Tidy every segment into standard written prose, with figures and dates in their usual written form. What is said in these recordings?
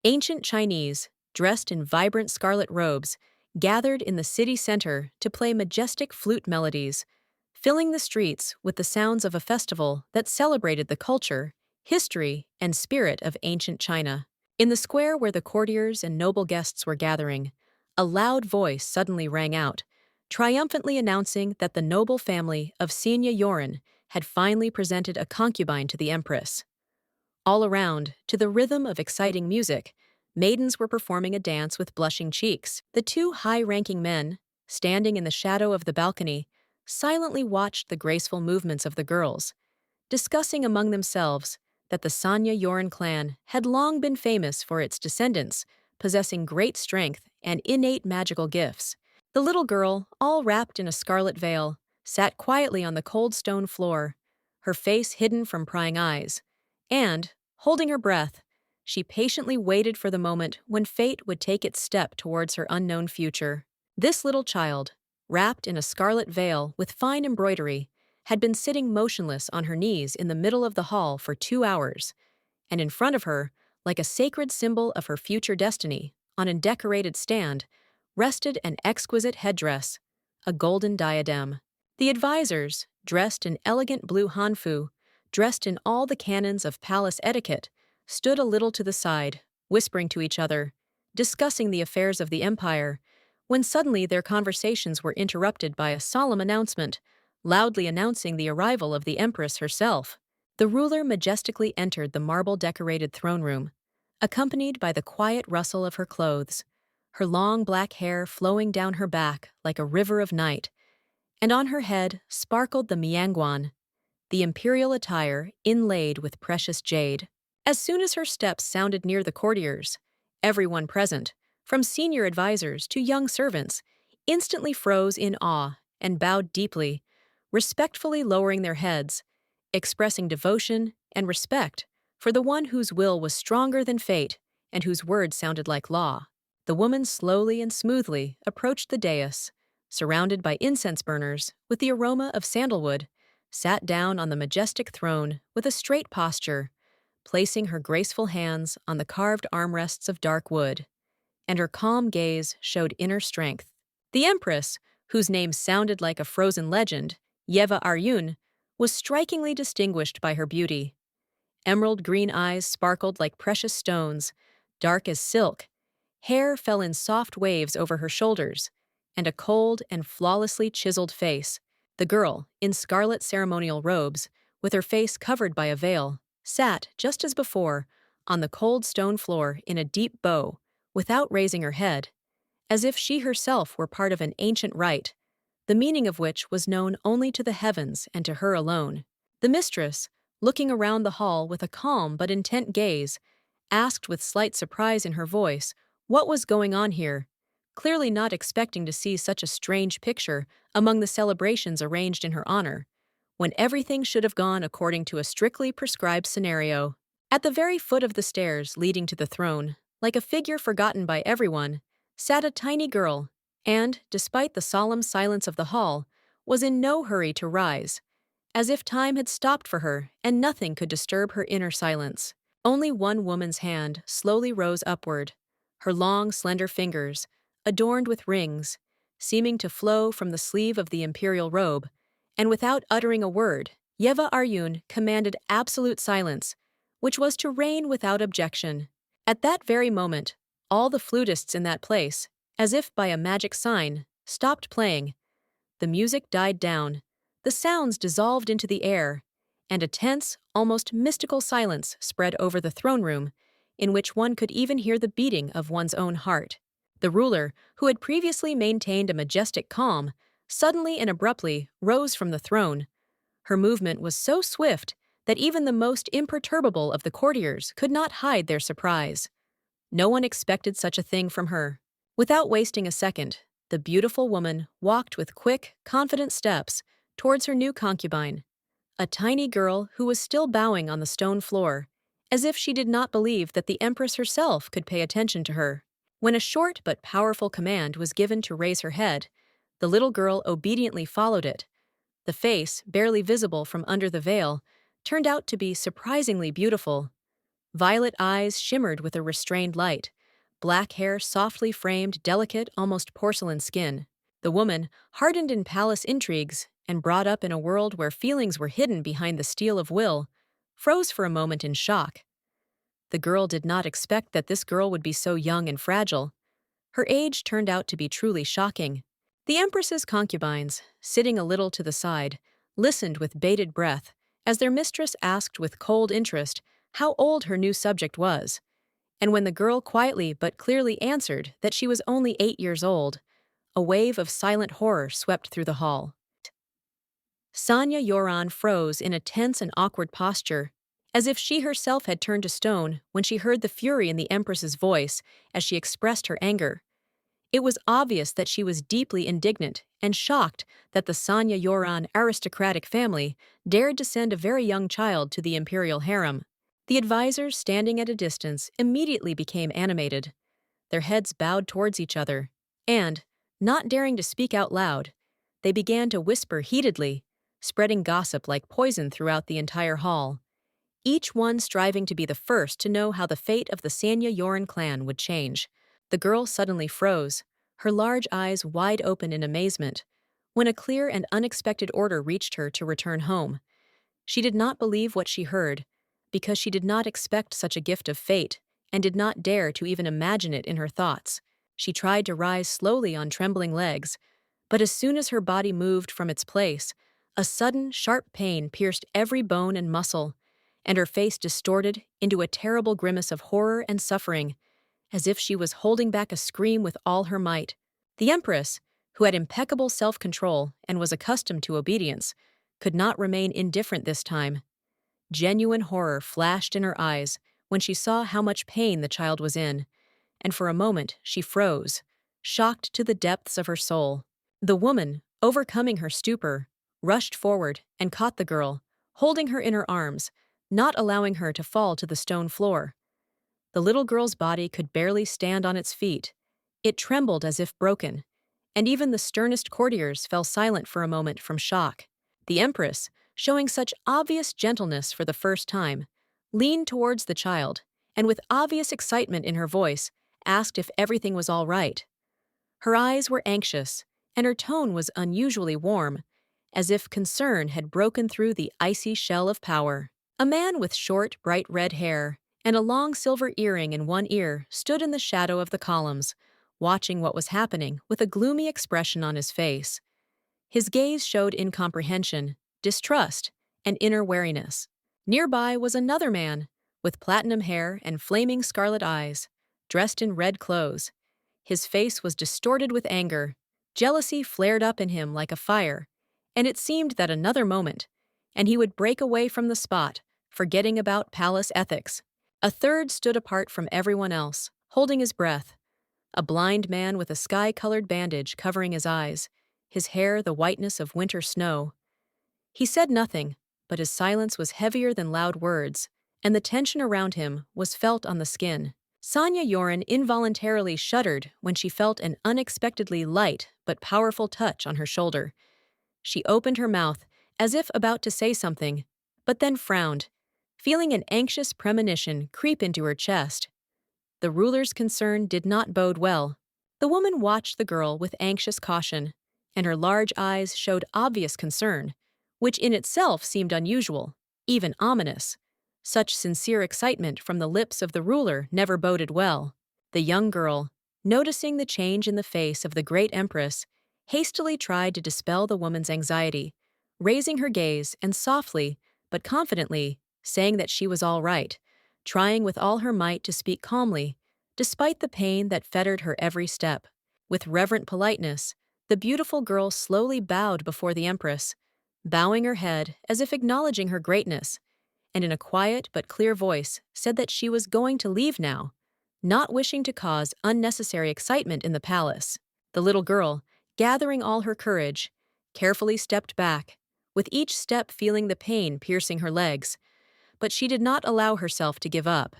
Ancient Chinese, dressed in vibrant scarlet robes, gathered in the city center to play majestic flute melodies, filling the streets with the sounds of a festival that celebrated the culture, history, and spirit of ancient China. In the square where the courtiers and noble guests were gathering, a loud voice suddenly rang out, triumphantly announcing that the noble family of Xenia Yoren had finally presented a concubine to the empress. All around, to the rhythm of exciting music, maidens were performing a dance with blushing cheeks. The two high-ranking men, standing in the shadow of the balcony, silently watched the graceful movements of the girls, discussing among themselves that the Sanya Yoren clan had long been famous for its descendants, possessing great strength and innate magical gifts. The little girl, all wrapped in a scarlet veil, sat quietly on the cold stone floor, her face hidden from prying eyes, and, holding her breath, she patiently waited for the moment when fate would take its step towards her unknown future. This little child, wrapped in a scarlet veil with fine embroidery, had been sitting motionless on her knees in the middle of the hall for 2 hours, and in front of her, like a sacred symbol of her future destiny, on a decorated stand, rested an exquisite headdress, a golden diadem. The advisors, dressed in elegant blue hanfu, dressed in all the canons of palace etiquette, stood a little to the side, whispering to each other, discussing the affairs of the empire, when suddenly their conversations were interrupted by a solemn announcement, loudly announcing the arrival of the empress herself. The ruler majestically entered the marble-decorated throne room, accompanied by the quiet rustle of her clothes, her long black hair flowing down her back like a river of night, and on her head sparkled the mianguan, the imperial attire inlaid with precious jade. As soon as her steps sounded near the courtiers, everyone present, from senior advisors to young servants, instantly froze in awe and bowed deeply, respectfully lowering their heads, expressing devotion and respect for the one whose will was stronger than fate and whose words sounded like law. The woman slowly and smoothly approached the dais, surrounded by incense burners with the aroma of sandalwood, sat down on the majestic throne with a straight posture, placing her graceful hands on the carved armrests of dark wood, and her calm gaze showed inner strength. The empress, whose name sounded like a frozen legend, Yeva Aryun, was strikingly distinguished by her beauty. Emerald green eyes sparkled like precious stones, dark as silk, hair fell in soft waves over her shoulders, and a cold and flawlessly chiseled face. The girl, in scarlet ceremonial robes, with her face covered by a veil, sat, just as before, on the cold stone floor in a deep bow, without raising her head, as if she herself were part of an ancient rite, the meaning of which was known only to the heavens and to her alone. The mistress, looking around the hall with a calm but intent gaze, asked with slight surprise in her voice what was going on here, clearly not expecting to see such a strange picture among the celebrations arranged in her honor, when everything should have gone according to a strictly prescribed scenario. At the very foot of the stairs leading to the throne, like a figure forgotten by everyone, sat a tiny girl, and, despite the solemn silence of the hall, was in no hurry to rise, as if time had stopped for her and nothing could disturb her inner silence. Only one woman's hand slowly rose upward, her long, slender fingers, adorned with rings, seeming to flow from the sleeve of the imperial robe, and without uttering a word, Yeva Aryun commanded absolute silence, which was to reign without objection. At that very moment, all the flutists in that place, as if by a magic sign, stopped playing. The music died down, the sounds dissolved into the air, and a tense, almost mystical silence spread over the throne room, in which one could even hear the beating of one's own heart. The ruler, who had previously maintained a majestic calm, suddenly and abruptly rose from the throne. Her movement was so swift that even the most imperturbable of the courtiers could not hide their surprise. No one expected such a thing from her. Without wasting a second, the beautiful woman walked with quick, confident steps towards her new concubine, a tiny girl who was still bowing on the stone floor, as if she did not believe that the empress herself could pay attention to her. When a short but powerful command was given to raise her head, the little girl obediently followed it. The face, barely visible from under the veil, turned out to be surprisingly beautiful. Violet eyes shimmered with a restrained light. Black hair softly framed delicate, almost porcelain skin. The woman, hardened in palace intrigues and brought up in a world where feelings were hidden behind the steel of will, froze for a moment in shock. The girl did not expect that this girl would be so young and fragile. Her age turned out to be truly shocking. The empress's concubines, sitting a little to the side, listened with bated breath as their mistress asked with cold interest how old her new subject was. And when the girl quietly but clearly answered that she was only 8 years old, a wave of silent horror swept through the hall. Sanya Yoran froze in a tense and awkward posture, as if she herself had turned to stone when she heard the fury in the empress's voice as she expressed her anger. It was obvious that she was deeply indignant and shocked that the Sanya Yoran aristocratic family dared to send a very young child to the imperial harem. The advisors standing at a distance immediately became animated. Their heads bowed towards each other, and, not daring to speak out loud, they began to whisper heatedly, spreading gossip like poison throughout the entire hall, each one striving to be the first to know how the fate of the Sanya Yoran clan would change. The girl suddenly froze, her large eyes wide open in amazement, when a clear and unexpected order reached her to return home. She did not believe what she heard, because she did not expect such a gift of fate, and did not dare to even imagine it in her thoughts. She tried to rise slowly on trembling legs, but as soon as her body moved from its place, a sudden, sharp pain pierced every bone and muscle, and her face distorted into a terrible grimace of horror and suffering, as if she was holding back a scream with all her might. The empress, who had impeccable self-control and was accustomed to obedience, could not remain indifferent this time. Genuine horror flashed in her eyes when she saw how much pain the child was in, and for a moment she froze, shocked to the depths of her soul. The woman, overcoming her stupor, rushed forward and caught the girl, holding her in her arms, not allowing her to fall to the stone floor. The little girl's body could barely stand on its feet. It trembled as if broken, and even the sternest courtiers fell silent for a moment from shock. The empress, showing such obvious gentleness for the first time, leaned towards the child, and with obvious excitement in her voice, asked if everything was all right. Her eyes were anxious, and her tone was unusually warm, as if concern had broken through the icy shell of power. A man with short, bright red hair and a long silver earring in one ear stood in the shadow of the columns, watching what was happening with a gloomy expression on his face. His gaze showed incomprehension, distrust, and inner wariness. Nearby was another man, with platinum hair and flaming scarlet eyes, dressed in red clothes. His face was distorted with anger. Jealousy flared up in him like a fire, and it seemed that another moment, and he would break away from the spot, forgetting about palace ethics. A third stood apart from everyone else, holding his breath. A blind man with a sky-colored bandage covering his eyes, his hair the whiteness of winter snow. He said nothing, but his silence was heavier than loud words, and the tension around him was felt on the skin. Sanya Yoran involuntarily shuddered when she felt an unexpectedly light but powerful touch on her shoulder. She opened her mouth, as if about to say something, but then frowned, feeling an anxious premonition creep into her chest. The ruler's concern did not bode well. The woman watched the girl with anxious caution, and her large eyes showed obvious concern, which in itself seemed unusual, even ominous. Such sincere excitement from the lips of the ruler never boded well. The young girl, noticing the change in the face of the great empress, hastily tried to dispel the woman's anxiety, raising her gaze and softly, but confidently, saying that she was all right, trying with all her might to speak calmly, despite the pain that fettered her every step. With reverent politeness, the beautiful girl slowly bowed before the empress, bowing her head as if acknowledging her greatness, and in a quiet but clear voice said that she was going to leave now, not wishing to cause unnecessary excitement in the palace. The little girl, gathering all her courage, carefully stepped back, with each step feeling the pain piercing her legs, but she did not allow herself to give up.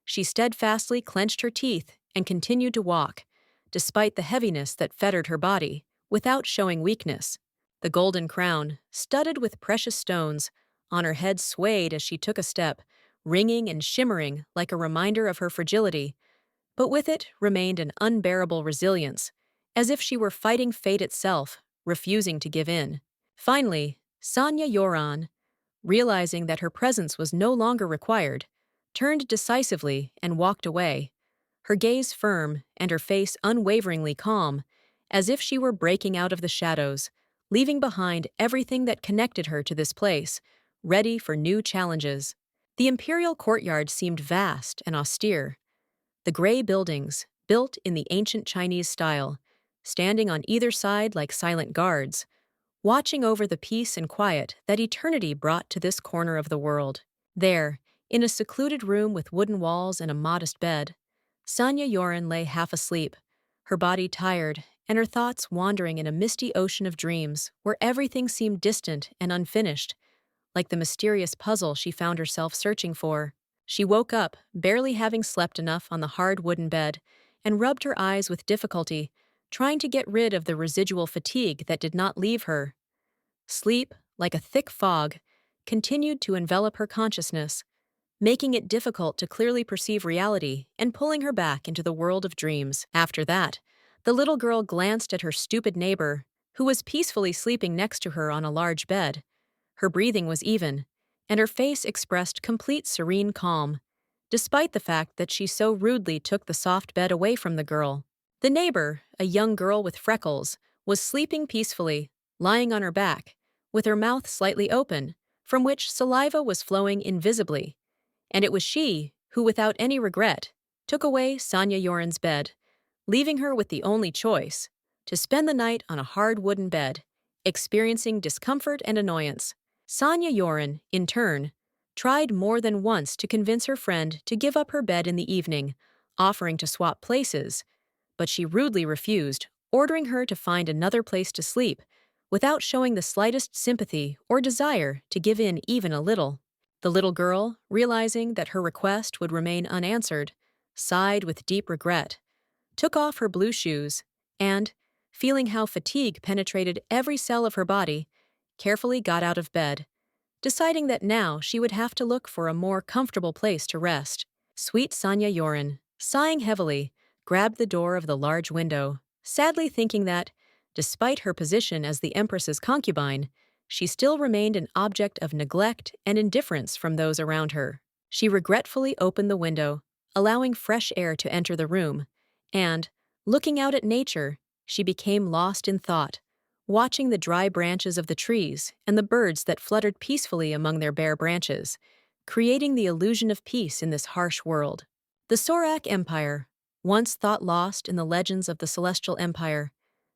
She steadfastly clenched her teeth and continued to walk, despite the heaviness that fettered her body, without showing weakness. The golden crown, studded with precious stones, on her head swayed as she took a step, ringing and shimmering like a reminder of her fragility, but with it remained an unbearable resilience, as if she were fighting fate itself, refusing to give in. Finally, Sanya Yoran, realizing that her presence was no longer required, turned decisively and walked away, her gaze firm and her face unwaveringly calm, as if she were breaking out of the shadows, leaving behind everything that connected her to this place, ready for new challenges. The imperial courtyard seemed vast and austere, the gray buildings, built in the ancient Chinese style, standing on either side like silent guards, watching over the peace and quiet that eternity brought to this corner of the world. There, in a secluded room with wooden walls and a modest bed, Sanya Yoren lay half asleep, her body tired and her thoughts wandering in a misty ocean of dreams where everything seemed distant and unfinished, like the mysterious puzzle she found herself searching for. She woke up, barely having slept enough on the hard wooden bed, and rubbed her eyes with difficulty, trying to get rid of the residual fatigue that did not leave her. Sleep, like a thick fog, continued to envelop her consciousness, making it difficult to clearly perceive reality and pulling her back into the world of dreams. After that, the little girl glanced at her stupid neighbor, who was peacefully sleeping next to her on a large bed. Her breathing was even, and her face expressed complete serene calm, despite the fact that she so rudely took the soft bed away from the girl. The neighbor, a young girl with freckles, was sleeping peacefully, lying on her back, with her mouth slightly open, from which saliva was flowing invisibly, and it was she who, without any regret, took away Sanya Yoren's bed, leaving her with the only choice, to spend the night on a hard wooden bed, experiencing discomfort and annoyance. Sanya Yoren, in turn, tried more than once to convince her friend to give up her bed in the evening, offering to swap places, but she rudely refused, ordering her to find another place to sleep, without showing the slightest sympathy or desire to give in even a little. The little girl, realizing that her request would remain unanswered, sighed with deep regret, took off her blue shoes, and, feeling how fatigue penetrated every cell of her body, carefully got out of bed, deciding that now she would have to look for a more comfortable place to rest. Sweet Sanya Yoren, sighing heavily, grabbed the door of the large window, sadly thinking that, despite her position as the empress's concubine, she still remained an object of neglect and indifference from those around her. She regretfully opened the window, allowing fresh air to enter the room, and, looking out at nature, she became lost in thought, watching the dry branches of the trees and the birds that fluttered peacefully among their bare branches, creating the illusion of peace in this harsh world. The Sorak Empire, once thought lost in the legends of the Celestial Empire,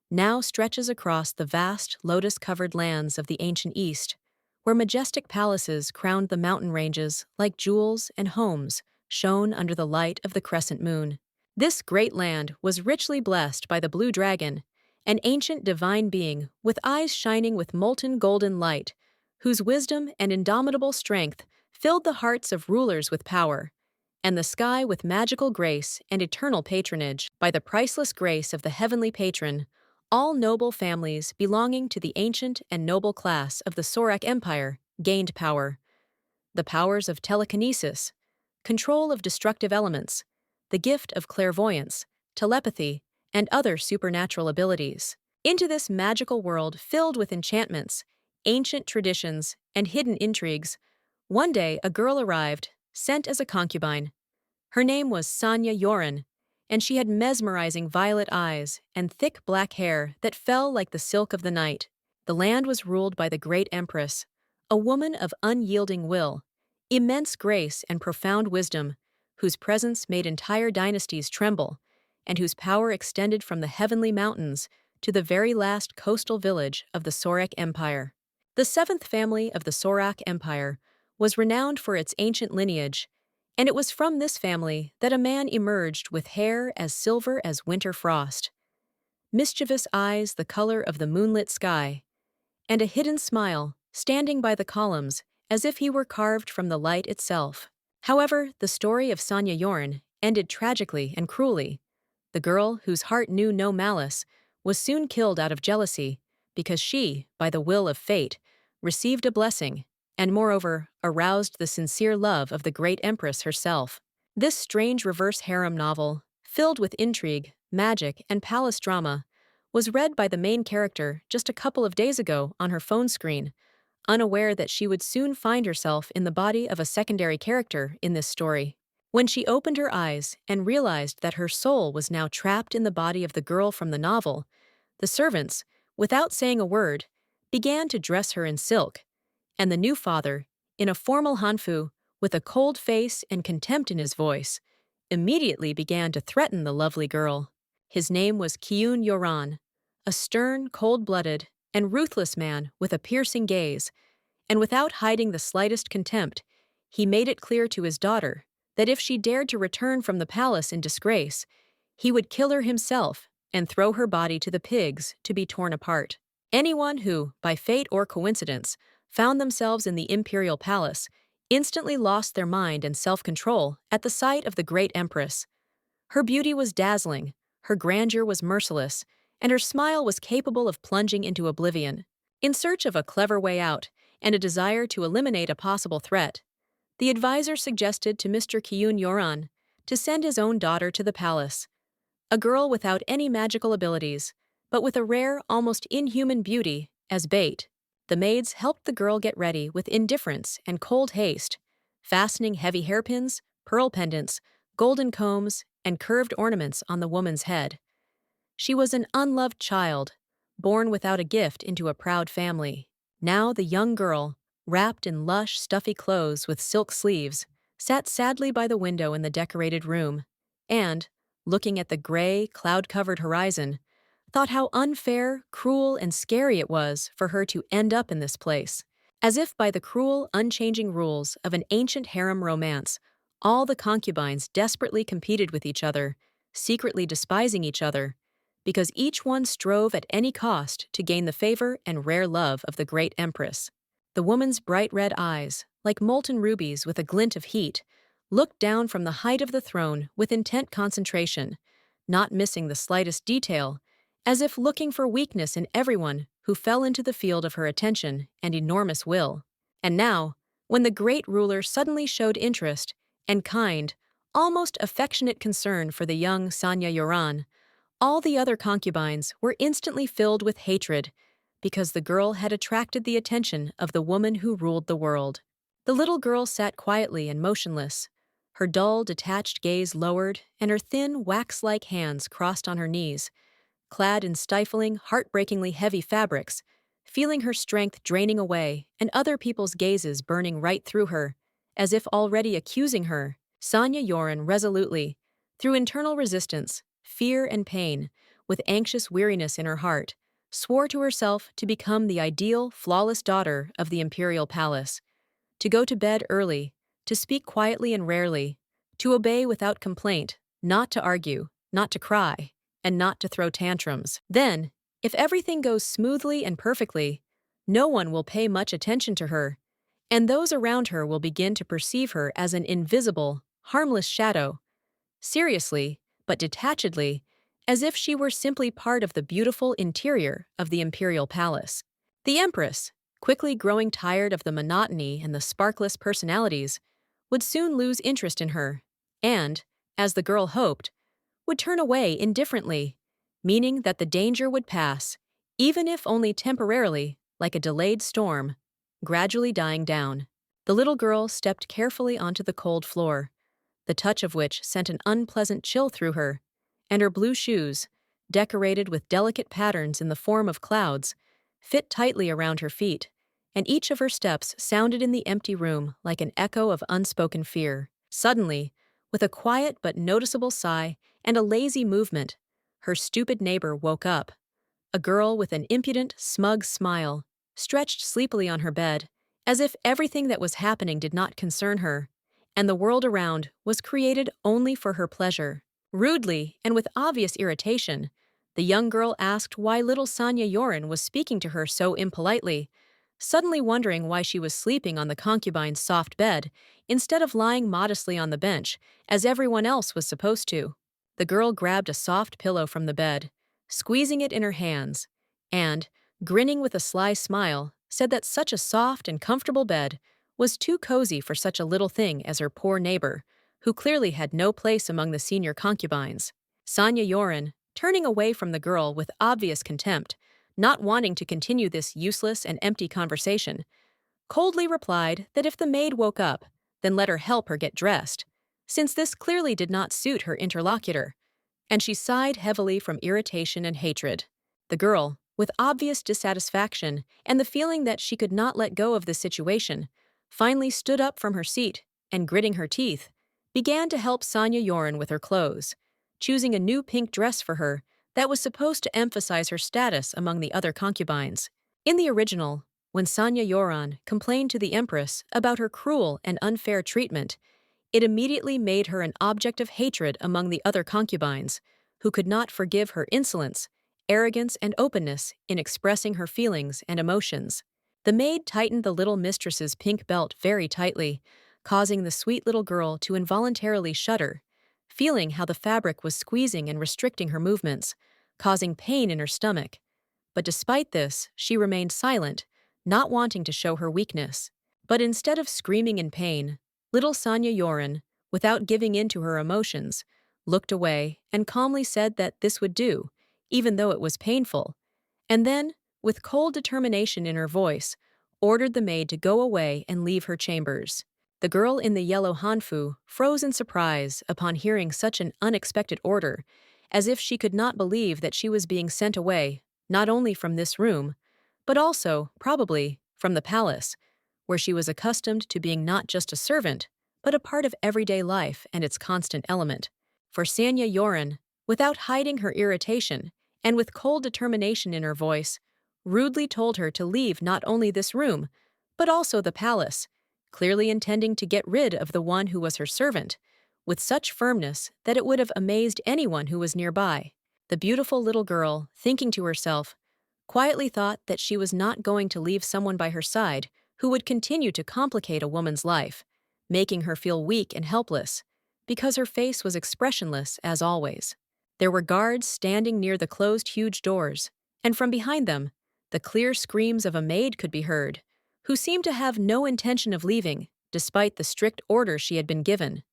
now stretches across the vast lotus-covered lands of the ancient East, where majestic palaces crowned the mountain ranges like jewels and homes shone under the light of the crescent moon. This great land was richly blessed by the Blue Dragon, an ancient divine being with eyes shining with molten golden light, whose wisdom and indomitable strength filled the hearts of rulers with power, and the sky with magical grace and eternal patronage. By the priceless grace of the heavenly patron, all noble families belonging to the ancient and noble class of the Sorak Empire gained power. The powers of telekinesis, control of destructive elements, the gift of clairvoyance, telepathy, and other supernatural abilities. Into this magical world filled with enchantments, ancient traditions, and hidden intrigues, one day a girl arrived, sent as a concubine. Her name was Sanya Yoren, and she had mesmerizing violet eyes and thick black hair that fell like the silk of the night. The land was ruled by the great empress, a woman of unyielding will, immense grace and profound wisdom, whose presence made entire dynasties tremble, and whose power extended from the heavenly mountains to the very last coastal village of the Sorak Empire. The seventh family of the Sorak Empire was renowned for its ancient lineage, and it was from this family that a man emerged with hair as silver as winter frost, mischievous eyes the color of the moonlit sky, and a hidden smile standing by the columns as if he were carved from the light itself. However, the story of Sanya Yoren ended tragically and cruelly. The girl, whose heart knew no malice, was soon killed out of jealousy because she, by the will of fate, received a blessing, and moreover, aroused the sincere love of the great empress herself. This strange reverse harem novel, filled with intrigue, magic, and palace drama, was read by the main character just a couple of days ago on her phone screen, unaware that she would soon find herself in the body of a secondary character in this story. When she opened her eyes and realized that her soul was now trapped in the body of the girl from the novel, the servants, without saying a word, began to dress her in silk, and the new father, in a formal hanfu, with a cold face and contempt in his voice, immediately began to threaten the lovely girl. His name was Kyun Yoran, a stern, cold-blooded, and ruthless man with a piercing gaze, and without hiding the slightest contempt, he made it clear to his daughter that if she dared to return from the palace in disgrace, he would kill her himself and throw her body to the pigs to be torn apart. Anyone who, by fate or coincidence, found themselves in the imperial palace instantly lost their mind and self-control at the sight of the great empress. Her beauty was dazzling, her grandeur was merciless, and her smile was capable of plunging into oblivion. In search of a clever way out and a desire to eliminate a possible threat, the advisor suggested to Mr. Kyun Yoran to send his own daughter to the palace, a girl without any magical abilities, but with a rare, almost inhuman beauty, as bait. The maids helped the girl get ready with indifference and cold haste, fastening heavy hairpins, pearl pendants, golden combs, and curved ornaments on the woman's head. She was an unloved child, born without a gift into a proud family. Now the young girl, wrapped in lush, stuffy clothes with silk sleeves, sat sadly by the window in the decorated room, and, looking at the gray, cloud-covered horizon, thought how unfair, cruel, and scary it was for her to end up in this place. As if by the cruel, unchanging rules of an ancient harem romance, all the concubines desperately competed with each other, secretly despising each other, because each one strove at any cost to gain the favor and rare love of the great empress. The woman's bright red eyes, like molten rubies with a glint of heat, looked down from the height of the throne with intent concentration, not missing the slightest detail, as if looking for weakness in everyone who fell into the field of her attention and enormous will. And now, when the great ruler suddenly showed interest and kind, almost affectionate concern for the young Sanya Yoran, all the other concubines were instantly filled with hatred, because the girl had attracted the attention of the woman who ruled the world. The little girl sat quietly and motionless, her dull, detached gaze lowered and her thin, wax-like hands crossed on her knees, clad in stifling, heartbreakingly heavy fabrics, feeling her strength draining away and other people's gazes burning right through her, as if already accusing her. Sanya Yoran resolutely, through internal resistance, fear and pain, with anxious weariness in her heart, swore to herself to become the ideal, flawless daughter of the imperial palace, to go to bed early, to speak quietly and rarely, to obey without complaint, not to argue, not to cry, and not to throw tantrums. Then, if everything goes smoothly and perfectly, no one will pay much attention to her, and those around her will begin to perceive her as an invisible, harmless shadow, seriously, but detachedly, as if she were simply part of the beautiful interior of the imperial palace. The empress, quickly growing tired of the monotony and the sparkless personalities, would soon lose interest in her, and, as the girl hoped, would turn away indifferently, meaning that the danger would pass, even if only temporarily, like a delayed storm, gradually dying down. The little girl stepped carefully onto the cold floor, the touch of which sent an unpleasant chill through her, and her blue shoes, decorated with delicate patterns in the form of clouds, fit tightly around her feet, and each of her steps sounded in the empty room like an echo of unspoken fear. Suddenly, with a quiet but noticeable sigh and a lazy movement, her stupid neighbor woke up. A girl with an impudent, smug smile, stretched sleepily on her bed, as if everything that was happening did not concern her, and the world around was created only for her pleasure. Rudely, and with obvious irritation, the young girl asked why little Sanya Yoran was speaking to her so impolitely, suddenly wondering why she was sleeping on the concubine's soft bed instead of lying modestly on the bench, as everyone else was supposed to. The girl grabbed a soft pillow from the bed, squeezing it in her hands, and, grinning with a sly smile, said that such a soft and comfortable bed was too cozy for such a little thing as her poor neighbor, who clearly had no place among the senior concubines. Sanya Yoren, turning away from the girl with obvious contempt, not wanting to continue this useless and empty conversation, coldly replied that if the maid woke up, then let her help her get dressed, since this clearly did not suit her interlocutor, and she sighed heavily from irritation and hatred. The girl, with obvious dissatisfaction and the feeling that she could not let go of this situation, finally stood up from her seat and, gritting her teeth, began to help Sanya Yoren with her clothes, choosing a new pink dress for her that was supposed to emphasize her status among the other concubines. In the original, when Sanya Yoren complained to the empress about her cruel and unfair treatment, it immediately made her an object of hatred among the other concubines, who could not forgive her insolence, arrogance, and openness in expressing her feelings and emotions. The maid tightened the little mistress's pink belt very tightly, causing the sweet little girl to involuntarily shudder, feeling how the fabric was squeezing and restricting her movements, causing pain in her stomach. But despite this, she remained silent, not wanting to show her weakness. But instead of screaming in pain, little Sanya Yoren, without giving in to her emotions, looked away and calmly said that this would do, even though it was painful, and then, with cold determination in her voice, ordered the maid to go away and leave her chambers. The girl in the yellow hanfu froze in surprise upon hearing such an unexpected order, as if she could not believe that she was being sent away, not only from this room, but also, probably, from the palace, where she was accustomed to being not just a servant, but a part of everyday life and its constant element. For Sanya Yoren, without hiding her irritation, and with cold determination in her voice, rudely told her to leave not only this room, but also the palace, clearly intending to get rid of the one who was her servant, with such firmness that it would have amazed anyone who was nearby. The beautiful little girl, thinking to herself, quietly thought that she was not going to leave someone by her side who would continue to complicate a woman's life, making her feel weak and helpless, because her face was expressionless as always. There were guards standing near the closed huge doors, and from behind them, the clear screams of a maid could be heard, who seemed to have no intention of leaving, despite the strict orders she had been given.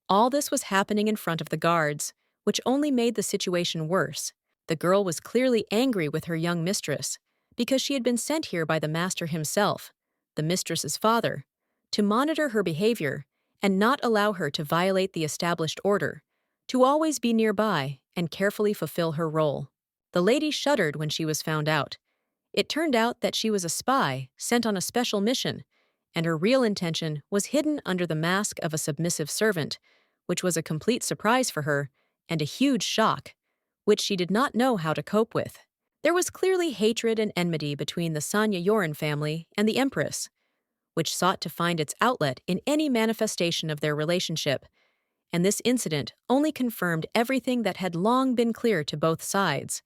All this was happening in front of the guards, which only made the situation worse. The girl was clearly angry with her young mistress, because she had been sent here by the master himself, the mistress's father, to monitor her behavior and not allow her to violate the established order, to always be nearby and carefully fulfill her role. The lady shuddered when she was found out. It turned out that she was a spy sent on a special mission, and her real intention was hidden under the mask of a submissive servant, which was a complete surprise for her and a huge shock, which she did not know how to cope with. There was clearly hatred and enmity between the Sanya Yoren family and the empress, which sought to find its outlet in any manifestation of their relationship, and this incident only confirmed everything that had long been clear to both sides,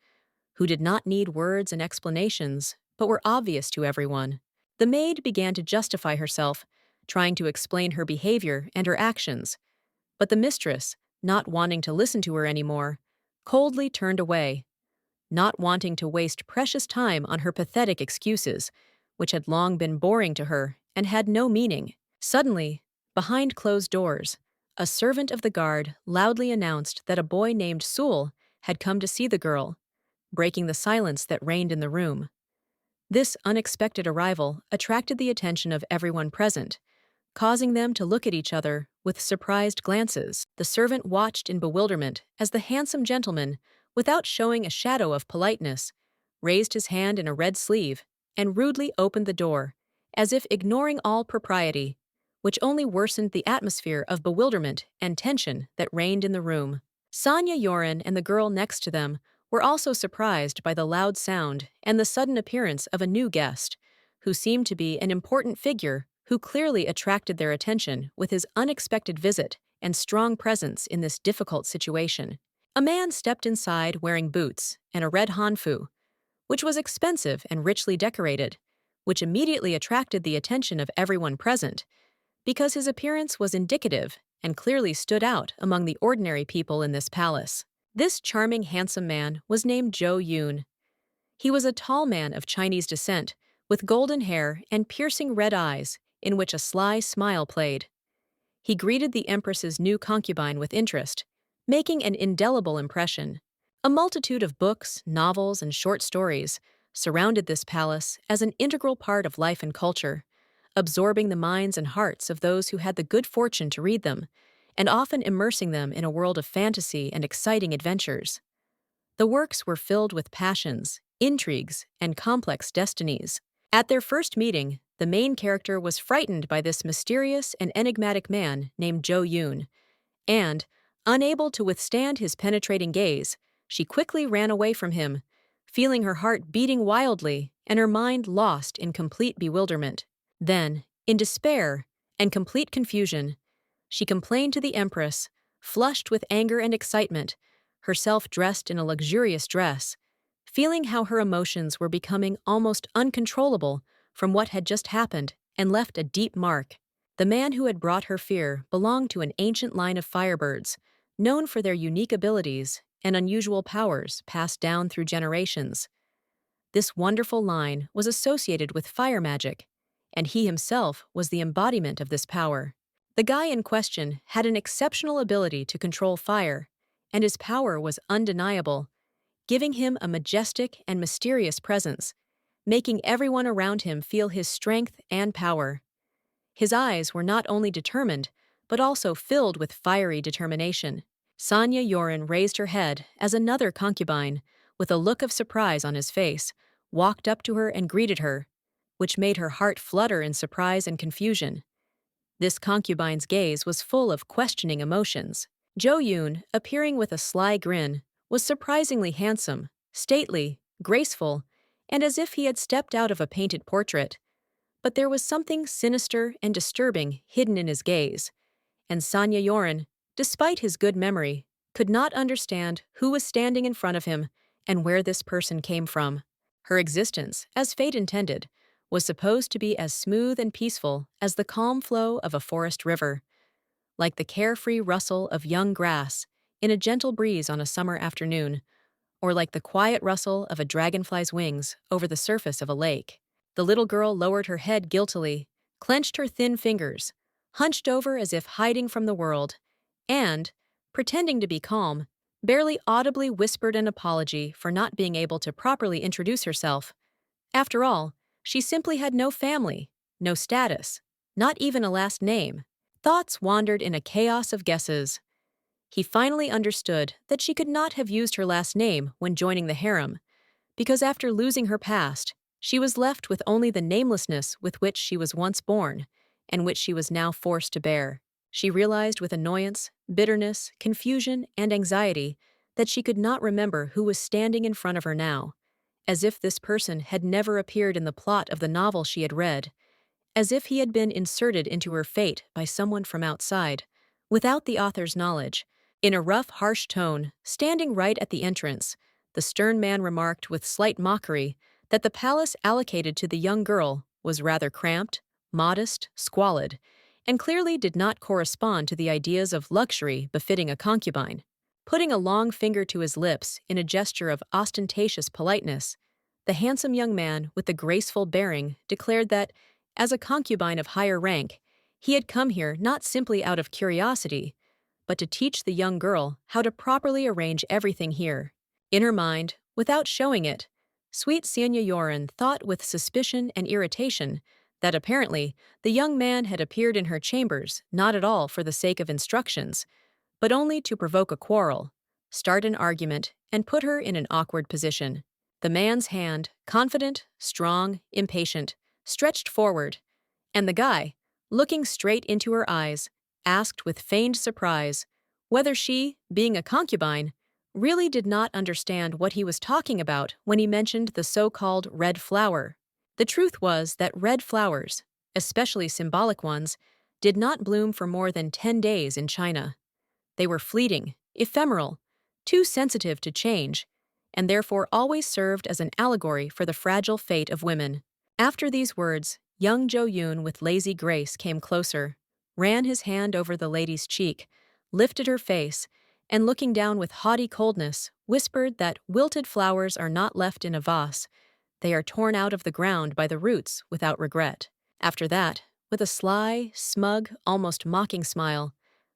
who did not need words and explanations, but were obvious to everyone. The maid began to justify herself, trying to explain her behavior and her actions, but the mistress, not wanting to listen to her anymore, coldly turned away, not wanting to waste precious time on her pathetic excuses, which had long been boring to her and had no meaning. Suddenly, behind closed doors, a servant of the guard loudly announced that a boy named Sul had come to see the girl, breaking the silence that reigned in the room. This unexpected arrival attracted the attention of everyone present, causing them to look at each other with surprised glances. The servant watched in bewilderment as the handsome gentleman, without showing a shadow of politeness, raised his hand in a red sleeve and rudely opened the door, as if ignoring all propriety, which only worsened the atmosphere of bewilderment and tension that reigned in the room. Sanya Yoren and the girl next to them were also surprised by the loud sound and the sudden appearance of a new guest, who seemed to be an important figure who clearly attracted their attention with his unexpected visit and strong presence in this difficult situation. A man stepped inside wearing boots and a red hanfu, which was expensive and richly decorated, which immediately attracted the attention of everyone present, because his appearance was indicative and clearly stood out among the ordinary people in this palace. This charming, handsome man was named Zhou Yun. He was a tall man of Chinese descent, with golden hair and piercing red eyes in which a sly smile played. He greeted the empress's new concubine with interest, making an indelible impression. A multitude of books, novels, and short stories surrounded this palace as an integral part of life and culture, absorbing the minds and hearts of those who had the good fortune to read them, and often immersing them in a world of fantasy and exciting adventures. The works were filled with passions, intrigues, and complex destinies. At their first meeting, the main character was frightened by this mysterious and enigmatic man named Jo Yoon, and, unable to withstand his penetrating gaze, she quickly ran away from him, feeling her heart beating wildly and her mind lost in complete bewilderment. Then, in despair and complete confusion, she complained to the empress, flushed with anger and excitement, herself dressed in a luxurious dress, feeling how her emotions were becoming almost uncontrollable from what had just happened and left a deep mark. The man who had brought her fear belonged to an ancient line of firebirds, known for their unique abilities and unusual powers passed down through generations. This wonderful line was associated with fire magic, and he himself was the embodiment of this power. The guy in question had an exceptional ability to control fire, and his power was undeniable, giving him a majestic and mysterious presence, making everyone around him feel his strength and power. His eyes were not only determined, but also filled with fiery determination. Sanya Yoren raised her head as another concubine, with a look of surprise on his face, walked up to her and greeted her, which made her heart flutter in surprise and confusion. This concubine's gaze was full of questioning emotions. Jo Yoon, appearing with a sly grin, was surprisingly handsome, stately, graceful, and as if he had stepped out of a painted portrait. But there was something sinister and disturbing hidden in his gaze, and Sanya Yoren, despite his good memory, could not understand who was standing in front of him and where this person came from. Her existence, as fate intended, was supposed to be as smooth and peaceful as the calm flow of a forest river, like the carefree rustle of young grass in a gentle breeze on a summer afternoon, or like the quiet rustle of a dragonfly's wings over the surface of a lake. The little girl lowered her head guiltily, clenched her thin fingers, hunched over as if hiding from the world, and, pretending to be calm, barely audibly whispered an apology for not being able to properly introduce herself. After all, she simply had no family, no status, not even a last name. Thoughts wandered in a chaos of guesses. He finally understood that she could not have used her last name when joining the harem, because after losing her past, she was left with only the namelessness with which she was once born, and which she was now forced to bear. She realized with annoyance, bitterness, confusion, and anxiety that she could not remember who was standing in front of her now, as if this person had never appeared in the plot of the novel she had read, as if he had been inserted into her fate by someone from outside, without the author's knowledge. In a rough, harsh tone, standing right at the entrance, the stern man remarked with slight mockery that the palace allocated to the young girl was rather cramped, modest, squalid, and clearly did not correspond to the ideas of luxury befitting a concubine. Putting a long finger to his lips in a gesture of ostentatious politeness, the handsome young man with the graceful bearing declared that, as a concubine of higher rank, he had come here not simply out of curiosity, but to teach the young girl how to properly arrange everything here. In her mind, without showing it, sweet Sanya Yoren thought with suspicion and irritation that apparently the young man had appeared in her chambers not at all for the sake of instructions, but only to provoke a quarrel, start an argument, and put her in an awkward position. The man's hand, confident, strong, impatient, stretched forward, and the guy, looking straight into her eyes, asked with feigned surprise whether she, being a concubine, really did not understand what he was talking about when he mentioned the so-called red flower. The truth was that red flowers, especially symbolic ones, did not bloom for more than 10 days in China. They were fleeting, ephemeral, too sensitive to change, and therefore always served as an allegory for the fragile fate of women. After these words, young Jo Yoon with lazy grace came closer, ran his hand over the lady's cheek, lifted her face, and looking down with haughty coldness, whispered that wilted flowers are not left in a vase, they are torn out of the ground by the roots without regret. After that, with a sly, smug, almost mocking smile,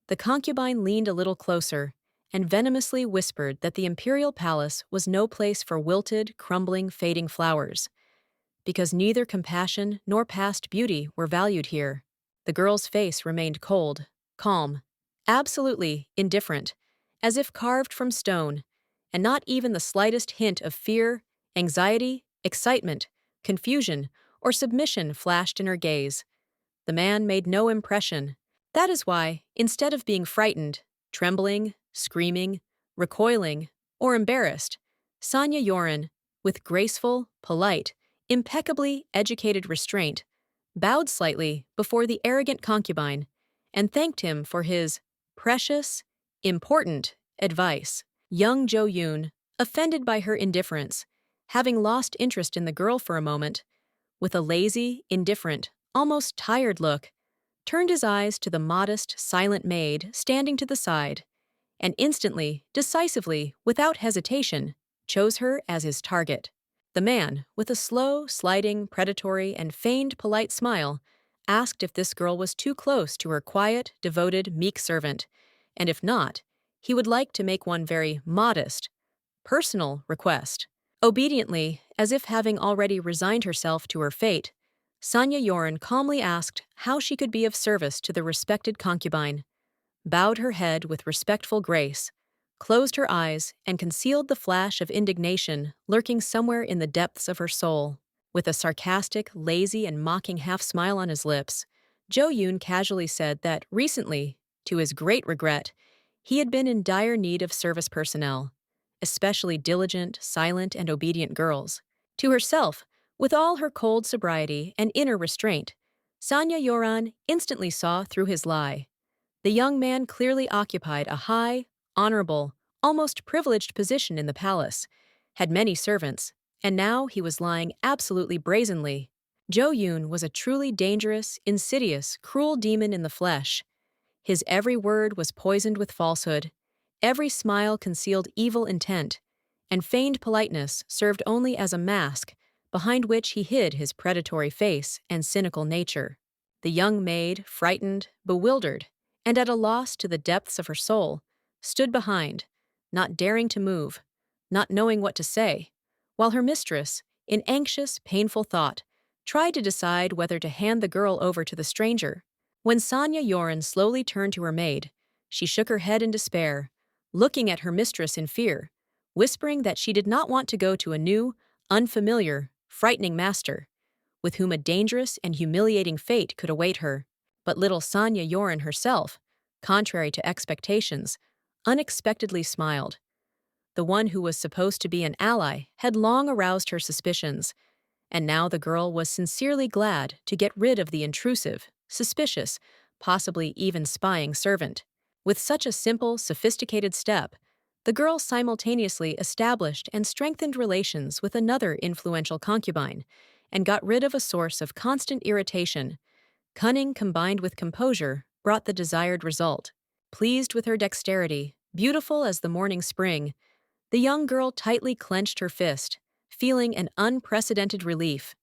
the concubine leaned a little closer and venomously whispered that the imperial palace was no place for wilted, crumbling, fading flowers, because neither compassion nor past beauty were valued here. The girl's face remained cold, calm, absolutely indifferent, as if carved from stone, and not even the slightest hint of fear, anxiety, excitement, confusion, or submission flashed in her gaze. The man made no impression. That is why, instead of being frightened, trembling, screaming, recoiling, or embarrassed, Sanya Yoren, with graceful, polite, impeccably educated restraint, bowed slightly before the arrogant concubine and thanked him for his precious, important advice. Young Jo Yoon, offended by her indifference, having lost interest in the girl for a moment, with a lazy, indifferent, almost tired look, turned his eyes to the modest, silent maid standing to the side, and instantly, decisively, without hesitation, chose her as his target. The man, with a slow, sliding, predatory, and feigned polite smile, asked if this girl was too close to her quiet, devoted, meek servant, and if not, he would like to make one very modest, personal request. Obediently, as if having already resigned herself to her fate, Sanya Yoren calmly asked how she could be of service to the respected concubine, bowed her head with respectful grace, closed her eyes, and concealed the flash of indignation lurking somewhere in the depths of her soul. With a sarcastic, lazy, and mocking half-smile on his lips, Jo Yoon casually said that recently, to his great regret, he had been in dire need of service personnel, especially diligent, silent, and obedient girls. To herself, with all her cold sobriety and inner restraint, Sanya Yoran instantly saw through his lie. The young man clearly occupied a high, honorable, almost privileged position in the palace, had many servants, and now he was lying absolutely brazenly. Jo Yoon was a truly dangerous, insidious, cruel demon in the flesh. His every word was poisoned with falsehood, every smile concealed evil intent, and feigned politeness served only as a mask behind which he hid his predatory face and cynical nature. The young maid, frightened, bewildered, and at a loss to the depths of her soul, stood behind, not daring to move, not knowing what to say, while her mistress, in anxious, painful thought, tried to decide whether to hand the girl over to the stranger. When Sanya Yoren slowly turned to her maid, she shook her head in despair, looking at her mistress in fear, whispering that she did not want to go to a new, unfamiliar, frightening master, with whom a dangerous and humiliating fate could await her. But little Sanya Yoren herself, contrary to expectations, unexpectedly smiled. The one who was supposed to be an ally had long aroused her suspicions, and now the girl was sincerely glad to get rid of the intrusive, suspicious, possibly even spying servant. With such a simple, sophisticated step, the girl simultaneously established and strengthened relations with another influential concubine, and got rid of a source of constant irritation. Cunning combined with composure brought the desired result. Pleased with her dexterity, beautiful as the morning spring, the young girl tightly clenched her fist, feeling an unprecedented relief.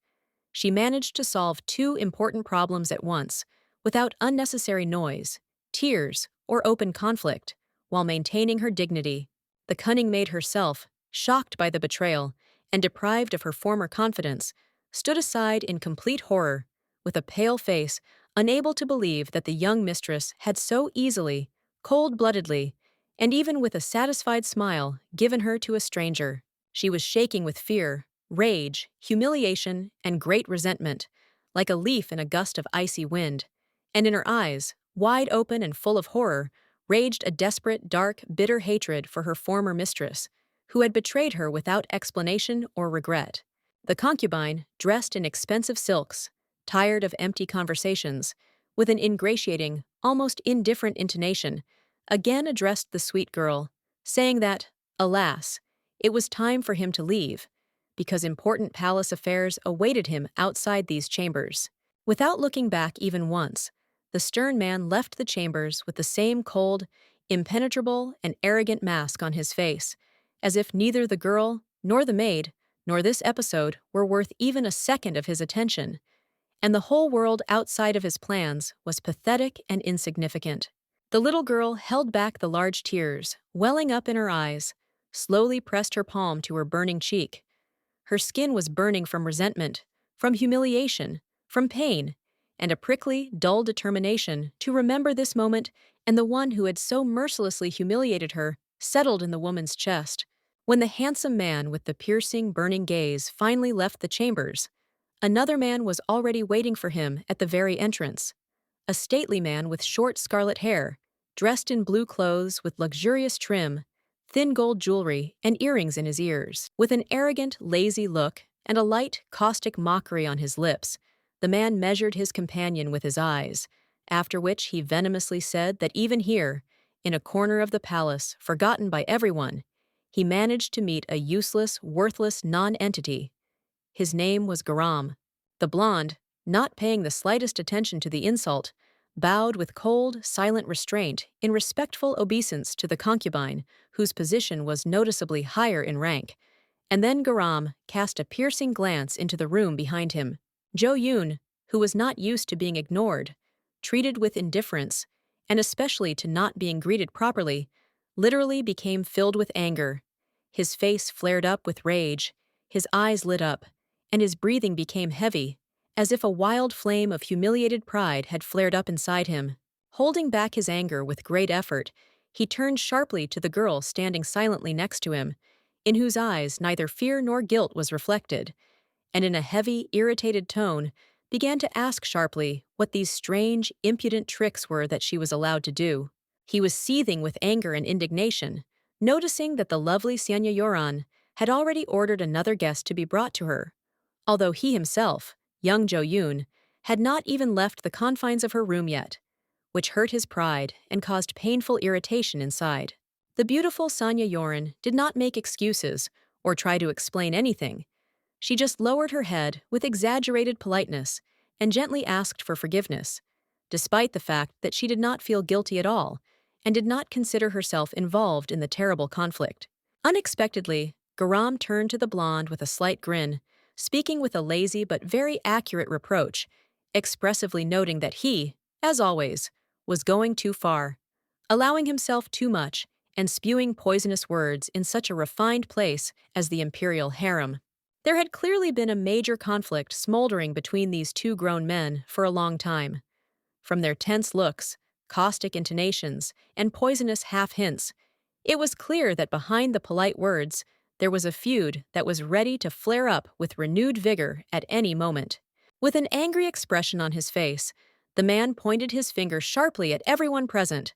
She managed to solve two important problems at once, without unnecessary noise, tears, or open conflict, while maintaining her dignity. The cunning maid herself, shocked by the betrayal and deprived of her former confidence, stood aside in complete horror, with a pale face, unable to believe that the young mistress had so easily, cold-bloodedly, and even with a satisfied smile, given her to a stranger. She was shaking with fear, rage, humiliation, and great resentment, like a leaf in a gust of icy wind, and in her eyes, wide open and full of horror, raged a desperate, dark, bitter hatred for her former mistress, who had betrayed her without explanation or regret. The concubine, dressed in expensive silks, tired of empty conversations, with an ingratiating, almost indifferent intonation, again addressed the sweet girl, saying that, alas, it was time for him to leave, because important palace affairs awaited him outside these chambers. Without looking back even once, the stern man left the chambers with the same cold, impenetrable, and arrogant mask on his face, as if neither the girl, nor the maid, nor this episode were worth even a second of his attention, and the whole world outside of his plans was pathetic and insignificant. The little girl held back the large tears, welling up in her eyes, slowly pressed her palm to her burning cheek. Her skin was burning from resentment, from humiliation, from pain, and a prickly, dull determination to remember this moment and the one who had so mercilessly humiliated her settled in the woman's chest. When the handsome man with the piercing, burning gaze finally left the chambers, another man was already waiting for him at the very entrance. A stately man with short scarlet hair, dressed in blue clothes with luxurious trim, thin gold jewelry, and earrings in his ears. With an arrogant, lazy look and a light, caustic mockery on his lips, the man measured his companion with his eyes, after which he venomously said that even here, in a corner of the palace, forgotten by everyone, he managed to meet a useless, worthless non-entity. His name was Garam. The blonde, not paying the slightest attention to the insult, bowed with cold, silent restraint in respectful obeisance to the concubine, whose position was noticeably higher in rank, and then Garam cast a piercing glance into the room behind him. Jo-yoon, who was not used to being ignored, treated with indifference, and especially to not being greeted properly, literally became filled with anger. His face flared up with rage, his eyes lit up, and his breathing became heavy, as if a wild flame of humiliated pride had flared up inside him. Holding back his anger with great effort, he turned sharply to the girl standing silently next to him, in whose eyes neither fear nor guilt was reflected, and in a heavy, irritated tone began to ask sharply what these strange, impudent tricks were that she was allowed to do. He was seething with anger and indignation, noticing that the lovely Sanya Yoran had already ordered another guest to be brought to her, although he himself, young Jo-yoon, had not even left the confines of her room yet, which hurt his pride and caused painful irritation inside. The beautiful Sanya Yoran did not make excuses or try to explain anything. She just lowered her head with exaggerated politeness and gently asked for forgiveness, despite the fact that she did not feel guilty at all and did not consider herself involved in the terrible conflict. Unexpectedly, Garam turned to the blonde with a slight grin, speaking with a lazy but very accurate reproach, expressively noting that he, as always, was going too far, allowing himself too much, and spewing poisonous words in such a refined place as the imperial harem. There had clearly been a major conflict smoldering between these two grown men for a long time. From their tense looks, caustic intonations, and poisonous half-hints, it was clear that behind the polite words, there was a feud that was ready to flare up with renewed vigor at any moment. With an angry expression on his face, the man pointed his finger sharply at everyone present,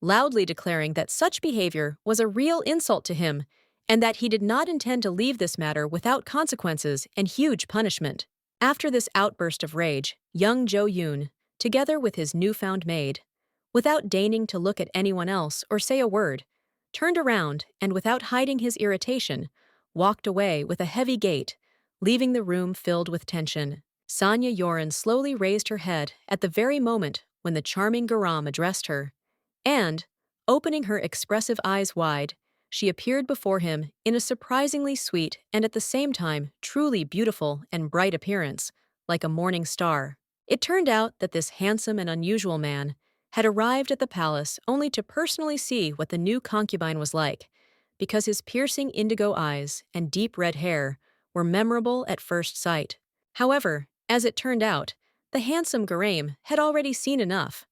loudly declaring that such behavior was a real insult to him and that he did not intend to leave this matter without consequences and huge punishment. After this outburst of rage, young Jo-yoon, together with his newfound maid, without deigning to look at anyone else or say a word, turned around and, without hiding his irritation, walked away with a heavy gait, leaving the room filled with tension. Sanya Yoran slowly raised her head at the very moment when the charming Garam addressed her, and, opening her expressive eyes wide, she appeared before him in a surprisingly sweet and at the same time truly beautiful and bright appearance, like a morning star. It turned out that this handsome and unusual man had arrived at the palace only to personally see what the new concubine was like, because his piercing indigo eyes and deep red hair were memorable at first sight. However, as it turned out, the handsome Garam had already seen enough.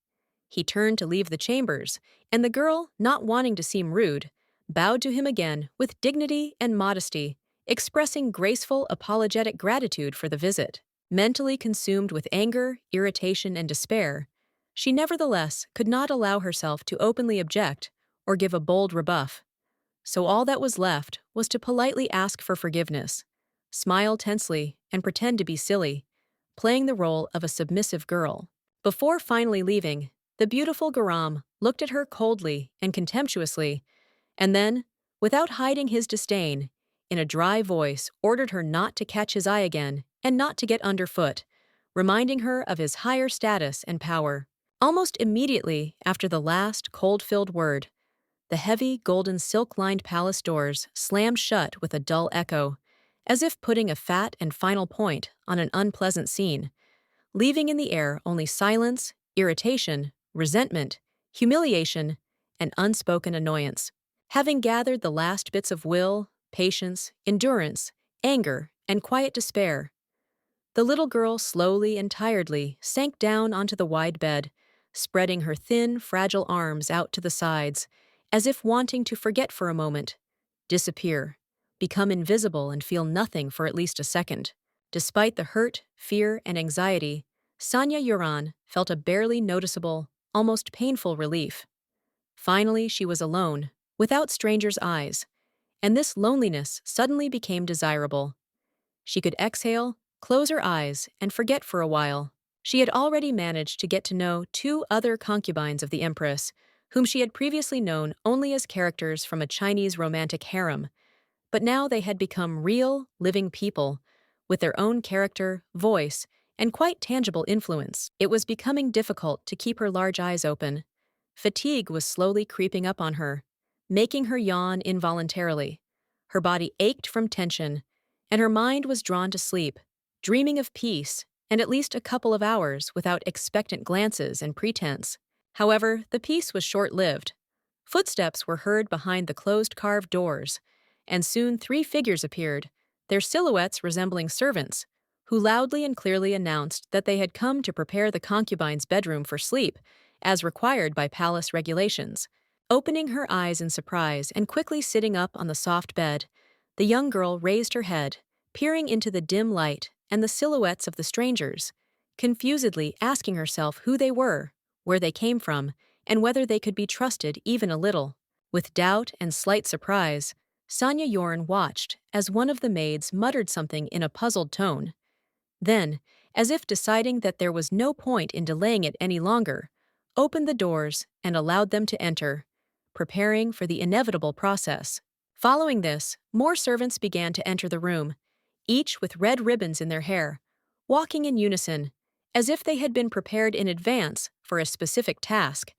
He turned to leave the chambers, and the girl, not wanting to seem rude, bowed to him again with dignity and modesty, expressing graceful, apologetic gratitude for the visit. Mentally consumed with anger, irritation, and despair, she nevertheless could not allow herself to openly object or give a bold rebuff. So all that was left was to politely ask for forgiveness, smile tensely, and pretend to be silly, playing the role of a submissive girl. Before finally leaving, the beautiful Garam looked at her coldly and contemptuously, and then, without hiding his disdain, in a dry voice ordered her not to catch his eye again and not to get underfoot, reminding her of his higher status and power. Almost immediately after the last cold-filled word, the heavy, golden silk-lined palace doors slammed shut with a dull echo, as if putting a fat and final point on an unpleasant scene, leaving in the air only silence, irritation, resentment, humiliation, and unspoken annoyance. Having gathered the last bits of will, patience, endurance, anger, and quiet despair, the little girl slowly and tiredly sank down onto the wide bed, spreading her thin, fragile arms out to the sides, as if wanting to forget for a moment, disappear, become invisible and feel nothing for at least a second. Despite the hurt, fear, and anxiety, Sanya Yuran felt a barely noticeable, almost painful relief. Finally, she was alone, without strangers' eyes, and this loneliness suddenly became desirable. She could exhale, close her eyes, and forget for a while. She had already managed to get to know two other concubines of the empress, whom she had previously known only as characters from a Chinese romantic harem, but now they had become real, living people, with their own character, voice, and quite tangible influence. It was becoming difficult to keep her large eyes open. Fatigue was slowly creeping up on her, making her yawn involuntarily. Her body ached from tension, and her mind was drawn to sleep, dreaming of peace and at least a couple of hours without expectant glances and pretense. However, the peace was short-lived. Footsteps were heard behind the closed carved doors, and soon three figures appeared, their silhouettes resembling servants, who loudly and clearly announced that they had come to prepare the concubine's bedroom for sleep, as required by palace regulations. Opening her eyes in surprise and quickly sitting up on the soft bed, the young girl raised her head, peering into the dim light and the silhouettes of the strangers, confusedly asking herself who they were, where they came from, and whether they could be trusted even a little. With doubt and slight surprise, Sanya Yorn watched as one of the maids muttered something in a puzzled tone. Then, as if deciding that there was no point in delaying it any longer, opened the doors and allowed them to enter, preparing for the inevitable process. Following this, more servants began to enter the room, each with red ribbons in their hair, walking in unison, as if they had been prepared in advance for a specific task,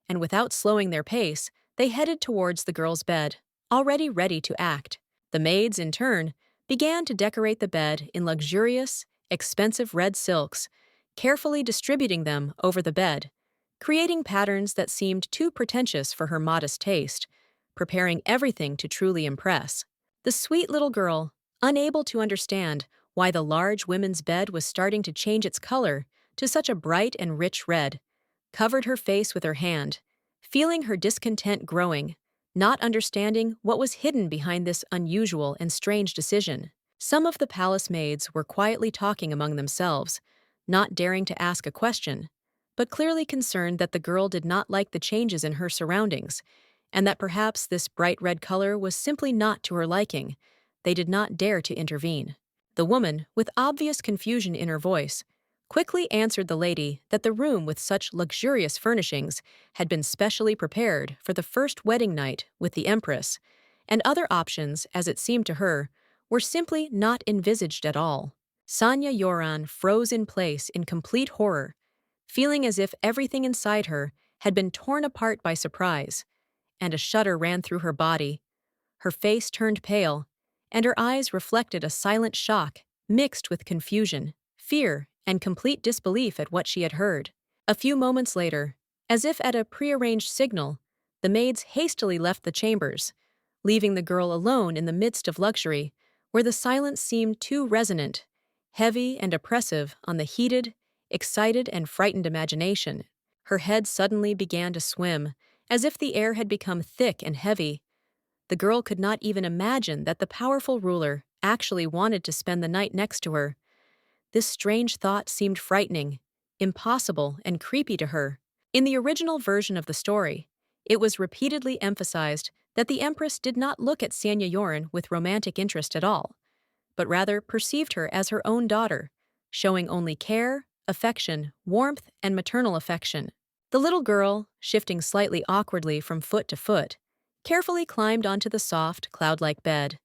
and without slowing their pace, they headed towards the girl's bed, already ready to act. The maids, in turn, began to decorate the bed in luxurious, expensive red silks, carefully distributing them over the bed, creating patterns that seemed too pretentious for her modest taste, preparing everything to truly impress. The sweet little girl, unable to understand why the large women's bed was starting to change its color to such a bright and rich red, covered her face with her hand, feeling her discontent growing, not understanding what was hidden behind this unusual and strange decision. Some of the palace maids were quietly talking among themselves, not daring to ask a question, but clearly concerned that the girl did not like the changes in her surroundings, and that perhaps this bright red color was simply not to her liking. They did not dare to intervene. The woman, with obvious confusion in her voice, quickly answered the lady that the room with such luxurious furnishings had been specially prepared for the first wedding night with the empress, and other options, as it seemed to her, were simply not envisaged at all. Sanya Yoran froze in place in complete horror, feeling as if everything inside her had been torn apart by surprise, and a shudder ran through her body. Her face turned pale, and her eyes reflected a silent shock mixed with confusion, fear, and complete disbelief at what she had heard. A few moments later, as if at a prearranged signal, the maids hastily left the chambers, leaving the girl alone in the midst of luxury, where the silence seemed too resonant, heavy and oppressive on the heated, excited, and frightened imagination. Her head suddenly began to swim, as if the air had become thick and heavy. The girl could not even imagine that the powerful ruler actually wanted to spend the night next to her. This strange thought seemed frightening, impossible, and creepy to her. In the original version of the story, it was repeatedly emphasized that the empress did not look at Sanya Yoran with romantic interest at all, but rather perceived her as her own daughter, showing only care, affection, warmth, and maternal affection. The little girl, shifting slightly awkwardly from foot to foot, carefully climbed onto the soft, cloud-like bed,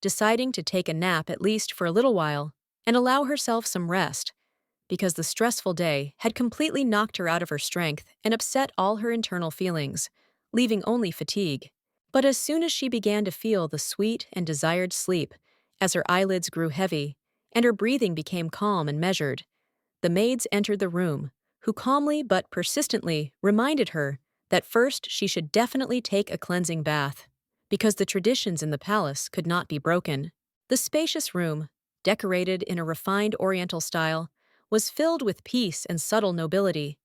deciding to take a nap at least for a little while and allow herself some rest, because the stressful day had completely knocked her out of her strength and upset all her internal feelings, leaving only fatigue. But as soon as she began to feel the sweet and desired sleep, As her eyelids grew heavy, and her breathing became calm and measured, the maids entered the room, who calmly but persistently reminded her that first she should definitely take a cleansing bath, because the traditions in the palace could not be broken. The spacious room, decorated in a refined Oriental style, was filled with peace and subtle nobility.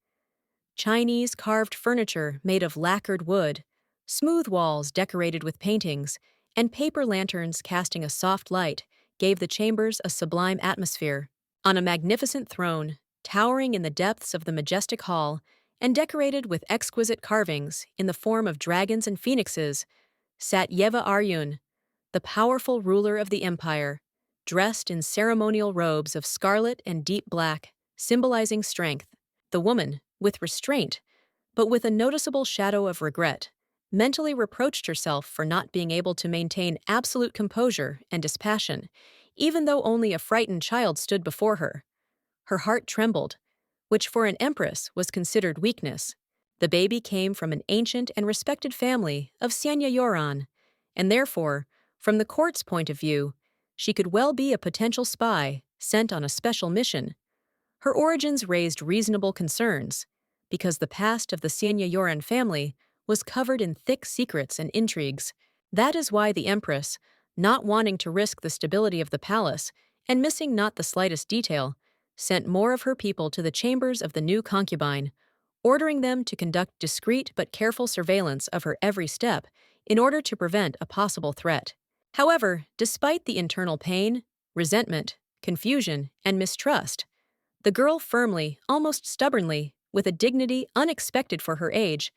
Chinese carved furniture made of lacquered wood, smooth walls decorated with paintings, and paper lanterns casting a soft light gave the chambers a sublime atmosphere. On a magnificent throne, towering in the depths of the majestic hall, and decorated with exquisite carvings in the form of dragons and phoenixes, sat Yeva Aryun, the powerful ruler of the empire, dressed in ceremonial robes of scarlet and deep black, symbolizing strength. The woman, with restraint, but with a noticeable shadow of regret, mentally reproached herself for not being able to maintain absolute composure and dispassion, even though only a frightened child stood before her. Her heart trembled, which for an empress was considered weakness. The baby came from an ancient and respected family of Sanyayoran, and therefore, from the court's point of view, she could well be a potential spy sent on a special mission. Her origins raised reasonable concerns, because the past of the Sanyayoran family was covered in thick secrets and intrigues. That is why the empress, not wanting to risk the stability of the palace and missing not the slightest detail, sent more of her people to the chambers of the new concubine, ordering them to conduct discreet but careful surveillance of her every step in order to prevent a possible threat. However, despite the internal pain, resentment, confusion, and mistrust, the girl firmly, almost stubbornly, with a dignity unexpected for her age,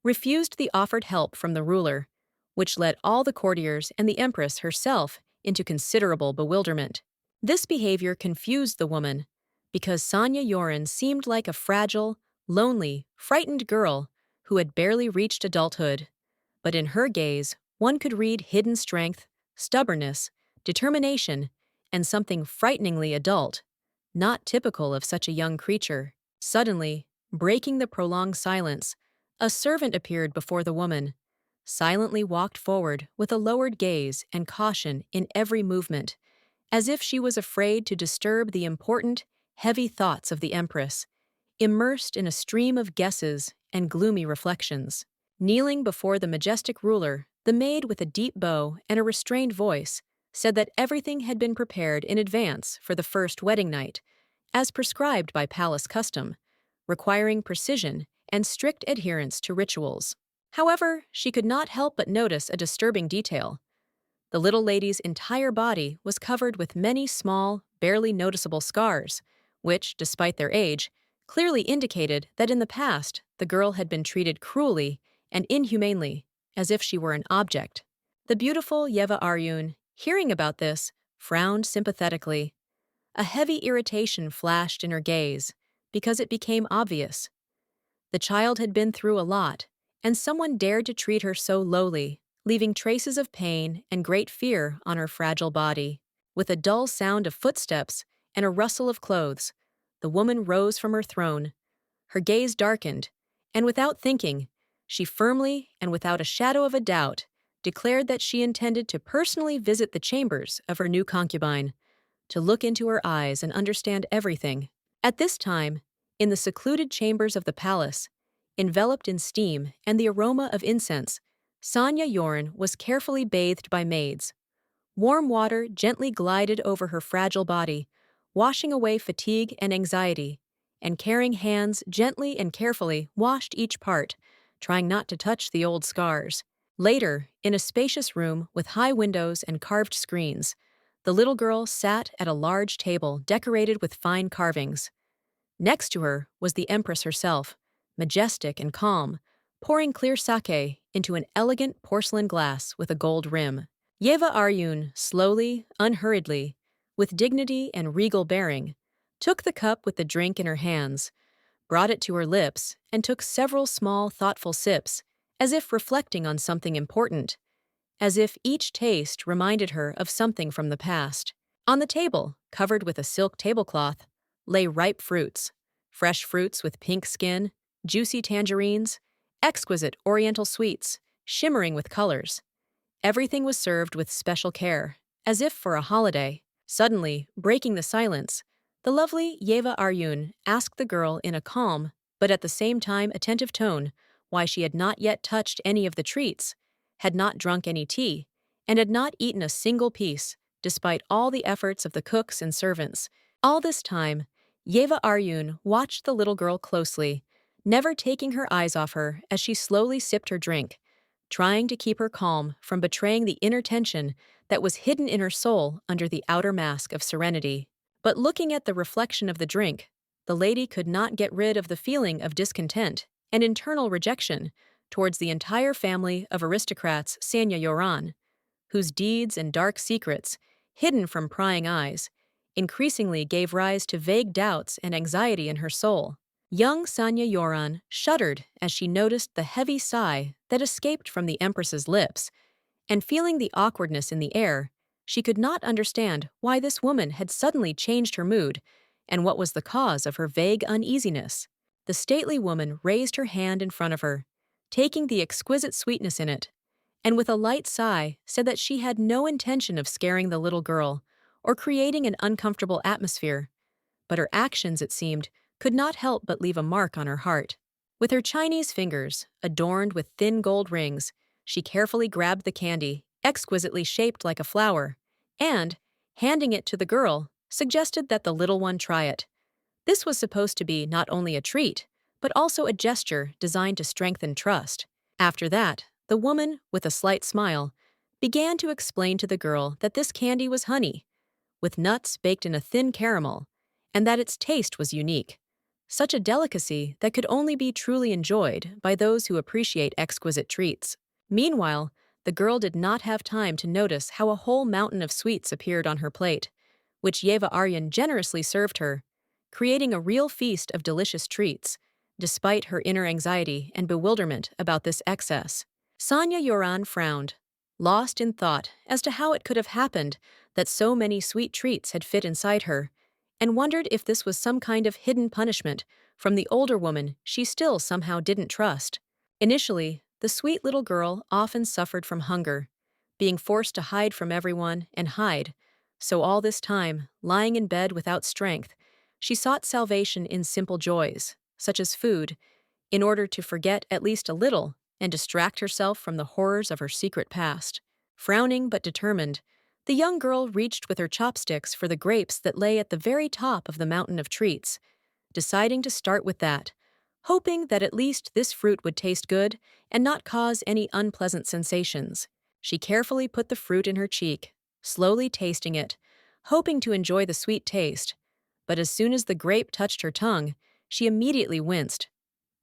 refused the offered help from the ruler, which led all the courtiers and the empress herself into considerable bewilderment. This behavior confused the woman, because Sanya Yoren seemed like a fragile, lonely, frightened girl who had barely reached adulthood. But in her gaze, one could read hidden strength, stubbornness, determination, and something frighteningly adult, not typical of such a young creature. Suddenly, breaking the prolonged silence, a servant appeared before the woman, silently walked forward with a lowered gaze and caution in every movement, as if she was afraid to disturb the important, heavy thoughts of the empress, immersed in a stream of guesses and gloomy reflections. Kneeling before the majestic ruler, the maid with a deep bow and a restrained voice said that everything had been prepared in advance for the first wedding night, as prescribed by palace custom, requiring precision and strict adherence to rituals. However, she could not help but notice a disturbing detail. The little lady's entire body was covered with many small, barely noticeable scars, which, despite their age, clearly indicated that in the past the girl had been treated cruelly and inhumanely, as if she were an object. The beautiful Yeva Aryun, hearing about this, frowned sympathetically. A heavy irritation flashed in her gaze, because it became obvious. The child had been through a lot, and someone dared to treat her so lowly, leaving traces of pain and great fear on her fragile body. With a dull sound of footsteps and a rustle of clothes, the woman rose from her throne. Her gaze darkened, and without thinking, she firmly and without a shadow of a doubt declared that she intended to personally visit the chambers of her new concubine, to look into her eyes and understand everything. At this time, in the secluded chambers of the palace, enveloped in steam and the aroma of incense, Sanya Yoren was carefully bathed by maids. Warm water gently glided over her fragile body, washing away fatigue and anxiety, and caring hands gently and carefully washed each part, trying not to touch the old scars. Later, in a spacious room with high windows and carved screens, the little girl sat at a large table decorated with fine carvings. Next to her was the empress herself, majestic and calm, pouring clear sake into an elegant porcelain glass with a gold rim. Yeva Aryun slowly, unhurriedly, with dignity and regal bearing, took the cup with the drink in her hands, brought it to her lips, and took several small, thoughtful sips, as if reflecting on something important, as if each taste reminded her of something from the past. On the table, covered with a silk tablecloth, lay ripe fruits, fresh fruits with pink skin, juicy tangerines, exquisite oriental sweets, shimmering with colors. Everything was served with special care, as if for a holiday. Suddenly, breaking the silence, the lovely Yeva Aryun asked the girl in a calm, but at the same time attentive tone, why she had not yet touched any of the treats, had not drunk any tea, and had not eaten a single piece, despite all the efforts of the cooks and servants. All this time, Yeva Aryun watched the little girl closely, never taking her eyes off her as she slowly sipped her drink, trying to keep her calm from betraying the inner tension that was hidden in her soul under the outer mask of serenity. But looking at the reflection of the drink, the lady could not get rid of the feeling of discontent and internal rejection towards the entire family of aristocrats Sanya Yoran, whose deeds and dark secrets, hidden from prying eyes, increasingly gave rise to vague doubts and anxiety in her soul. Young Sanya Yoran shuddered as she noticed the heavy sigh that escaped from the empress's lips, and feeling the awkwardness in the air, she could not understand why this woman had suddenly changed her mood and what was the cause of her vague uneasiness. The stately woman raised her hand in front of her, taking the exquisite sweetness in it, and with a light sigh said that she had no intention of scaring the little girl or creating an uncomfortable atmosphere, but her actions, it seemed, could not help but leave a mark on her heart. With her Chinese fingers, adorned with thin gold rings, she carefully grabbed the candy, exquisitely shaped like a flower, and, handing it to the girl, suggested that the little one try it. This was supposed to be not only a treat, but also a gesture designed to strengthen trust. After that, the woman, with a slight smile, began to explain to the girl that this candy was honey, with nuts baked in a thin caramel, and that its taste was unique. Such a delicacy that could only be truly enjoyed by those who appreciate exquisite treats. Meanwhile, the girl did not have time to notice how a whole mountain of sweets appeared on her plate, which Yeva Aryan generously served her, creating a real feast of delicious treats, despite her inner anxiety and bewilderment about this excess. Sanya Yoran frowned, lost in thought as to how it could have happened that so many sweet treats had fit inside her, and wondered if this was some kind of hidden punishment from the older woman she still somehow didn't trust. Initially, the sweet little girl often suffered from hunger, being forced to hide from everyone and hide, so all this time, lying in bed without strength, she sought salvation in simple joys, such as food, in order to forget at least a little and distract herself from the horrors of her secret past. Frowning but determined, the young girl reached with her chopsticks for the grapes that lay at the very top of the mountain of treats, deciding to start with that, hoping that at least this fruit would taste good and not cause any unpleasant sensations. She carefully put the fruit in her cheek, slowly tasting it, hoping to enjoy the sweet taste, but as soon as the grape touched her tongue, she immediately winced.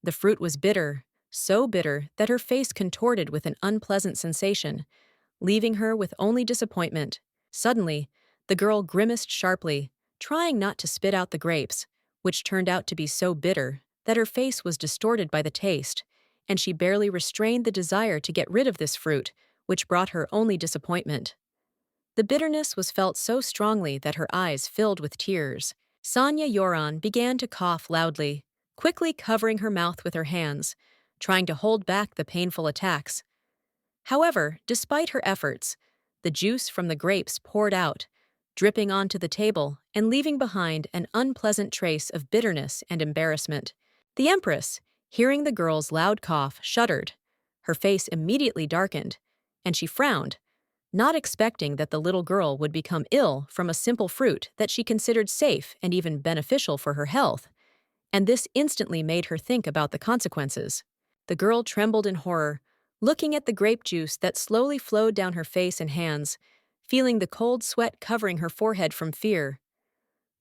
The fruit was bitter, so bitter that her face contorted with an unpleasant sensation, leaving her with only disappointment. Suddenly, the girl grimaced sharply, trying not to spit out the grapes, which turned out to be so bitter that her face was distorted by the taste, and she barely restrained the desire to get rid of this fruit, which brought her only disappointment. The bitterness was felt so strongly that her eyes filled with tears. Sanya Yoran began to cough loudly, quickly covering her mouth with her hands, trying to hold back the painful attacks. However, despite her efforts, the juice from the grapes poured out, dripping onto the table and leaving behind an unpleasant trace of bitterness and embarrassment. The empress, hearing the girl's loud cough, shuddered. Her face immediately darkened, and she frowned, not expecting that the little girl would become ill from a simple fruit that she considered safe and even beneficial for her health, and this instantly made her think about the consequences. The girl trembled in horror, looking at the grape juice that slowly flowed down her face and hands, feeling the cold sweat covering her forehead from fear.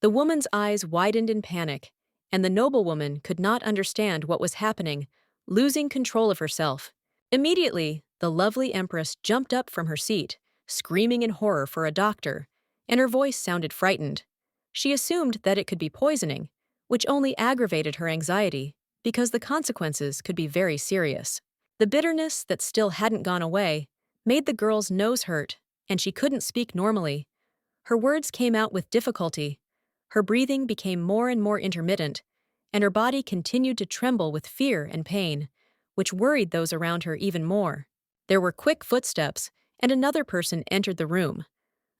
The woman's eyes widened in panic, and the noblewoman could not understand what was happening, losing control of herself. Immediately, the lovely empress jumped up from her seat, screaming in horror for a doctor, and her voice sounded frightened. She assumed that it could be poisoning, which only aggravated her anxiety, because the consequences could be very serious. The bitterness that still hadn't gone away made the girl's nose hurt, and she couldn't speak normally. Her words came out with difficulty. Her breathing became more and more intermittent, and her body continued to tremble with fear and pain, which worried those around her even more. There were quick footsteps, and another person entered the room.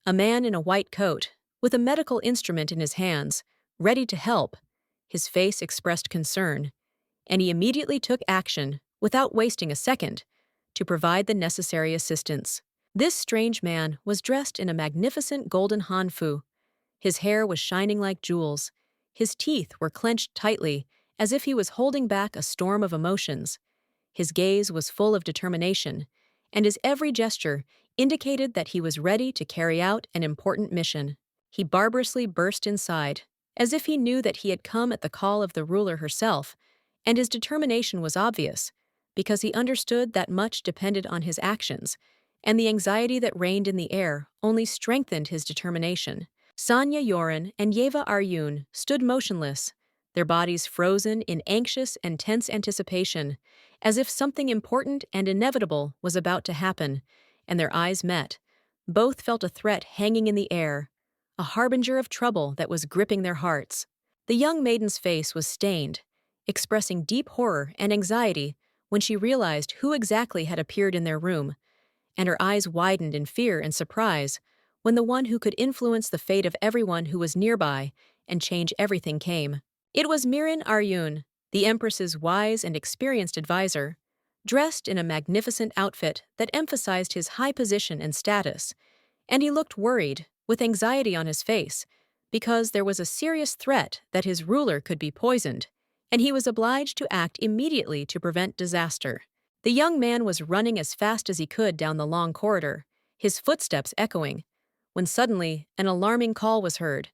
A man in a white coat, with a medical instrument in his hands, ready to help. His face expressed concern, and he immediately took action, without wasting a second, to provide the necessary assistance. This strange man was dressed in a magnificent golden hanfu. His hair was shining like jewels. His teeth were clenched tightly, as if he was holding back a storm of emotions. His gaze was full of determination, and his every gesture indicated that he was ready to carry out an important mission. He barbarously burst inside, as if he knew that he had come at the call of the ruler herself, and his determination was obvious, because he understood that much depended on his actions, and the anxiety that reigned in the air only strengthened his determination. Sanya Yoren and Yeva Aryun stood motionless, their bodies frozen in anxious and tense anticipation, as if something important and inevitable was about to happen, and their eyes met. Both felt a threat hanging in the air, a harbinger of trouble that was gripping their hearts. The young maiden's face was stained, expressing deep horror and anxiety when she realized who exactly had appeared in their room, and her eyes widened in fear and surprise when the one who could influence the fate of everyone who was nearby and change everything came. It was Mirin Aryun, the Empress's wise and experienced advisor, dressed in a magnificent outfit that emphasized his high position and status, and he looked worried, with anxiety on his face, because there was a serious threat that his ruler could be poisoned, and he was obliged to act immediately to prevent disaster. The young man was running as fast as he could down the long corridor, his footsteps echoing, when suddenly an alarming call was heard,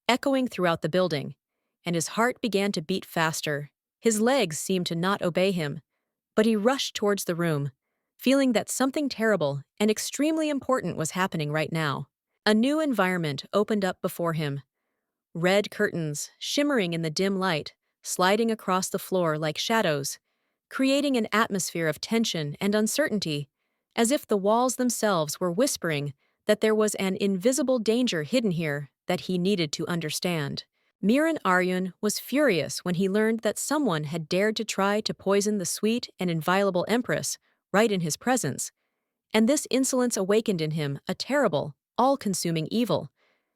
echoing throughout the building, and his heart began to beat faster. His legs seemed to not obey him, but he rushed towards the room, feeling that something terrible and extremely important was happening right now. A new environment opened up before him. Red curtains, shimmering in the dim light, sliding across the floor like shadows, creating an atmosphere of tension and uncertainty, as if the walls themselves were whispering that there was an invisible danger hidden here that he needed to understand. Miran Aryun was furious when he learned that someone had dared to try to poison the sweet and inviolable Empress right in his presence, and this insolence awakened in him a terrible, all-consuming evil,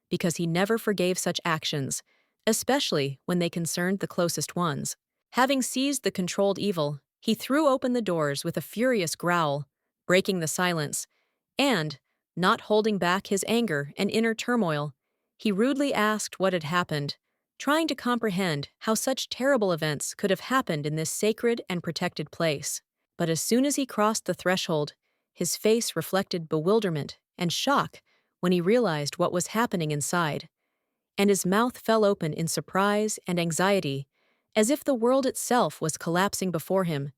because he never forgave such actions, especially when they concerned the closest ones. Having seized the controlled evil, he threw open the doors with a furious growl, breaking the silence, and, not holding back his anger and inner turmoil, he rudely asked what had happened, trying to comprehend how such terrible events could have happened in this sacred and protected place. But as soon as he crossed the threshold, his face reflected bewilderment and shock when he realized what was happening inside, and his mouth fell open in surprise and anxiety, as if the world itself was collapsing before him,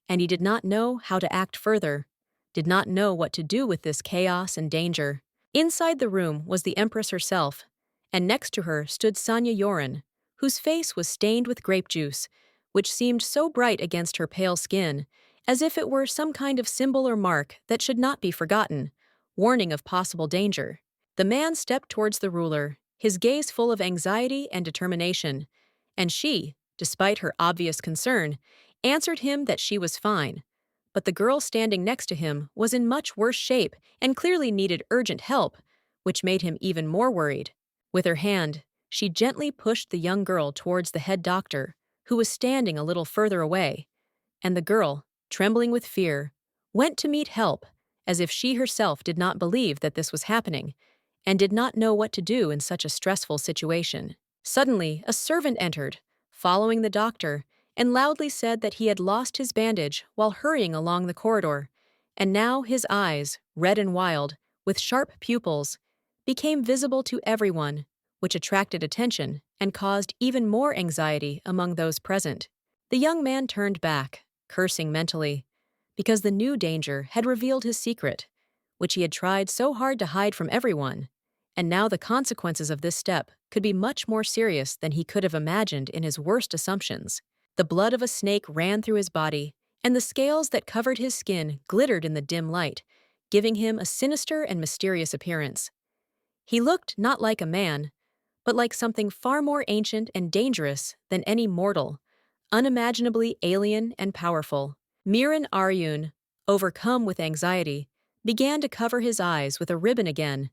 and he did not know how to act further, did not know what to do with this chaos and danger. Inside the room was the Empress herself, and next to her stood Sanya Yoren, whose face was stained with grape juice, which seemed so bright against her pale skin, as if it were some kind of symbol or mark that should not be forgotten, warning of possible danger. The man stepped towards the ruler, his gaze full of anxiety and determination, and she, despite her obvious concern, answered him that she was fine. But the girl standing next to him was in much worse shape and clearly needed urgent help, which made him even more worried. With her hand, she gently pushed the young girl towards the head doctor, who was standing a little further away, and the girl, trembling with fear, went to meet help, as if she herself did not believe that this was happening, and did not know what to do in such a stressful situation. Suddenly, a servant entered, following the doctor, and loudly said that he had lost his bandage while hurrying along the corridor, and now his eyes, red and wild, with sharp pupils, became visible to everyone, which attracted attention and caused even more anxiety among those present. The young man turned back, cursing mentally, because the new danger had revealed his secret, which he had tried so hard to hide from everyone, and now the consequences of this step could be much more serious than he could have imagined in his worst assumptions. The blood of a snake ran through his body, and the scales that covered his skin glittered in the dim light, giving him a sinister and mysterious appearance. He looked not like a man, but like something far more ancient and dangerous than any mortal, unimaginably alien and powerful. Miran Aryun, overcome with anxiety, began to cover his eyes with a ribbon again,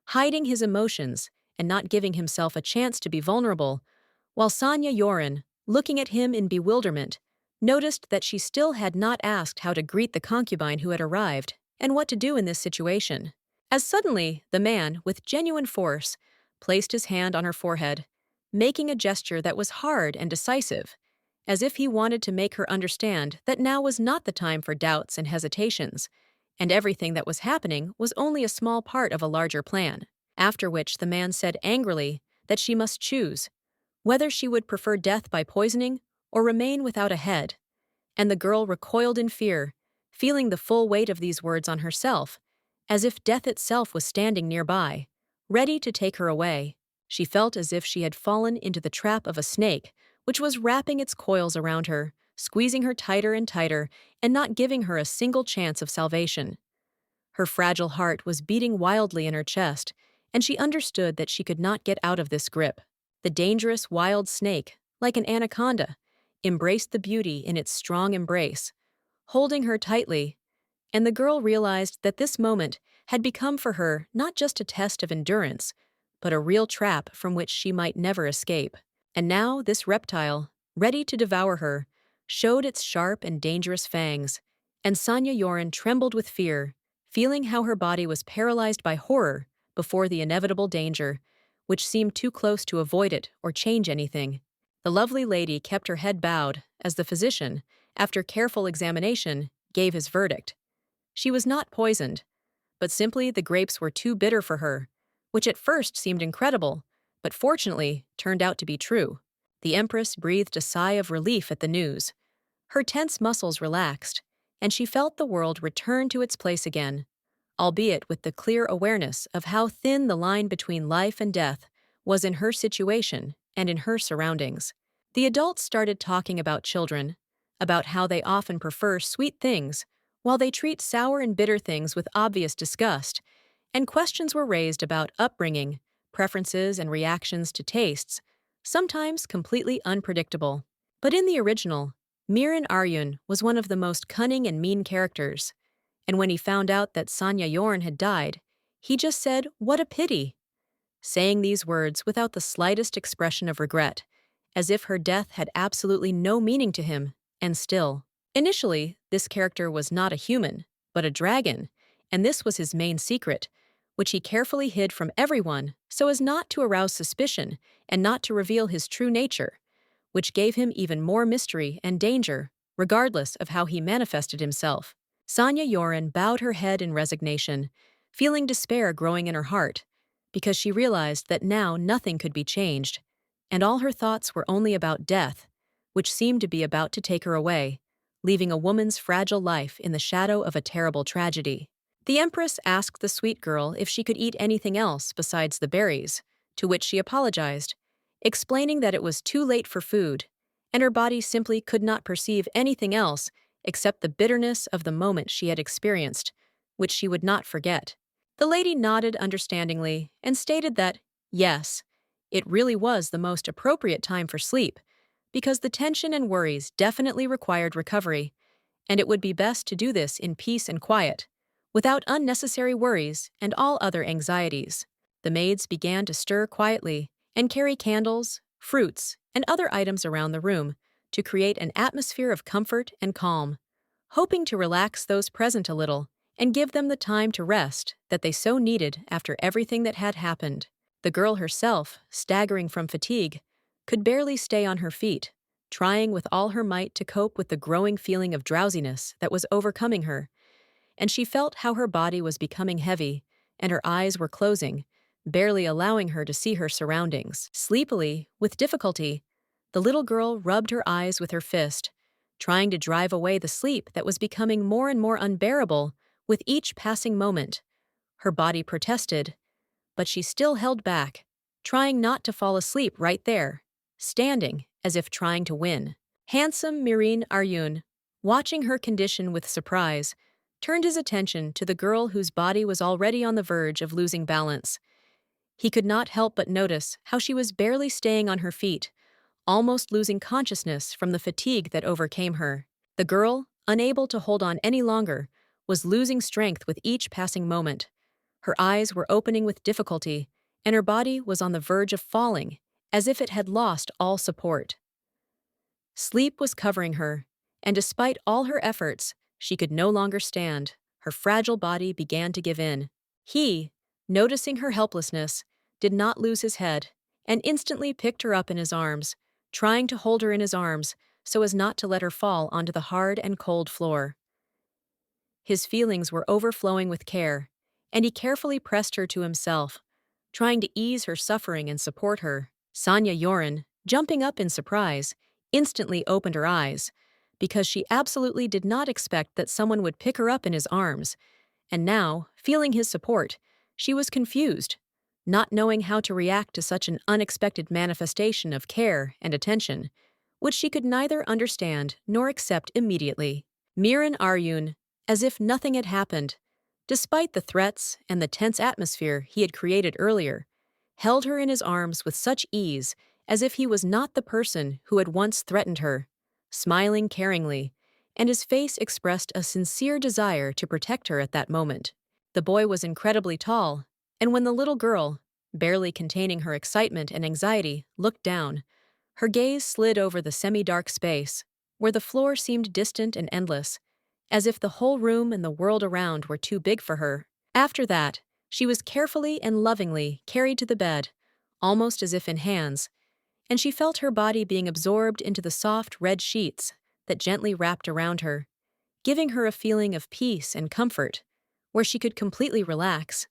hiding his emotions and not giving himself a chance to be vulnerable, while Sanya Yoren, looking at him in bewilderment, noticed that she still had not asked how to greet the concubine who had arrived and what to do in this situation. As suddenly, the man, with genuine force, placed his hand on her forehead, making a gesture that was hard and decisive, as if he wanted to make her understand that now was not the time for doubts and hesitations, and everything that was happening was only a small part of a larger plan. After which the man said angrily that she must choose whether she would prefer death by poisoning or remain without a head, and the girl recoiled in fear, feeling the full weight of these words on herself, as if death itself was standing nearby, ready to take her away. She felt as if she had fallen into the trap of a snake, which was wrapping its coils around her, squeezing her tighter and tighter, and not giving her a single chance of salvation. Her fragile heart was beating wildly in her chest, and she understood that she could not get out of this grip. The dangerous wild snake, like an anaconda, embraced the beauty in its strong embrace, holding her tightly, and the girl realized that this moment had become for her not just a test of endurance, but a real trap from which she might never escape. And now this reptile, ready to devour her, showed its sharp and dangerous fangs, and Sanya Yoren trembled with fear, feeling how her body was paralyzed by horror before the inevitable danger, which seemed too close to avoid it or change anything. The lovely lady kept her head bowed as the physician, after careful examination, gave his verdict. She was not poisoned, but simply the grapes were too bitter for her, which at first seemed incredible, but fortunately turned out to be true. The empress breathed a sigh of relief at the news. Her tense muscles relaxed, and she felt the world return to its place again, albeit with the clear awareness of how thin the line between life and death was in her situation and in her surroundings. The adults started talking about children, about how they often prefer sweet things, while they treat sour and bitter things with obvious disgust, and questions were raised about upbringing, preferences, and reactions to tastes, sometimes completely unpredictable. But in the original, Mirin Aryun was one of the most cunning and mean characters, and when he found out that Sanya Yorn had died, he just said, "What a pity," saying these words without the slightest expression of regret, as if her death had absolutely no meaning to him, and still. Initially, this character was not a human, but a dragon, and this was his main secret, which he carefully hid from everyone so as not to arouse suspicion and not to reveal his true nature, which gave him even more mystery and danger, regardless of how he manifested himself. Sanya Yoren bowed her head in resignation, feeling despair growing in her heart, because she realized that now nothing could be changed, and all her thoughts were only about death, which seemed to be about to take her away, leaving a woman's fragile life in the shadow of a terrible tragedy. The empress asked the sweet girl if she could eat anything else besides the berries, to which she apologized, explaining that it was too late for food, and her body simply could not perceive anything else except the bitterness of the moment she had experienced, which she would not forget. The lady nodded understandingly and stated that, yes, it really was the most appropriate time for sleep, because the tension and worries definitely required recovery, and it would be best to do this in peace and quiet, without unnecessary worries and all other anxieties. The maids began to stir quietly and carry candles, fruits, and other items around the room to create an atmosphere of comfort and calm, hoping to relax those present a little and give them the time to rest that they so needed after everything that had happened. The girl herself, staggering from fatigue, could barely stay on her feet, trying with all her might to cope with the growing feeling of drowsiness that was overcoming her, and she felt how her body was becoming heavy and her eyes were closing, barely allowing her to see her surroundings. Sleepily, with difficulty, the little girl rubbed her eyes with her fist, trying to drive away the sleep that was becoming more and more unbearable with each passing moment. Her body protested, but she still held back, trying not to fall asleep right there, standing as if trying to win. Handsome Mirin Aryun, watching her condition with surprise, turned his attention to the girl whose body was already on the verge of losing balance. He could not help but notice how she was barely staying on her feet, almost losing consciousness from the fatigue that overcame her. The girl, unable to hold on any longer, was losing strength with each passing moment, Her eyes were opening with difficulty, and her body was on the verge of falling, as if it had lost all support. Sleep was covering her, and despite all her efforts, she could no longer stand. Her fragile body began to give in. He, noticing her helplessness, did not lose his head, and instantly picked her up in his arms, trying to hold her in his arms so as not to let her fall onto the hard and cold floor. His feelings were overflowing with care, and he carefully pressed her to himself, trying to ease her suffering and support her. Sanya Yoren, jumping up in surprise, instantly opened her eyes, because she absolutely did not expect that someone would pick her up in his arms, and now, feeling his support, she was confused, not knowing how to react to such an unexpected manifestation of care and attention, which she could neither understand nor accept immediately. Miran Aryun, as if nothing had happened, despite the threats and the tense atmosphere he had created earlier, held her in his arms with such ease as if he was not the person who had once threatened her, smiling caringly, and his face expressed a sincere desire to protect her at that moment. The boy was incredibly tall, and when the little girl, barely containing her excitement and anxiety, looked down, her gaze slid over the semi-dark space, where the floor seemed distant and endless, as if the whole room and the world around were too big for her. After that, she was carefully and lovingly carried to the bed, almost as if in hands, and she felt her body being absorbed into the soft red sheets that gently wrapped around her, giving her a feeling of peace and comfort, where she could completely relax,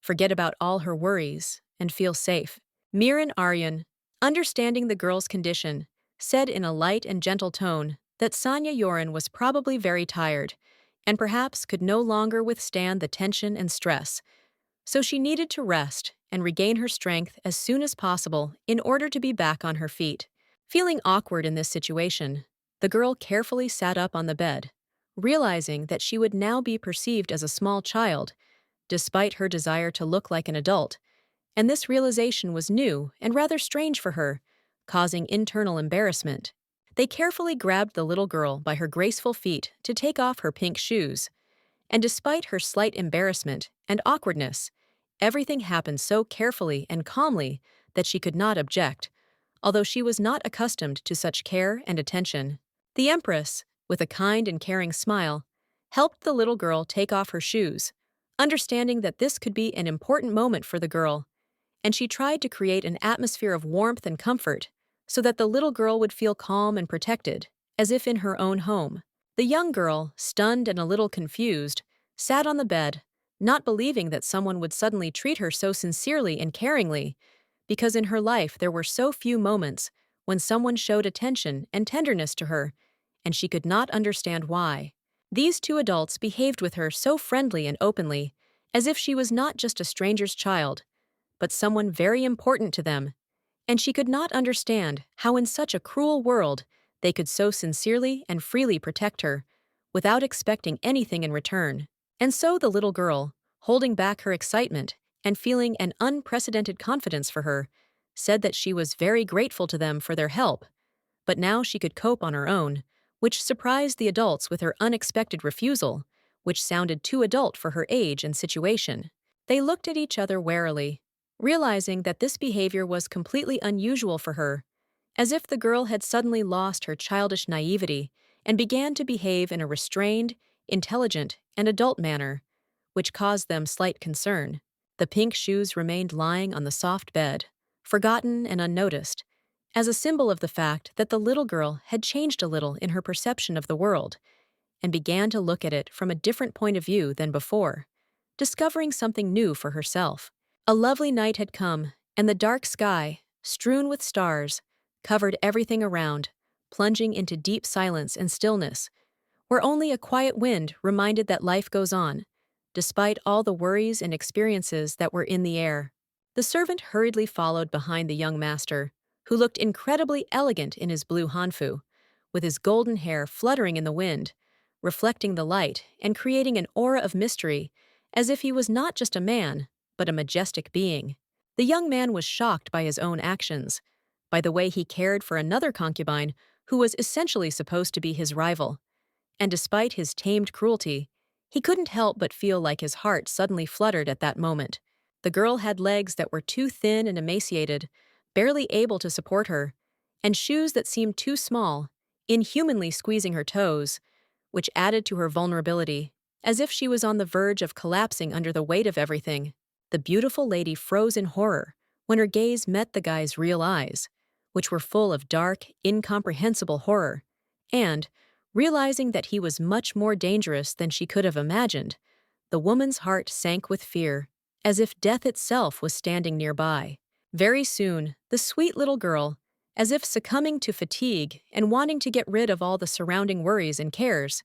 forget about all her worries, and feel safe. Miran Aryan, understanding the girl's condition, said in a light and gentle tone that Sanya Yoren was probably very tired and perhaps could no longer withstand the tension and stress, so she needed to rest and regain her strength as soon as possible in order to be back on her feet. Feeling awkward in this situation, the girl carefully sat up on the bed, realizing that she would now be perceived as a small child, despite her desire to look like an adult, and this realization was new and rather strange for her, causing internal embarrassment. They carefully grabbed the little girl by her graceful feet to take off her pink shoes, and despite her slight embarrassment and awkwardness, everything happened so carefully and calmly that she could not object, although she was not accustomed to such care and attention. The empress, with a kind and caring smile, helped the little girl take off her shoes, understanding that this could be an important moment for the girl, and she tried to create an atmosphere of warmth and comfort so that the little girl would feel calm and protected, as if in her own home. The young girl, stunned and a little confused, sat on the bed, not believing that someone would suddenly treat her so sincerely and caringly, because in her life there were so few moments when someone showed attention and tenderness to her, and she could not understand why. These two adults behaved with her so friendly and openly, as if she was not just a stranger's child, but someone very important to them, and she could not understand how in such a cruel world they could so sincerely and freely protect her, without expecting anything in return. And so the little girl, holding back her excitement and feeling an unprecedented confidence for her, said that she was very grateful to them for their help, but now she could cope on her own, which surprised the adults with her unexpected refusal, which sounded too adult for her age and situation. They looked at each other warily, realizing that this behavior was completely unusual for her, as if the girl had suddenly lost her childish naivety and began to behave in a restrained, intelligent, and adult manner, which caused them slight concern. The pink shoes remained lying on the soft bed, forgotten and unnoticed, as a symbol of the fact that the little girl had changed a little in her perception of the world and began to look at it from a different point of view than before, discovering something new for herself. A lovely night had come, and the dark sky, strewn with stars, covered everything around, plunging into deep silence and stillness, where only a quiet wind reminded that life goes on, despite all the worries and experiences that were in the air. The servant hurriedly followed behind the young master, who looked incredibly elegant in his blue hanfu, with his golden hair fluttering in the wind, reflecting the light and creating an aura of mystery, as if he was not just a man, but a majestic being. The young man was shocked by his own actions, by the way he cared for another concubine who was essentially supposed to be his rival, and despite his tamed cruelty, He couldn't help but feel like his heart suddenly fluttered at that moment. The girl had legs that were too thin and emaciated, barely able to support her, and shoes that seemed too small, inhumanly squeezing her toes, which added to her vulnerability, as if she was on the verge of collapsing under the weight of everything. The beautiful lady froze in horror when her gaze met the guy's real eyes, which were full of dark, incomprehensible horror, and, realizing that he was much more dangerous than she could have imagined, the woman's heart sank with fear, as if death itself was standing nearby. Very soon, the sweet little girl, as if succumbing to fatigue and wanting to get rid of all the surrounding worries and cares,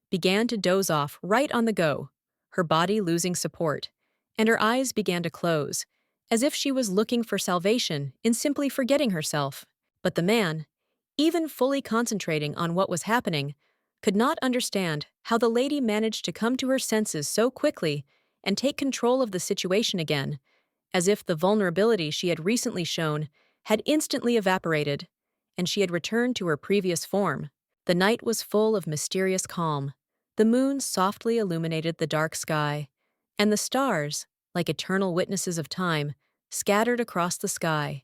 began to doze off right on the go, her body losing support, and her eyes began to close, as if she was looking for salvation in simply forgetting herself. But the man, even fully concentrating on what was happening, could not understand how the lady managed to come to her senses so quickly and take control of the situation again, as if the vulnerability she had recently shown had instantly evaporated, and she had returned to her previous form. The night was full of mysterious calm. The moon softly illuminated the dark sky, and the stars, like eternal witnesses of time, scattered across the sky,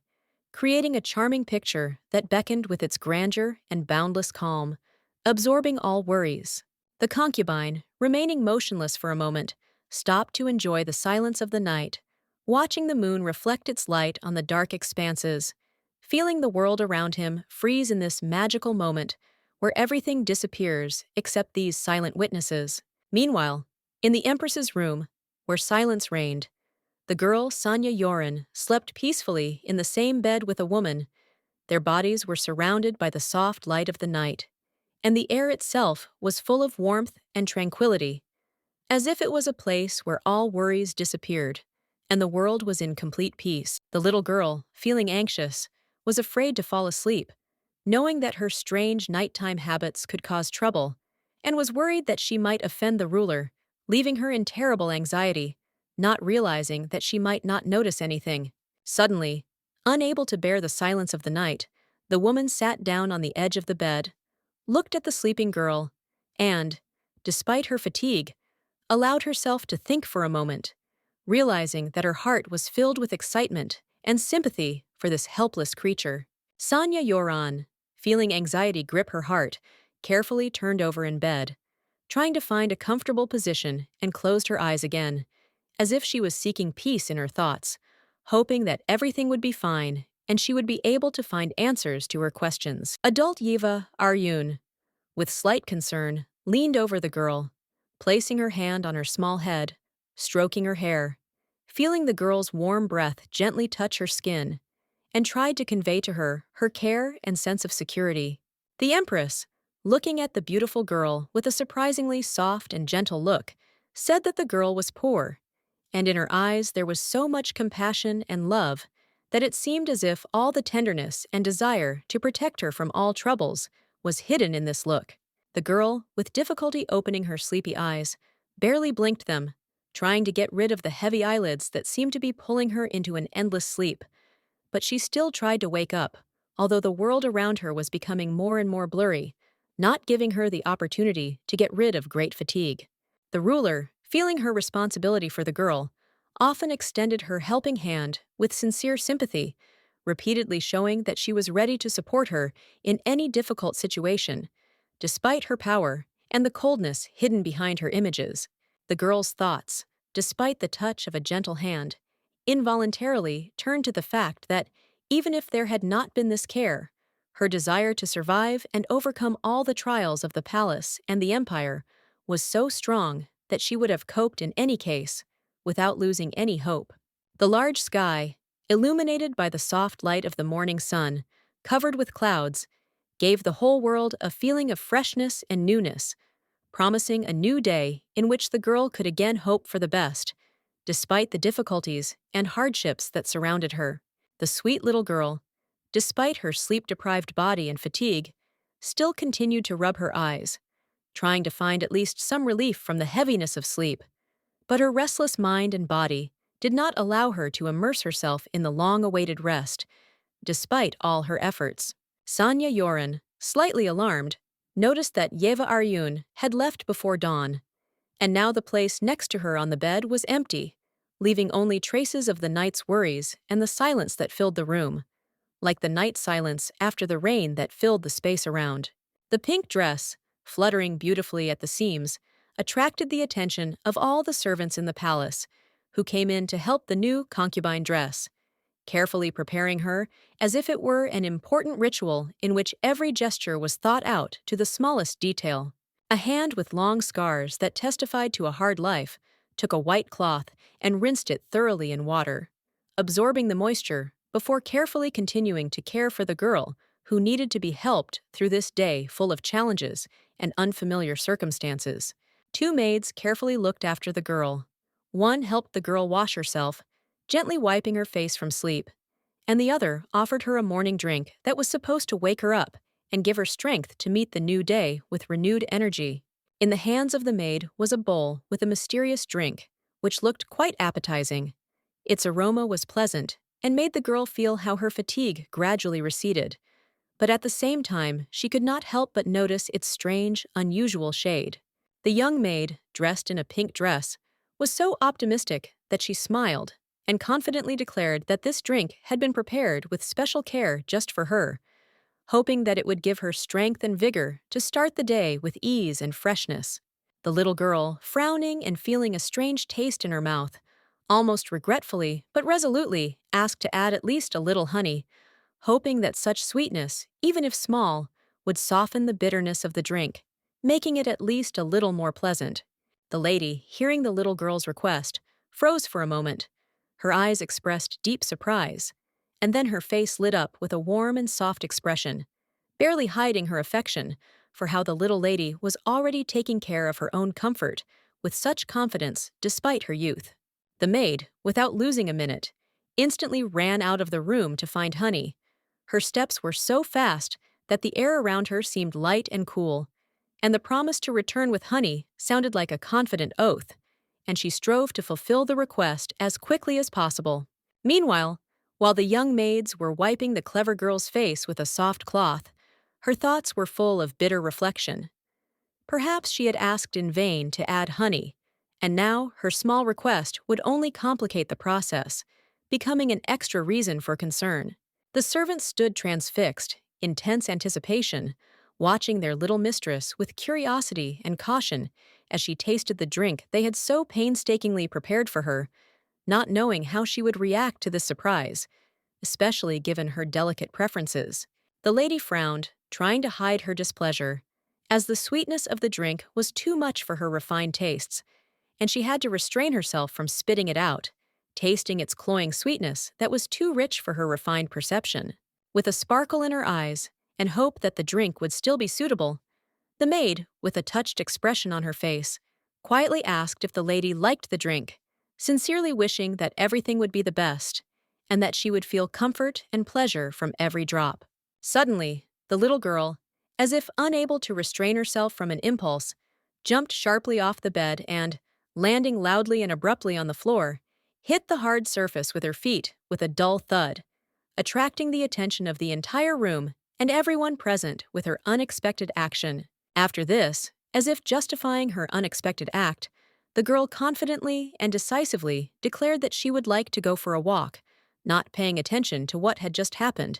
creating a charming picture that beckoned with its grandeur and boundless calm, absorbing all worries. The concubine, remaining motionless for a moment, stopped to enjoy the silence of the night, watching the moon reflect its light on the dark expanses, feeling the world around him freeze in this magical moment where everything disappears except these silent witnesses. Meanwhile, in the empress's room, where silence reigned, the girl Sanya Yoren slept peacefully in the same bed with a woman. Their bodies were surrounded by the soft light of the night, and the air itself was full of warmth and tranquility, as if it was a place where all worries disappeared, and the world was in complete peace. The little girl, feeling anxious, was afraid to fall asleep, knowing that her strange nighttime habits could cause trouble, and was worried that she might offend the ruler, leaving her in terrible anxiety, not realizing that she might not notice anything. Suddenly, unable to bear the silence of the night, the woman sat down on the edge of the bed, looked at the sleeping girl, and, despite her fatigue, allowed herself to think for a moment, realizing that her heart was filled with excitement and sympathy for this helpless creature. Sanya Yoran, feeling anxiety grip her heart, carefully turned over in bed, trying to find a comfortable position, and closed her eyes again, as if she was seeking peace in her thoughts, hoping that everything would be fine and she would be able to find answers to her questions. Adult Yeva Aryun, with slight concern, leaned over the girl, placing her hand on her small head, stroking her hair, feeling the girl's warm breath gently touch her skin, and tried to convey to her her care and sense of security. The empress, looking at the beautiful girl with a surprisingly soft and gentle look, said that the girl was poor, and in her eyes there was so much compassion and love that it seemed as if all the tenderness and desire to protect her from all troubles was hidden in this look. The girl, with difficulty opening her sleepy eyes, barely blinked them, trying to get rid of the heavy eyelids that seemed to be pulling her into an endless sleep. But she still tried to wake up, although the world around her was becoming more and more blurry, not giving her the opportunity to get rid of great fatigue. The ruler, feeling her responsibility for the girl, often extended her helping hand with sincere sympathy, repeatedly showing that she was ready to support her in any difficult situation, despite her power and the coldness hidden behind her images. The girl's thoughts, despite the touch of a gentle hand, involuntarily turned to the fact that, even if there had not been this care, her desire to survive and overcome all the trials of the palace and the empire was so strong that she would have coped in any case, without losing any hope. The large sky, illuminated by the soft light of the morning sun, covered with clouds, gave the whole world a feeling of freshness and newness, promising a new day in which the girl could again hope for the best, despite the difficulties and hardships that surrounded her. The sweet little girl, despite her sleep-deprived body and fatigue, still continued to rub her eyes, trying to find at least some relief from the heaviness of sleep. But her restless mind and body did not allow her to immerse herself in the long-awaited rest, despite all her efforts. Sanya Yoren, slightly alarmed, noticed that Yeva Aryun had left before dawn, And now the place next to her on the bed was empty, leaving only traces of the night's worries and the silence that filled the room, like the night silence after the rain that filled the space around. The pink dress, fluttering beautifully at the seams, attracted the attention of all the servants in the palace, who came in to help the new concubine dress, carefully preparing her as if it were an important ritual in which every gesture was thought out to the smallest detail. A hand with long scars that testified to a hard life took a white cloth and rinsed it thoroughly in water, absorbing the moisture before carefully continuing to care for the girl who needed to be helped through this day full of challenges and unfamiliar circumstances. Two maids carefully looked after the girl. One helped the girl wash herself, gently wiping her face from sleep, and the other offered her a morning drink that was supposed to wake her up and give her strength to meet the new day with renewed energy. In the hands of the maid was a bowl with a mysterious drink, which looked quite appetizing. Its aroma was pleasant and made the girl feel how her fatigue gradually receded, but at the same time she could not help but notice its strange, unusual shade. The young maid, dressed in a pink dress, was so optimistic that she smiled and confidently declared that this drink had been prepared with special care just for her, hoping that it would give her strength and vigor to start the day with ease and freshness. The little girl, frowning and feeling a strange taste in her mouth, almost regretfully but resolutely asked to add at least a little honey, hoping that such sweetness, even if small, would soften the bitterness of the drink, making it at least a little more pleasant. The lady, hearing the little girl's request, froze for a moment. Her eyes expressed deep surprise, and then her face lit up with a warm and soft expression, barely hiding her affection for how the little lady was already taking care of her own comfort with such confidence despite her youth. The maid, without losing a minute, instantly ran out of the room to find honey. Her steps were so fast that the air around her seemed light and cool, and the promise to return with honey sounded like a confident oath, and she strove to fulfill the request as quickly as possible. Meanwhile, while the young maids were wiping the clever girl's face with a soft cloth, her thoughts were full of bitter reflection. Perhaps she had asked in vain to add honey, and now her small request would only complicate the process, becoming an extra reason for concern. The servants stood transfixed, in tense anticipation, watching their little mistress with curiosity and caution as she tasted the drink they had so painstakingly prepared for her, not knowing how she would react to this surprise, especially given her delicate preferences. The lady frowned, trying to hide her displeasure, as the sweetness of the drink was too much for her refined tastes, and she had to restrain herself from spitting it out, tasting its cloying sweetness that was too rich for her refined perception. With a sparkle in her eyes and hope that the drink would still be suitable, the maid, with a touched expression on her face, quietly asked if the lady liked the drink, sincerely wishing that everything would be the best, and that she would feel comfort and pleasure from every drop. Suddenly, the little girl, as if unable to restrain herself from an impulse, jumped sharply off the bed and, landing loudly and abruptly on the floor, hit the hard surface with her feet with a dull thud, attracting the attention of the entire room and everyone present with her unexpected action. After this, as if justifying her unexpected act, the girl confidently and decisively declared that she would like to go for a walk, not paying attention to what had just happened,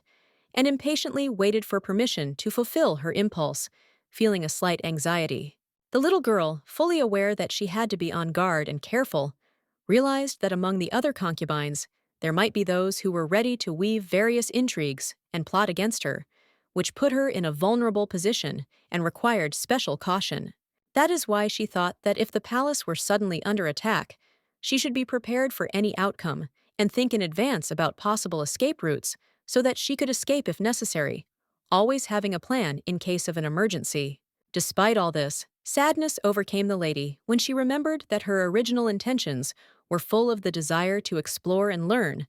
and impatiently waited for permission to fulfill her impulse, feeling a slight anxiety. The little girl, fully aware that she had to be on guard and careful, realized that among the other concubines, there might be those who were ready to weave various intrigues and plot against her, which put her in a vulnerable position and required special caution. That is why she thought that if the palace were suddenly under attack, she should be prepared for any outcome and think in advance about possible escape routes so that she could escape if necessary, always having a plan in case of an emergency. Despite all this, sadness overcame the lady when she remembered that her original intentions were full of the desire to explore and learn,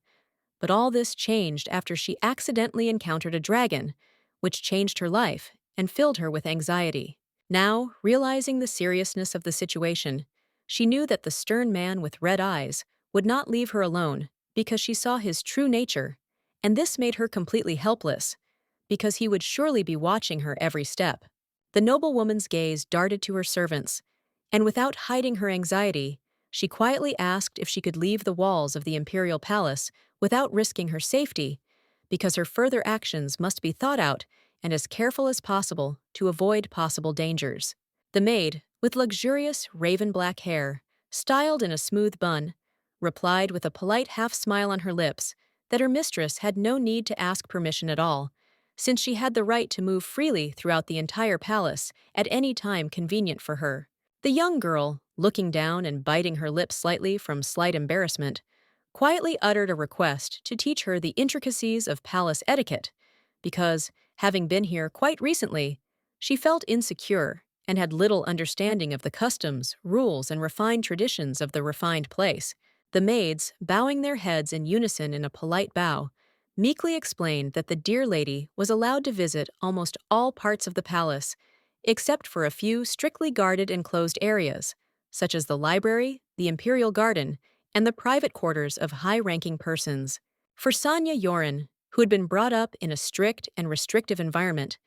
but all this changed after she accidentally encountered a dragon, which changed her life and filled her with anxiety. Now, realizing the seriousness of the situation, she knew that the stern man with red eyes would not leave her alone because she saw his true nature, and this made her completely helpless, because he would surely be watching her every step. The noblewoman's gaze darted to her servants, And without hiding her anxiety, she quietly asked if she could leave the walls of the imperial palace without risking her safety, because her further actions must be thought out and as careful as possible to avoid possible dangers. The maid, with luxurious raven-black hair, styled in a smooth bun, replied with a polite half-smile on her lips that her mistress had no need to ask permission at all, since she had the right to move freely throughout the entire palace at any time convenient for her. The young girl, looking down and biting her lips slightly from slight embarrassment, quietly uttered a request to teach her the intricacies of palace etiquette, because, having been here quite recently, she felt insecure and had little understanding of the customs, rules, and refined traditions of the refined place. The maids, bowing their heads in unison in a polite bow, meekly explained that the dear lady was allowed to visit almost all parts of the palace, except for a few strictly guarded and closed areas, such as the library, the imperial garden, and the private quarters of high-ranking persons. For Sanya Yoren, who had been brought up in a strict and restrictive environment,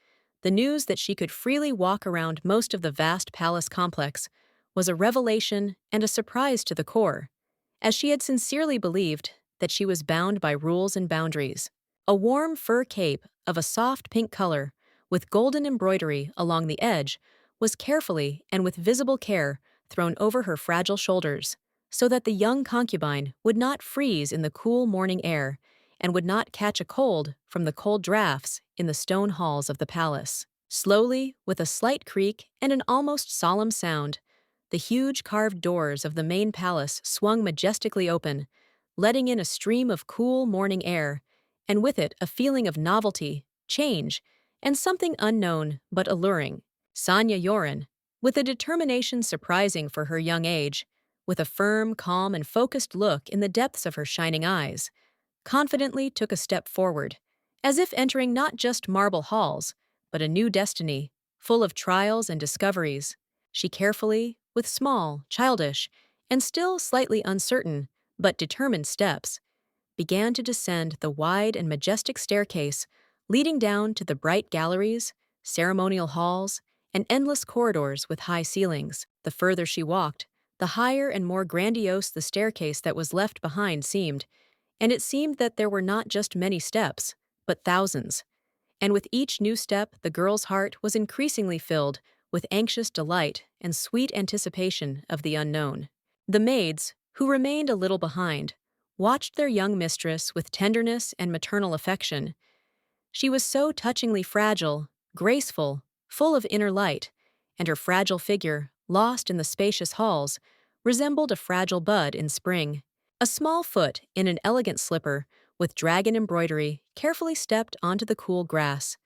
the news that she could freely walk around most of the vast palace complex was a revelation and a surprise to the core, as she had sincerely believed that she was bound by rules and boundaries. A warm fur cape of a soft pink color, with golden embroidery along the edge, was carefully and with visible care thrown over her fragile shoulders, so that the young concubine would not freeze in the cool morning air and would not catch a cold from the cold drafts in the stone halls of the palace. Slowly, with a slight creak and an almost solemn sound, the huge carved doors of the main palace swung majestically open, letting in a stream of cool morning air, and with it a feeling of novelty, change, and something unknown but alluring. Sanya Yoren, with a determination surprising for her young age, with a firm, calm, and focused look in the depths of her shining eyes, confidently took a step forward, as if entering not just marble halls, but a new destiny, full of trials and discoveries. She carefully, with small, childish, and still slightly uncertain, but determined steps, began to descend the wide and majestic staircase leading down to the bright galleries, ceremonial halls, and endless corridors with high ceilings. The further she walked, the higher and more grandiose the staircase that was left behind seemed, and it seemed that there were not just many steps, but thousands. And with each new step, the girl's heart was increasingly filled with anxious delight and sweet anticipation of the unknown. The maids, who remained a little behind, watched their young mistress with tenderness and maternal affection. She was so touchingly fragile, graceful, full of inner light, and her fragile figure, lost in the spacious halls, resembled a fragile bud in spring. A small foot in an elegant slipper with dragon embroidery carefully stepped onto the cool grass,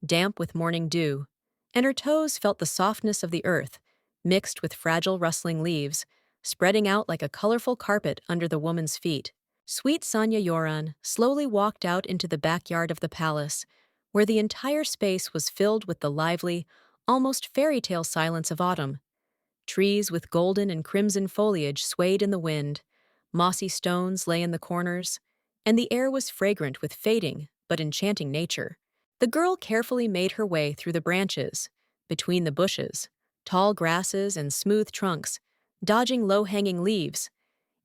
damp with morning dew, and her toes felt the softness of the earth, mixed with fragile rustling leaves, spreading out like a colorful carpet under the woman's feet. Sweet Sanya Yoran slowly walked out into the backyard of the palace, where the entire space was filled with the lively, almost fairy tale silence of autumn. Trees with golden and crimson foliage swayed in the wind, mossy stones lay in the corners, and the air was fragrant with fading but enchanting nature. The girl carefully made her way through the branches, between the bushes, tall grasses and smooth trunks, dodging low-hanging leaves,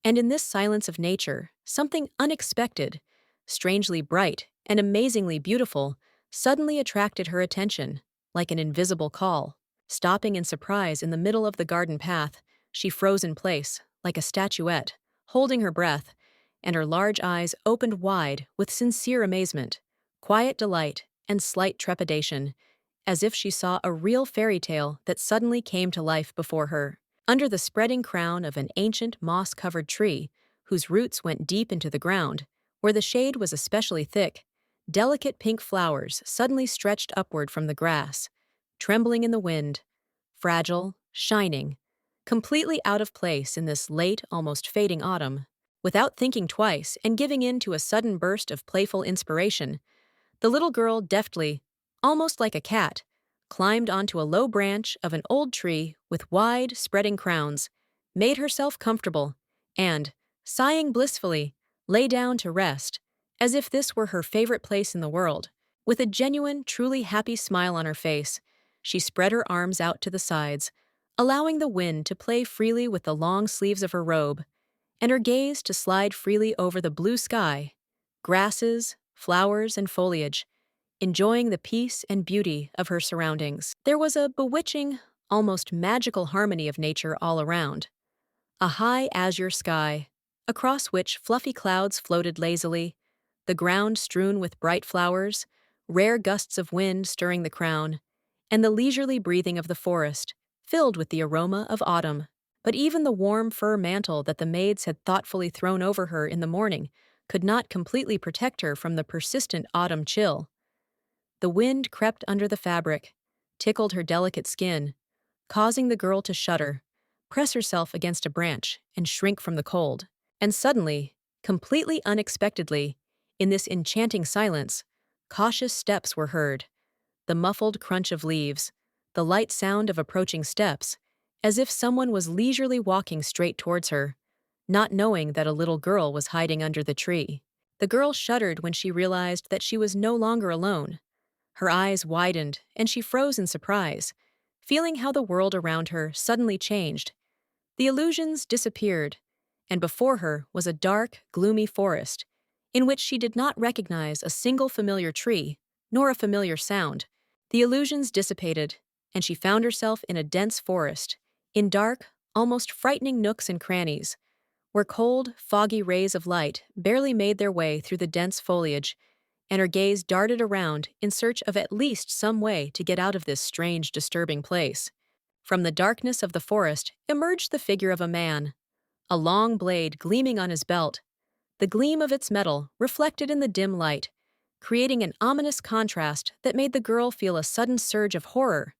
and in this silence of nature, something unexpected, strangely bright and amazingly beautiful, suddenly attracted her attention, like an invisible call. Stopping in surprise in the middle of the garden path, she froze in place, like a statuette, holding her breath, and her large eyes opened wide with sincere amazement, quiet delight, and slight trepidation, as if she saw a real fairy tale that suddenly came to life before her. Under the spreading crown of an ancient moss-covered tree, whose roots went deep into the ground, where the shade was especially thick, delicate pink flowers suddenly stretched upward from the grass, trembling in the wind, fragile, shining, completely out of place in this late, almost fading autumn. Without thinking twice and giving in to a sudden burst of playful inspiration, the little girl deftly, almost like a cat, climbed onto a low branch of an old tree with wide, spreading crowns, made herself comfortable, and, sighing blissfully, lay down to rest, as if this were her favorite place in the world. With a genuine, truly happy smile on her face, she spread her arms out to the sides, allowing the wind to play freely with the long sleeves of her robe, and her gaze to slide freely over the blue sky, grasses, flowers, and foliage, enjoying the peace and beauty of her surroundings. There was a bewitching, almost magical harmony of nature all around. A high azure sky, across which fluffy clouds floated lazily, the ground strewn with bright flowers, rare gusts of wind stirring the crown, and the leisurely breathing of the forest, filled with the aroma of autumn. But even the warm fur mantle that the maids had thoughtfully thrown over her in the morning could not completely protect her from the persistent autumn chill. The wind crept under the fabric, tickled her delicate skin, causing the girl to shudder, press herself against a branch, and shrink from the cold. And suddenly, completely unexpectedly, in this enchanting silence, cautious steps were heard, the muffled crunch of leaves, the light sound of approaching steps, as if someone was leisurely walking straight towards her, not knowing that a little girl was hiding under the tree. The girl shuddered when she realized that she was no longer alone. Her eyes widened, and she froze in surprise, feeling how the world around her suddenly changed. The illusions disappeared, and before her was a dark, gloomy forest, in which she did not recognize a single familiar tree, nor a familiar sound. The illusions dissipated, and she found herself in a dense forest, in dark, almost frightening nooks and crannies, where cold, foggy rays of light barely made their way through the dense foliage, and her gaze darted around in search of at least some way to get out of this strange, disturbing place. From the darkness of the forest emerged the figure of a man, a long blade gleaming on his belt, the gleam of its metal reflected in the dim light, creating an ominous contrast that made the girl feel a sudden surge of horror,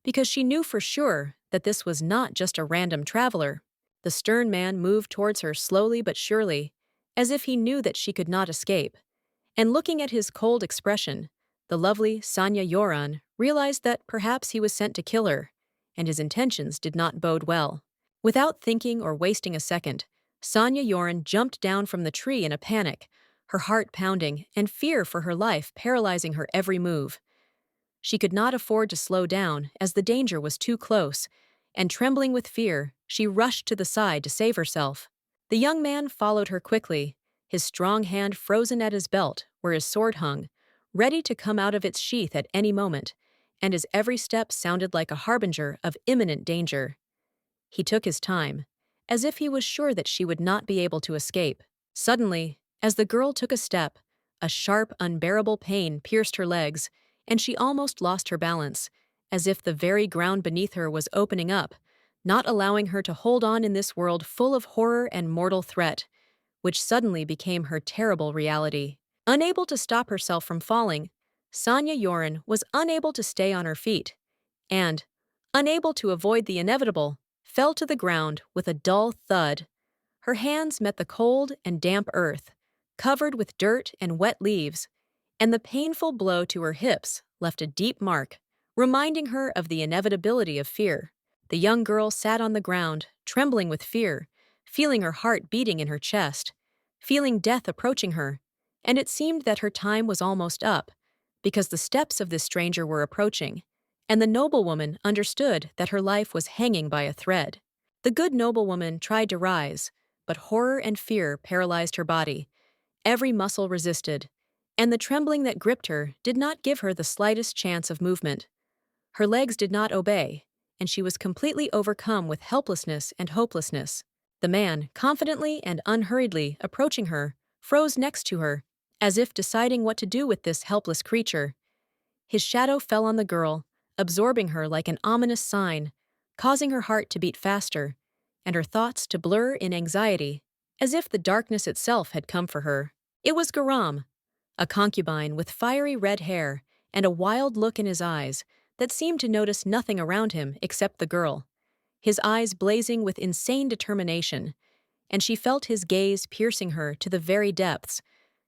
because she knew for sure that this was not just a random traveler. The stern man moved towards her slowly but surely, as if he knew that she could not escape. And looking at his cold expression, the lovely Sanya Yoran realized that perhaps he was sent to kill her, and his intentions did not bode well. Without thinking or wasting a second, Sanya Yoran jumped down from the tree in a panic, her heart pounding and fear for her life paralyzing her every move. She could not afford to slow down as the danger was too close, and trembling with fear, she rushed to the side to save herself. The young man followed her quickly, his strong hand frozen at his belt where his sword hung, ready to come out of its sheath at any moment, and his every step sounded like a harbinger of imminent danger. He took his time, as if he was sure that she would not be able to escape. Suddenly, as the girl took a step, a sharp, unbearable pain pierced her legs, and she almost lost her balance, as if the very ground beneath her was opening up, not allowing her to hold on in this world full of horror and mortal threat, which suddenly became her terrible reality. Unable to stop herself from falling, Sanya Yoran was unable to stay on her feet, and, unable to avoid the inevitable, fell to the ground with a dull thud. Her hands met the cold and damp earth, covered with dirt and wet leaves, and the painful blow to her hips left a deep mark, reminding her of the inevitability of fear. The young girl sat on the ground, trembling with fear, feeling her heart beating in her chest, feeling death approaching her, and it seemed that her time was almost up, because the steps of this stranger were approaching, and the noblewoman understood that her life was hanging by a thread. The good noblewoman tried to rise, but horror and fear paralyzed her body. Every muscle resisted, and the trembling that gripped her did not give her the slightest chance of movement. Her legs did not obey, and she was completely overcome with helplessness and hopelessness. The man, confidently and unhurriedly approaching her, froze next to her, as if deciding what to do with this helpless creature. His shadow fell on the girl, absorbing her like an ominous sign, causing her heart to beat faster, and her thoughts to blur in anxiety, as if the darkness itself had come for her. It was Garam, a concubine with fiery red hair and a wild look in his eyes that seemed to notice nothing around him except the girl, his eyes blazing with insane determination, and she felt his gaze piercing her to the very depths,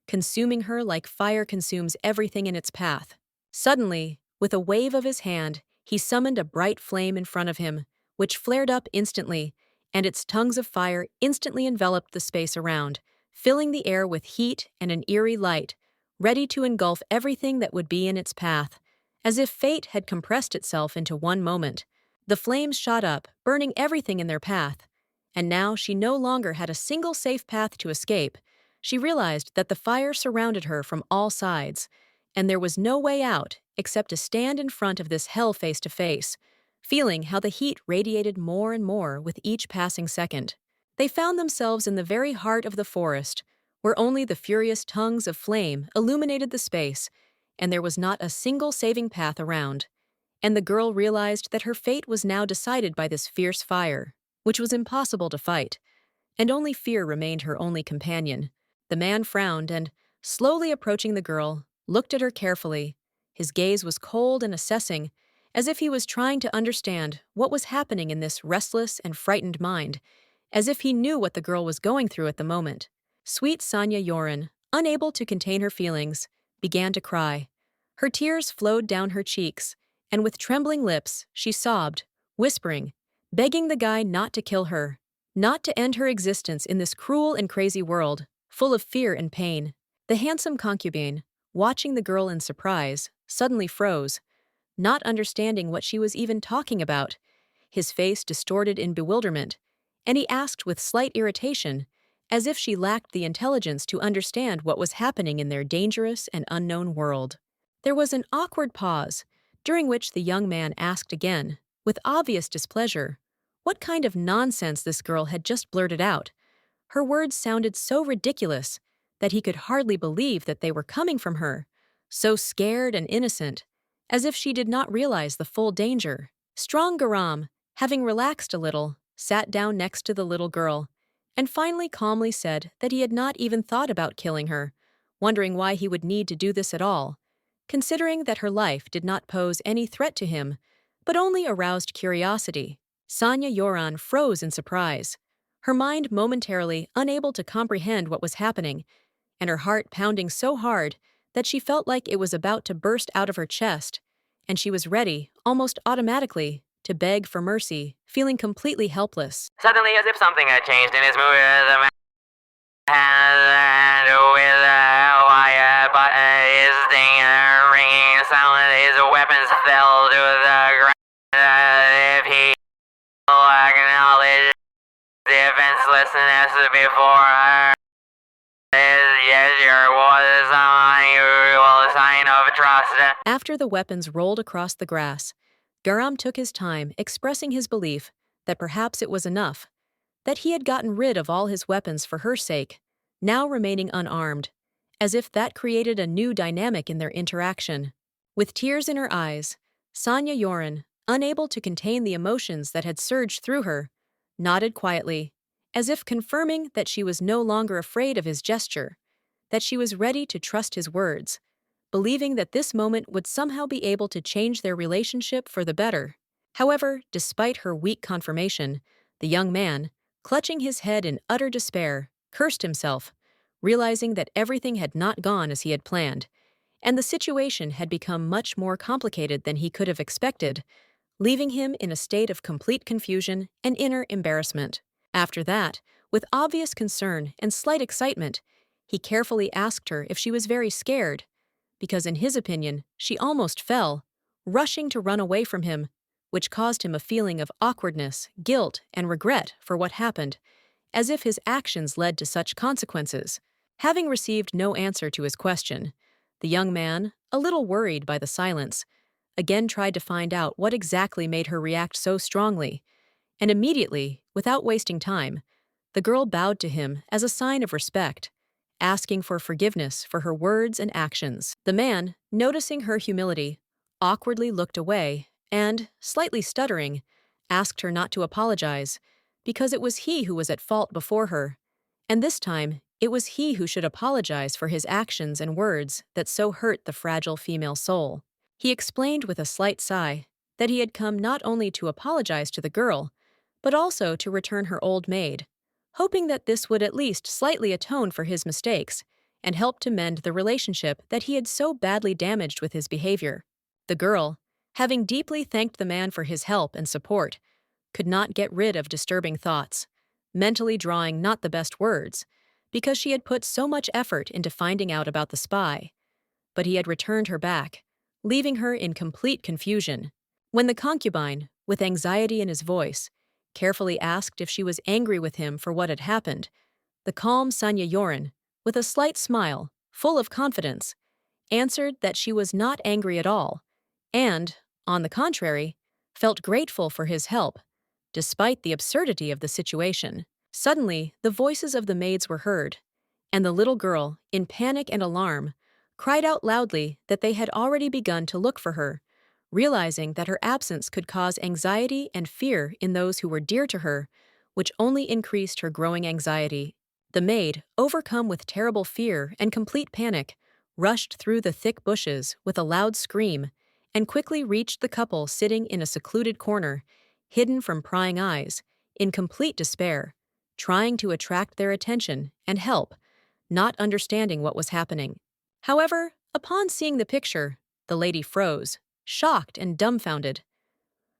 consuming her like fire consumes everything in its path. Suddenly, with a wave of his hand, he summoned a bright flame in front of him, which flared up instantly, and its tongues of fire instantly enveloped the space around, filling the air with heat and an eerie light, ready to engulf everything that would be in its path, as if fate had compressed itself into one moment. The flames shot up, burning everything in their path. And now she no longer had a single safe path to escape. She realized that the fire surrounded her from all sides, and there was no way out except to stand in front of this hell face to face, feeling how the heat radiated more and more with each passing second. They found themselves in the very heart of the forest, where only the furious tongues of flame illuminated the space, and there was not a single saving path around. And the girl realized that her fate was now decided by this fierce fire, which was impossible to fight, and only fear remained her only companion. The man frowned and, slowly approaching the girl, looked at her carefully. His gaze was cold and assessing, as if he was trying to understand what was happening in this restless and frightened mind, as if he knew what the girl was going through at the moment. Sweet Sanya Yoren, unable to contain her feelings, began to cry. Her tears flowed down her cheeks, and with trembling lips, she sobbed, whispering, begging the guy not to kill her, not to end her existence in this cruel and crazy world, full of fear and pain. The handsome concubine, watching the girl in surprise, suddenly froze, not understanding what she was even talking about. His face distorted in bewilderment, and he asked with slight irritation, as if she lacked the intelligence to understand what was happening in their dangerous and unknown world. There was an awkward pause, during which the young man asked again, with obvious displeasure, what kind of nonsense this girl had just blurted out. Her words sounded so ridiculous that he could hardly believe that they were coming from her, so scared and innocent, as if she did not realize the full danger. Strong Garam, having relaxed a little, sat down next to the little girl, and finally calmly said that he had not even thought about killing her, wondering why he would need to do this at all, considering that her life did not pose any threat to him, but only aroused curiosity. Sanya Yoran froze in surprise, her mind momentarily unable to comprehend what was happening, and her heart pounding so hard that she felt like it was about to burst out of her chest, and she was ready, almost automatically, to beg for mercy, feeling completely helpless. Suddenly, as if something had changed in his mood, the man hand with a wire button, his thing ringing silent, his weapons fell to the ground. If he acknowledged defenselessness before her, his gesture was an unusual sign of trust. After the weapons rolled across the grass, Garam took his time expressing his belief that perhaps it was enough, that he had gotten rid of all his weapons for her sake, now remaining unarmed, as if that created a new dynamic in their interaction. With tears in her eyes, Sanya Yoren, unable to contain the emotions that had surged through her, nodded quietly, as if confirming that she was no longer afraid of his gesture, that she was ready to trust his words, believing that this moment would somehow be able to change their relationship for the better. However, despite her weak confirmation, the young man, clutching his head in utter despair, cursed himself, realizing that everything had not gone as he had planned, and the situation had become much more complicated than he could have expected, leaving him in a state of complete confusion and inner embarrassment. After that, with obvious concern and slight excitement, he carefully asked her if she was very scared, because in his opinion, she almost fell, rushing to run away from him, which caused him a feeling of awkwardness, guilt, and regret for what happened, as if his actions led to such consequences. Having received no answer to his question, the young man, a little worried by the silence, again tried to find out what exactly made her react so strongly, and immediately, without wasting time, the girl bowed to him as a sign of respect, asking for forgiveness for her words and actions. The man, noticing her humility, awkwardly looked away and, slightly stuttering, asked her not to apologize, because it was he who was at fault before her, and this time it was he who should apologize for his actions and words that so hurt the fragile female soul. He explained with a slight sigh that he had come not only to apologize to the girl, but also to return her old maid, hoping that this would at least slightly atone for his mistakes and help to mend the relationship that he had so badly damaged with his behavior. The girl, having deeply thanked the man for his help and support, could not get rid of disturbing thoughts, mentally drawing not the best words, because she had put so much effort into finding out about the spy. But he had returned her back, leaving her in complete confusion. When the concubine, with anxiety in his voice, carefully asked if she was angry with him for what had happened. The calm Sanya Yoren, with a slight smile, full of confidence, answered that she was not angry at all, and, on the contrary, felt grateful for his help, despite the absurdity of the situation. Suddenly, the voices of the maids were heard, and the little girl, in panic and alarm, cried out loudly that they had already begun to look for her, realizing that her absence could cause anxiety and fear in those who were dear to her, which only increased her growing anxiety. The maid, overcome with terrible fear and complete panic, rushed through the thick bushes with a loud scream and quickly reached the couple sitting in a secluded corner, hidden from prying eyes, in complete despair, trying to attract their attention and help, not understanding what was happening. However, upon seeing the picture, the lady froze, shocked and dumbfounded.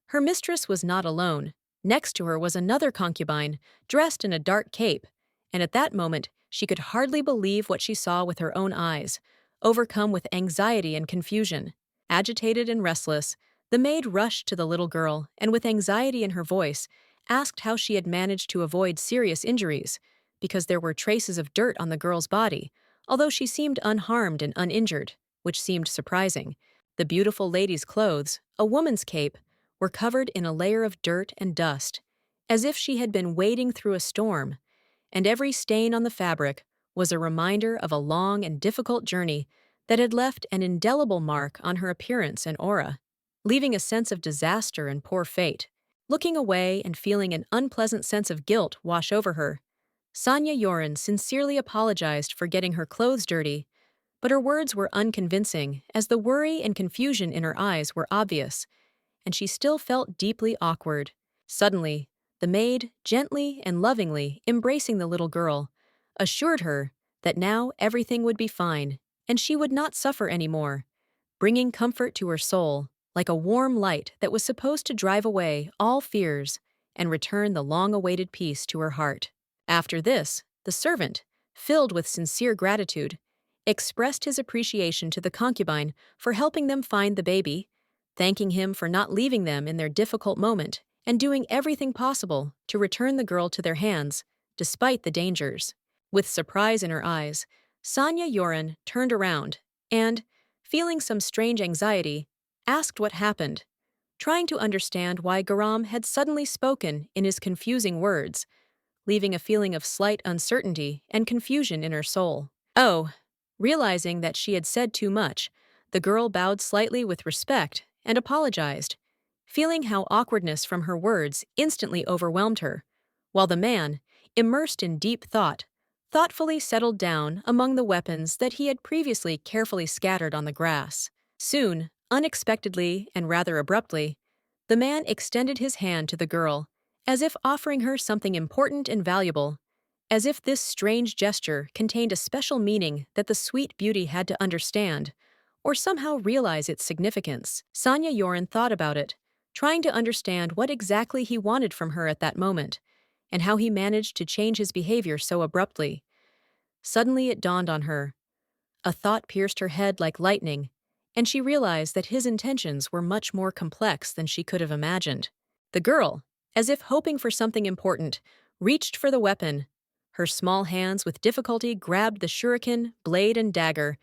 Her mistress was not alone. Next to her was another concubine, dressed in a dark cape, and at that moment she could hardly believe what she saw with her own eyes, overcome with anxiety and confusion. Agitated and restless, the maid rushed to the little girl and, with anxiety in her voice, asked how she had managed to avoid serious injuries, because there were traces of dirt on the girl's body, although she seemed unharmed and uninjured, which seemed surprising. The beautiful lady's clothes, a woman's cape, were covered in a layer of dirt and dust, as if she had been wading through a storm, and every stain on the fabric was a reminder of a long and difficult journey that had left an indelible mark on her appearance and aura, leaving a sense of disaster and poor fate. Looking away and feeling an unpleasant sense of guilt wash over her, Sanya Yoren sincerely apologized for getting her clothes dirty, but her words were unconvincing as the worry and confusion in her eyes were obvious, and she still felt deeply awkward. Suddenly, the maid, gently and lovingly embracing the little girl, assured her that now everything would be fine and she would not suffer anymore, bringing comfort to her soul like a warm light that was supposed to drive away all fears and return the long-awaited peace to her heart. After this, the servant, filled with sincere gratitude, expressed his appreciation to the concubine for helping them find the baby, thanking him for not leaving them in their difficult moment and doing everything possible to return the girl to their hands, despite the dangers. With surprise in her eyes, Sanya Yoren turned around and, feeling some strange anxiety, asked what happened, trying to understand why Garam had suddenly spoken in his confusing words, leaving a feeling of slight uncertainty and confusion in her soul. Oh, realizing that she had said too much, the girl bowed slightly with respect and apologized, feeling how awkwardness from her words instantly overwhelmed her, while the man, immersed in deep thought, thoughtfully settled down among the weapons that he had previously carefully scattered on the grass. Soon, unexpectedly and rather abruptly, the man extended his hand to the girl, as if offering her something important and valuable, as if this strange gesture contained a special meaning that the sweet beauty had to understand, or somehow realize its significance. Sanya Yoren thought about it, trying to understand what exactly he wanted from her at that moment, and how he managed to change his behavior so abruptly. Suddenly it dawned on her. A thought pierced her head like lightning, and she realized that his intentions were much more complex than she could have imagined. The girl, as if hoping for something important, reached for the weapon. Her small hands with difficulty grabbed the shuriken, blade, and dagger,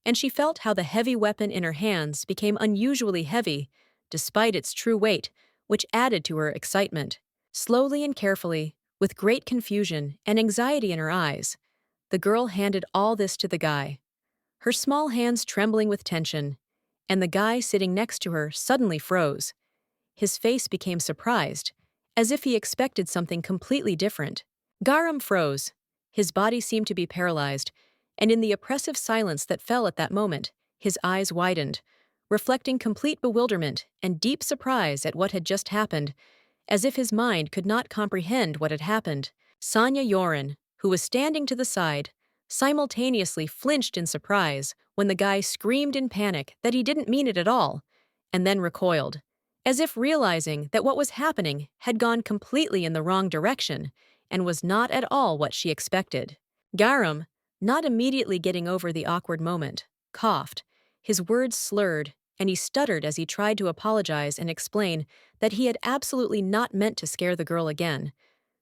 and she felt how the heavy weapon in her hands became unusually heavy, despite its true weight, which added to her excitement. Slowly and carefully, with great confusion and anxiety in her eyes, the girl handed all this to the guy, her small hands trembling with tension, and the guy sitting next to her suddenly froze. His face became surprised, as if he expected something completely different. Garam froze. His body seemed to be paralyzed, and in the oppressive silence that fell at that moment, his eyes widened, reflecting complete bewilderment and deep surprise at what had just happened, as if his mind could not comprehend what had happened. Sanya Yoren, who was standing to the side, simultaneously flinched in surprise when the guy screamed in panic that he didn't mean it at all, and then recoiled, as if realizing that what was happening had gone completely in the wrong direction and was not at all what she expected. Garam, not immediately getting over the awkward moment, coughed, his words slurred and he stuttered as he tried to apologize and explain that he had absolutely not meant to scare the girl again,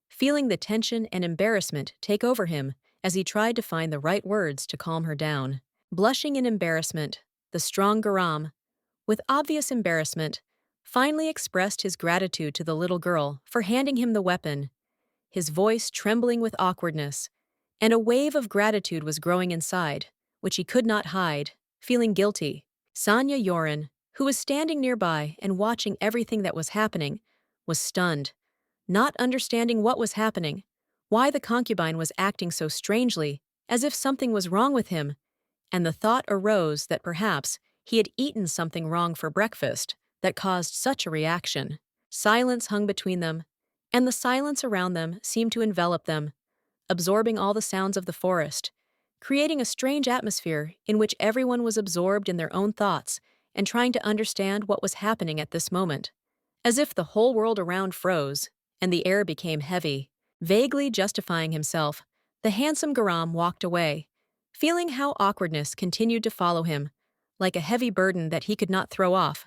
feeling the tension and embarrassment take over him as he tried to find the right words to calm her down. Blushing in embarrassment, the strong Garam, with obvious embarrassment, finally expressed his gratitude to the little girl for handing him the weapon, his voice trembling with awkwardness, and a wave of gratitude was growing inside, which he could not hide, feeling guilty. Sanya Yoren, who was standing nearby and watching everything that was happening, was stunned, not understanding what was happening, why the concubine was acting so strangely, as if something was wrong with him, and the thought arose that perhaps he had eaten something wrong for breakfast that caused such a reaction. Silence hung between them, and the silence around them seemed to envelop them, absorbing all the sounds of the forest, creating a strange atmosphere in which everyone was absorbed in their own thoughts and trying to understand what was happening at this moment. As if the whole world around froze, and the air became heavy. Vaguely justifying himself, the handsome Garam walked away, feeling how awkwardness continued to follow him, like a heavy burden that he could not throw off,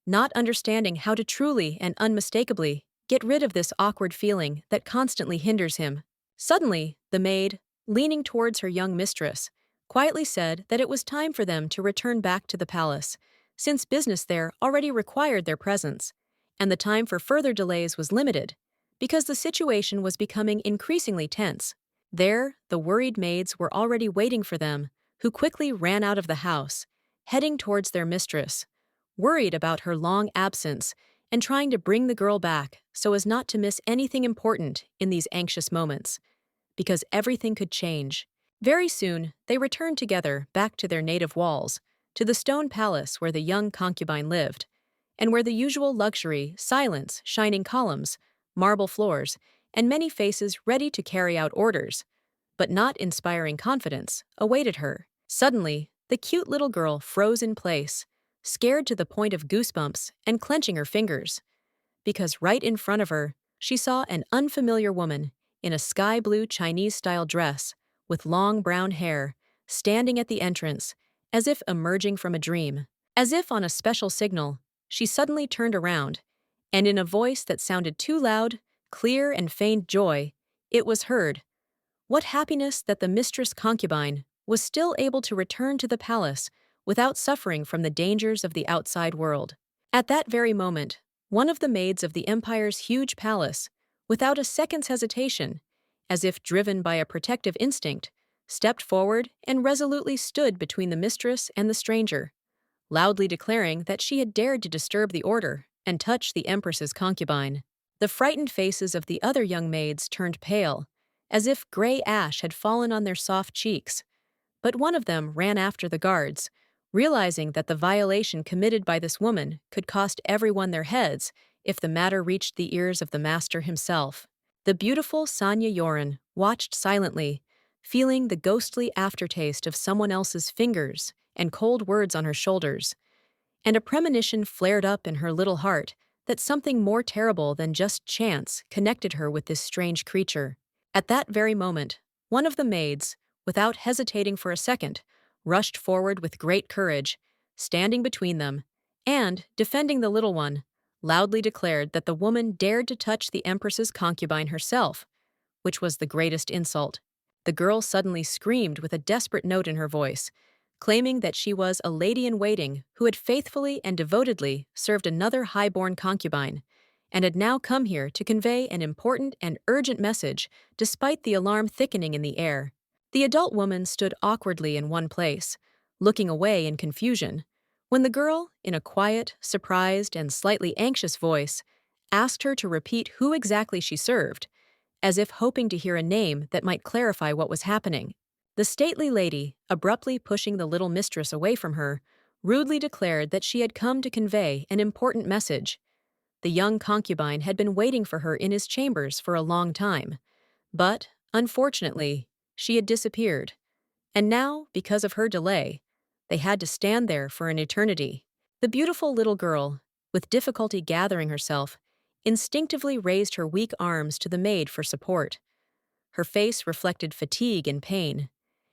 not understanding how to truly and unmistakably get rid of this awkward feeling that constantly hinders him. Suddenly, the maid, leaning towards her young mistress, quietly said that it was time for them to return back to the palace, since business there already required their presence, and the time for further delays was limited, because the situation was becoming increasingly tense. There, the worried maids were already waiting for them, who quickly ran out of the house, heading towards their mistress, worried about her long absence and trying to bring the girl back so as not to miss anything important in these anxious moments, because everything could change. Very soon, they returned together back to their native walls, to the stone palace where the young concubine lived, and where the usual luxury, silence, shining columns, marble floors, and many faces ready to carry out orders, but not inspiring confidence, awaited her. Suddenly, the cute little girl froze in place, scared to the point of goosebumps and clenching her fingers, because right in front of her, she saw an unfamiliar woman in a sky-blue Chinese-style dress with long brown hair, standing at the entrance, as if emerging from a dream. As if on a special signal, she suddenly turned around, and in a voice that sounded too loud, clear and feigned joy, it was heard. What happiness that the mistress concubine was still able to return to the palace without suffering from the dangers of the outside world. At that very moment, one of the maids of the empire's huge palace, without a second's hesitation, as if driven by a protective instinct, stepped forward and resolutely stood between the mistress and the stranger, loudly declaring that she had dared to disturb the order and touch the empress's concubine. The frightened faces of the other young maids turned pale, as if gray ash had fallen on their soft cheeks, but one of them ran after the guards, realizing that the violation committed by this woman could cost everyone their heads if the matter reached the ears of the master himself. The beautiful Sanya Yoren watched silently, feeling the ghostly aftertaste of someone else's fingers and cold words on her shoulders, and a premonition flared up in her little heart that something more terrible than just chance connected her with this strange creature. At that very moment, one of the maids, without hesitating for a second, rushed forward with great courage, standing between them, and, defending the little one, loudly declared that the woman dared to touch the empress's concubine herself, which was the greatest insult. The girl suddenly screamed with a desperate note in her voice, claiming that she was a lady-in-waiting who had faithfully and devotedly served another high-born concubine, and had now come here to convey an important and urgent message despite the alarm thickening in the air. The adult woman stood awkwardly in one place, looking away in confusion, when the girl, in a quiet, surprised, and slightly anxious voice, asked her to repeat who exactly she served, as if hoping to hear a name that might clarify what was happening. The stately lady, abruptly pushing the little mistress away from her, rudely declared that she had come to convey an important message. The young concubine had been waiting for her in his chambers for a long time, but, unfortunately, she had disappeared, and now, because of her delay, they had to stand there for an eternity. The beautiful little girl, with difficulty gathering herself, instinctively raised her weak arms to the maid for support. Her face reflected fatigue and pain,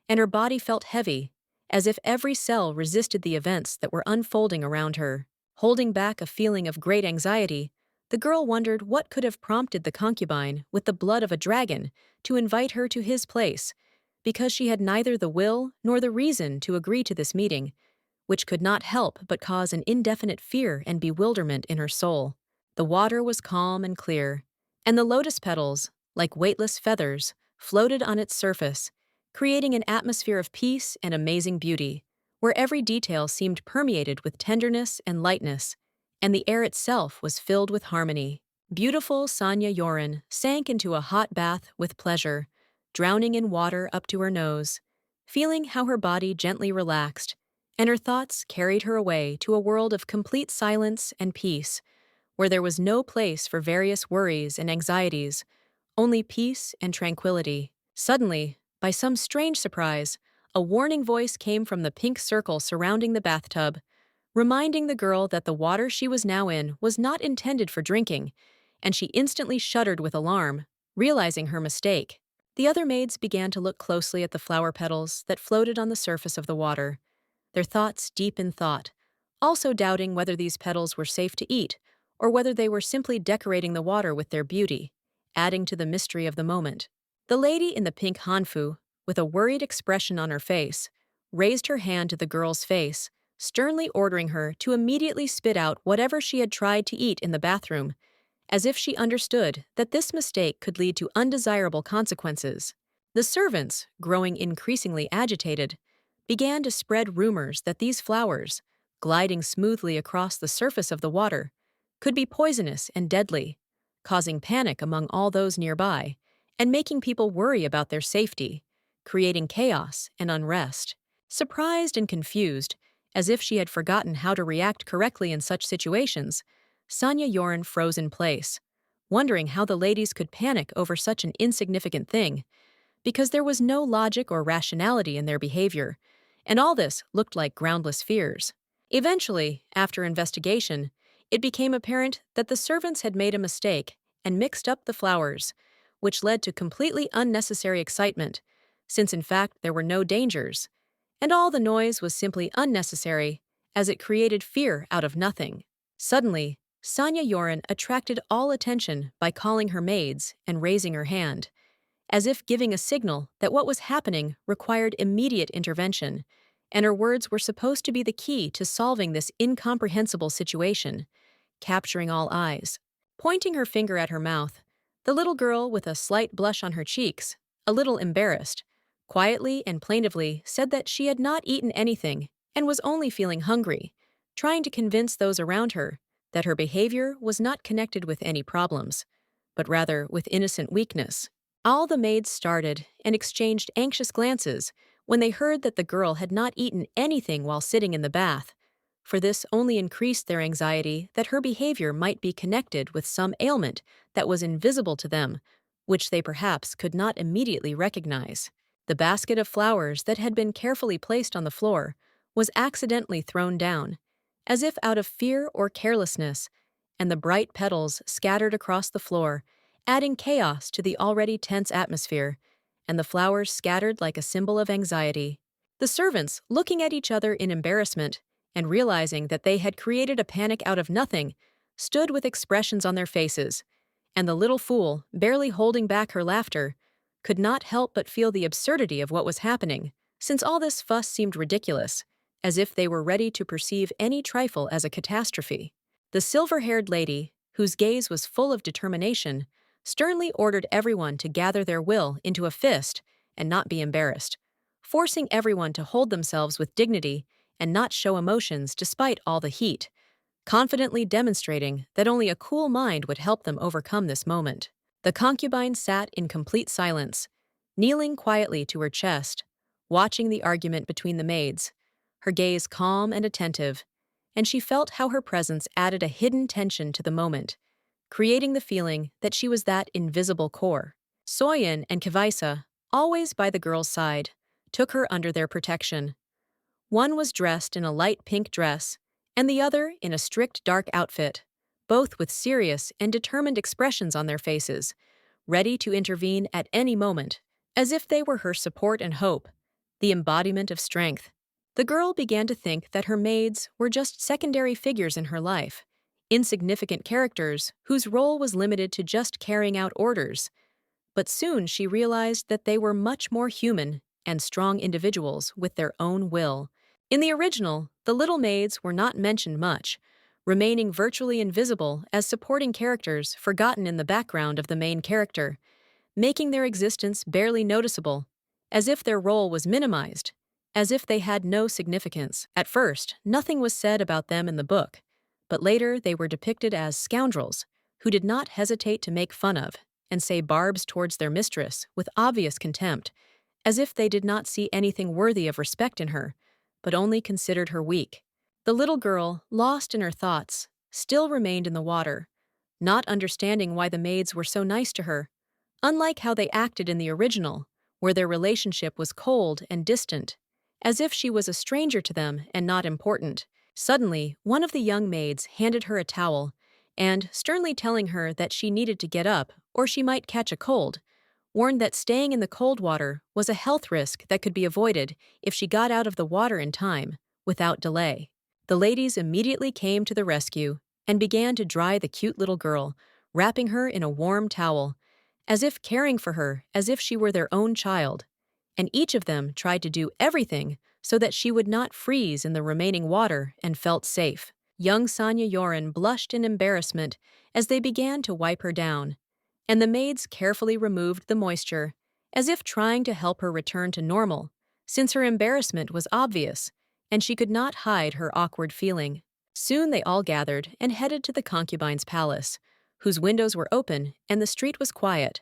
and her body felt heavy, as if every cell resisted the events that were unfolding around her. Holding back a feeling of great anxiety, the girl wondered what could have prompted the concubine with the blood of a dragon to invite her to his place, because she had neither the will nor the reason to agree to this meeting, which could not help but cause an indefinite fear and bewilderment in her soul. The water was calm and clear, and the lotus petals, like weightless feathers, floated on its surface, creating an atmosphere of peace and amazing beauty, where every detail seemed permeated with tenderness and lightness, and the air itself was filled with harmony. Beautiful Sanya Yoren sank into a hot bath with pleasure, drowning in water up to her nose, feeling how her body gently relaxed, and her thoughts carried her away to a world of complete silence and peace, where there was no place for various worries and anxieties, only peace and tranquility. Suddenly, by some strange surprise, a warning voice came from the pink circle surrounding the bathtub, reminding the girl that the water she was now in was not intended for drinking, and she instantly shuddered with alarm, realizing her mistake. The other maids began to look closely at the flower petals that floated on the surface of the water, their thoughts deep in thought, also doubting whether these petals were safe to eat or whether they were simply decorating the water with their beauty, adding to the mystery of the moment. The lady in the pink hanfu, with a worried expression on her face, raised her hand to the girl's face, sternly ordering her to immediately spit out whatever she had tried to eat in the bathroom, as if she understood that this mistake could lead to undesirable consequences. The servants, growing increasingly agitated, began to spread rumors that these flowers, gliding smoothly across the surface of the water, could be poisonous and deadly, causing panic among all those nearby and making people worry about their safety, creating chaos and unrest. Surprised and confused, as if she had forgotten how to react correctly in such situations, Sanya Yoren froze in place, wondering how the ladies could panic over such an insignificant thing, because there was no logic or rationality in their behavior, and all this looked like groundless fears. Eventually, after investigation, it became apparent that the servants had made a mistake and mixed up the flowers, which led to completely unnecessary excitement, since in fact there were no dangers, and all the noise was simply unnecessary, as it created fear out of nothing. Suddenly, Sanya Yoren attracted all attention by calling her maids and raising her hand, as if giving a signal that what was happening required immediate intervention, and her words were supposed to be the key to solving this incomprehensible situation, capturing all eyes. Pointing her finger at her mouth, the little girl, with a slight blush on her cheeks, a little embarrassed, quietly and plaintively said that she had not eaten anything and was only feeling hungry, trying to convince those around her that her behavior was not connected with any problems, but rather with innocent weakness. All the maids started and exchanged anxious glances when they heard that the girl had not eaten anything while sitting in the bath, for this only increased their anxiety that her behavior might be connected with some ailment that was invisible to them, which they perhaps could not immediately recognize. The basket of flowers that had been carefully placed on the floor was accidentally thrown down, as if out of fear or carelessness, and the bright petals scattered across the floor, adding chaos to the already tense atmosphere, and the flowers scattered like a symbol of anxiety. The servants, looking at each other in embarrassment and realizing that they had created a panic out of nothing, stood with expressions on their faces, and the little fool, barely holding back her laughter, could not help but feel the absurdity of what was happening, since all this fuss seemed ridiculous, as if they were ready to perceive any trifle as a catastrophe. The silver-haired lady, whose gaze was full of determination, sternly ordered everyone to gather their will into a fist and not be embarrassed, forcing everyone to hold themselves with dignity and not show emotions despite all the heat, confidently demonstrating that only a cool mind would help them overcome this moment. The concubine sat in complete silence, kneeling quietly to her chest, watching the argument between the maids, her gaze calm and attentive, and she felt how her presence added a hidden tension to the moment, creating the feeling that she was that invisible core. Soyin and Kavaisa, always by the girl's side, took her under their protection. One was dressed in a light pink dress, and the other in a strict dark outfit, both with serious and determined expressions on their faces, ready to intervene at any moment, as if they were her support and hope, the embodiment of strength. The girl began to think that her maids were just secondary figures in her life, insignificant characters whose role was limited to just carrying out orders. But soon she realized that they were much more human and strong individuals with their own will. In the original, the little maids were not mentioned much, remaining virtually invisible as supporting characters forgotten in the background of the main character, making their existence barely noticeable, as if their role was minimized, as if they had no significance. At first, nothing was said about them in the book, but later they were depicted as scoundrels who did not hesitate to make fun of and say barbs towards their mistress with obvious contempt, as if they did not see anything worthy of respect in her, but only considered her weak. The little girl, lost in her thoughts, still remained in the water, not understanding why the maids were so nice to her, unlike how they acted in the original, where their relationship was cold and distant, as if she was a stranger to them and not important. Suddenly, one of the young maids handed her a towel, and, sternly telling her that she needed to get up or she might catch a cold, warned that staying in the cold water was a health risk that could be avoided if she got out of the water in time, without delay. The ladies immediately came to the rescue and began to dry the cute little girl, wrapping her in a warm towel, as if caring for her as if she were their own child. And each of them tried to do everything so that she would not freeze in the remaining water and felt safe. Young Sanya Yoren blushed in embarrassment as they began to wipe her down, and the maids carefully removed the moisture, as if trying to help her return to normal, since her embarrassment was obvious, and she could not hide her awkward feeling. Soon they all gathered and headed to the concubine's palace, whose windows were open and the street was quiet,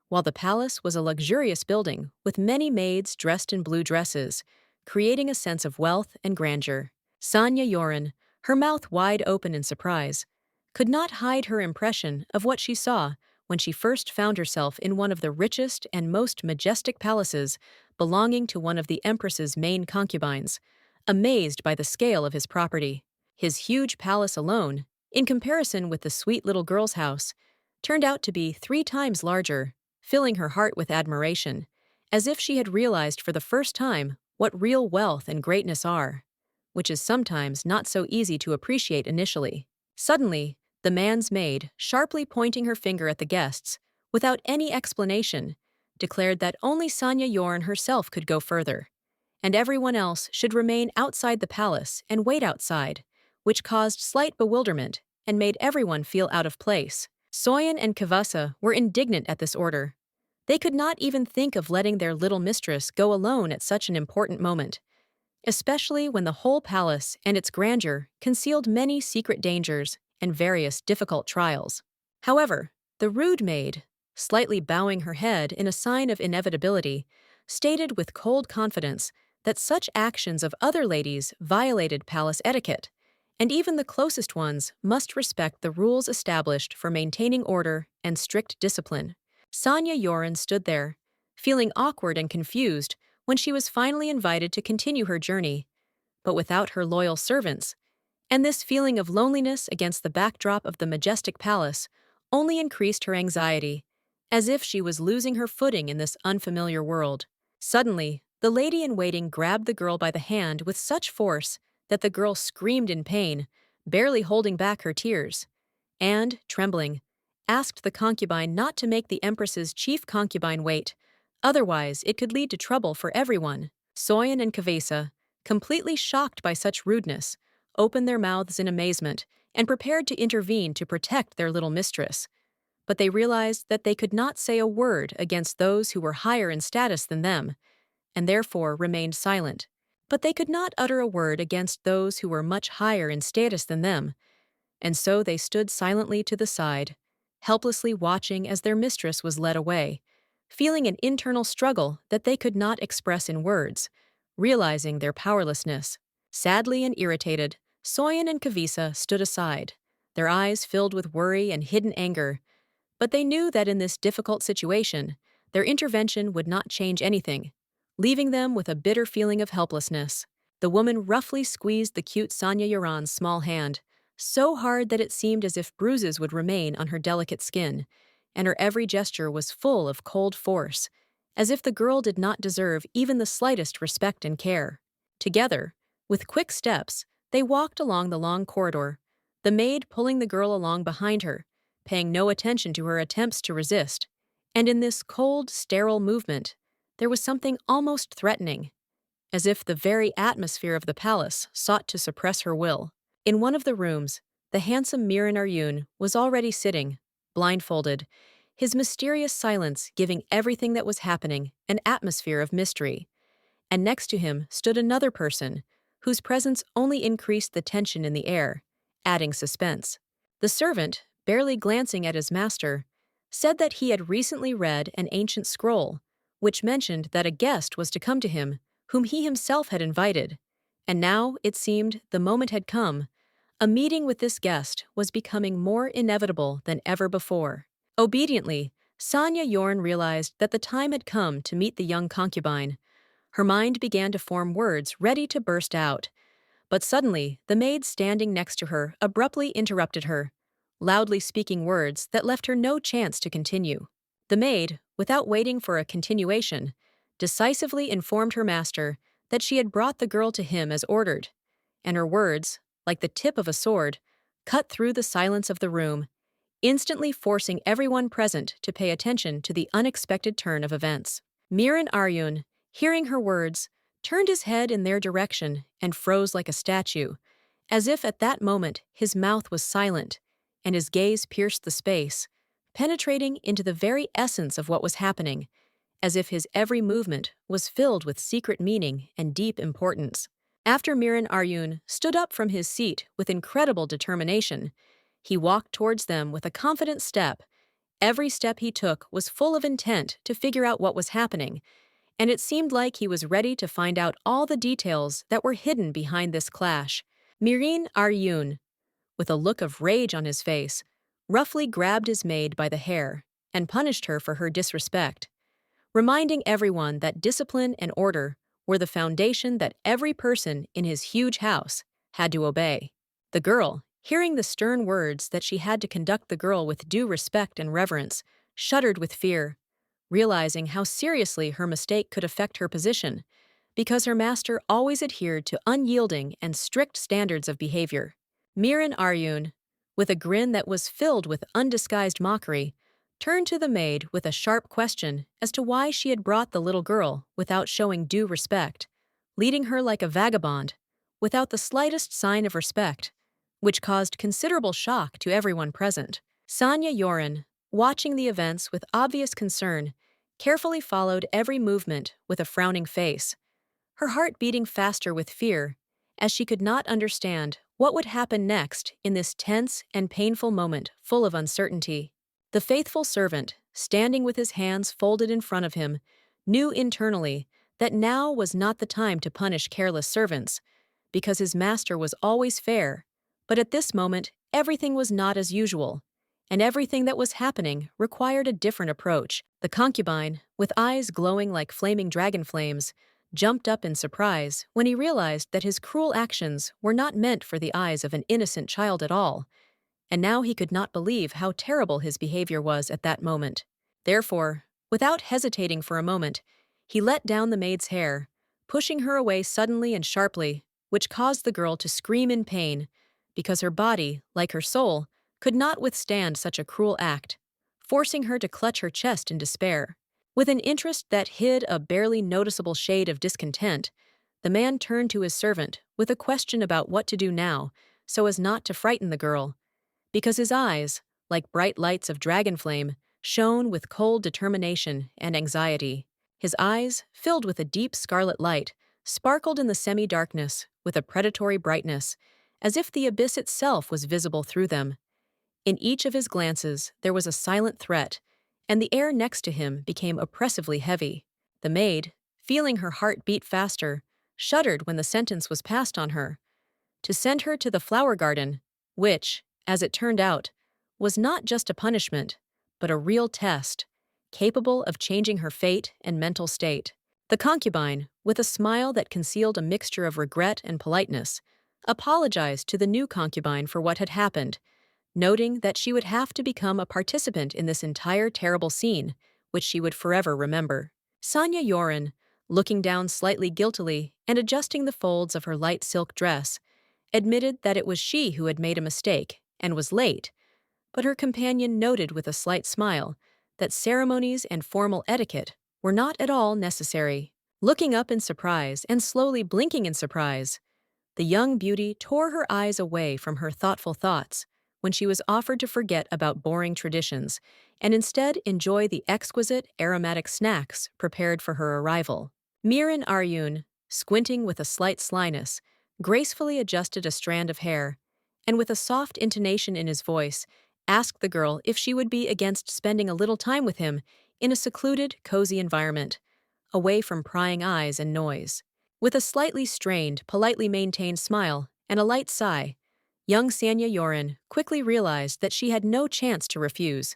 while the palace was a luxurious building with many maids dressed in blue dresses, creating a sense of wealth and grandeur. Sanya Yoren, her mouth wide open in surprise, could not hide her impression of what she saw when she first found herself in one of the richest and most majestic palaces belonging to one of the empress's main concubines, amazed by the scale of his property. His huge palace alone, in comparison with the sweet little girl's house, turned out to be 3 times larger, filling her heart with admiration, as if she had realized for the first time what real wealth and greatness are, which is sometimes not so easy to appreciate initially. Suddenly, the man's maid, sharply pointing her finger at the guests, without any explanation, declared that only Sanya Yorn herself could go further, and everyone else should remain outside the palace and wait outside, which caused slight bewilderment and made everyone feel out of place. Soyen and Kavasa were indignant at this order. They could not even think of letting their little mistress go alone at such an important moment, especially when the whole palace and its grandeur concealed many secret dangers and various difficult trials. However, the rude maid, slightly bowing her head in a sign of inevitability, stated with cold confidence that such actions of other ladies violated palace etiquette, and even the closest ones must respect the rules established for maintaining order and strict discipline. Sanya Yoren stood there, feeling awkward and confused when she was finally invited to continue her journey, but without her loyal servants, and this feeling of loneliness against the backdrop of the majestic palace only increased her anxiety, as if she was losing her footing in this unfamiliar world. Suddenly, the lady-in-waiting grabbed the girl by the hand with such force that the girl screamed in pain, barely holding back her tears, and, trembling, asked the concubine not to make the empress's chief concubine wait, otherwise it could lead to trouble for everyone. Soyen and Kavesa, completely shocked by such rudeness, opened their mouths in amazement and prepared to intervene to protect their little mistress. But they realized that they could not say a word against those who were higher in status than them, and therefore remained silent. But they could not utter a word against those who were much higher in status than them, and so they stood silently to the side, helplessly watching as their mistress was led away, feeling an internal struggle that they could not express in words, realizing their powerlessness. Sadly and irritated, Soyen and Kavisa stood aside, their eyes filled with worry and hidden anger, but they knew that in this difficult situation, their intervention would not change anything, leaving them with a bitter feeling of helplessness. The woman roughly squeezed the cute Sanya Yoran's small hand, so hard that it seemed as if bruises would remain on her delicate skin, and her every gesture was full of cold force, as if the girl did not deserve even the slightest respect and care. Together, With quick steps, they walked along the long corridor, the maid pulling the girl along behind her, paying no attention to her attempts to resist. And in this cold, sterile movement, there was something almost threatening, as if the very atmosphere of the palace sought to suppress her will. In one of the rooms, the handsome Miran Aryun was already sitting, blindfolded, his mysterious silence giving everything that was happening an atmosphere of mystery. And next to him stood another person, whose presence only increased the tension in the air, adding suspense. The servant, barely glancing at his master, said that he had recently read an ancient scroll, which mentioned that a guest was to come to him, whom he himself had invited. And now, it seemed, the moment had come. A meeting with this guest was becoming more inevitable than ever before. Obediently, Sanya Yorn realized that the time had come to meet the young concubine. Her mind began to form words ready to burst out. But suddenly, the maid standing next to her abruptly interrupted her, loudly speaking words that left her no chance to continue. The maid, without waiting for a continuation, decisively informed her master that she had brought the girl to him as ordered, and her words, like the tip of a sword, cut through the silence of the room, instantly forcing everyone present to pay attention to the unexpected turn of events. Miran Aryun, hearing her words, turned his head in their direction and froze like a statue, as if at that moment his mouth was silent and his gaze pierced the space, penetrating into the very essence of what was happening, as if his every movement was filled with secret meaning and deep importance. After Miran Aryun stood up from his seat with incredible determination, he walked towards them with a confident step. Every step he took was full of intent to figure out what was happening, and it seemed like he was ready to find out all the details that were hidden behind this clash. Miran Aryun, with a look of rage on his face, roughly grabbed his maid by the hair and punished her for her disrespect, reminding everyone that discipline and order were the foundation that every person in his huge house had to obey. The girl, hearing the stern words that she had to conduct the girl with due respect and reverence, shuddered with fear, realizing how seriously her mistake could affect her position, because her master always adhered to unyielding and strict standards of behavior. Miran Aryun, with a grin that was filled with undisguised mockery, turned to the maid with a sharp question as to why she had brought the little girl without showing due respect, leading her like a vagabond, without the slightest sign of respect, which caused considerable shock to everyone present. Sanya Yoren, watching the events with obvious concern, carefully followed every movement with a frowning face, her heart beating faster with fear, as she could not understand what would happen next in this tense and painful moment full of uncertainty. The faithful servant, standing with his hands folded in front of him, knew internally that now was not the time to punish careless servants, because his master was always fair, but at this moment everything was not as usual, and everything that was happening required a different approach. The concubine, with eyes glowing like flaming dragon flames, jumped up in surprise when he realized that his cruel actions were not meant for the eyes of an innocent child at all, and now he could not believe how terrible his behavior was at that moment. Therefore, without hesitating for a moment, he let down the maid's hair, pushing her away suddenly and sharply, which caused the girl to scream in pain, because her body, like her soul, could not withstand such a cruel act, forcing her to clutch her chest in despair. With an interest that hid a barely noticeable shade of discontent, the man turned to his servant with a question about what to do now so as not to frighten the girl, because his eyes, like bright lights of dragon flame, shone with cold determination and anxiety. His eyes, filled with a deep scarlet light, sparkled in the semi-darkness with a predatory brightness, as if the abyss itself was visible through them. In each of his glances there was a silent threat, and the air next to him became oppressively heavy. The maid, feeling her heart beat faster, shuddered when the sentence was passed on her, to send her to the flower garden, which, as it turned out, was not just a punishment, but a real test, capable of changing her fate and mental state. The concubine, with a smile that concealed a mixture of regret and politeness, apologized to the new concubine for what had happened, noting that she would have to become a participant in this entire terrible scene, which she would forever remember. Sanya Yoren, looking down slightly guiltily and adjusting the folds of her light silk dress, admitted that it was she who had made a mistake and was late, but her companion noted with a slight smile that ceremonies and formal etiquette were not at all necessary. Looking up in surprise and slowly blinking in surprise, the young beauty tore her eyes away from her thoughtful thoughts when she was offered to forget about boring traditions and instead enjoy the exquisite aromatic snacks prepared for her arrival. Miran Aryun, squinting with a slight slyness, gracefully adjusted a strand of hair, and with a soft intonation in his voice, asked the girl if she would be against spending a little time with him in a secluded, cozy environment, away from prying eyes and noise. With a slightly strained, politely maintained smile and a light sigh, young Sanya Yorin quickly realized that she had no chance to refuse,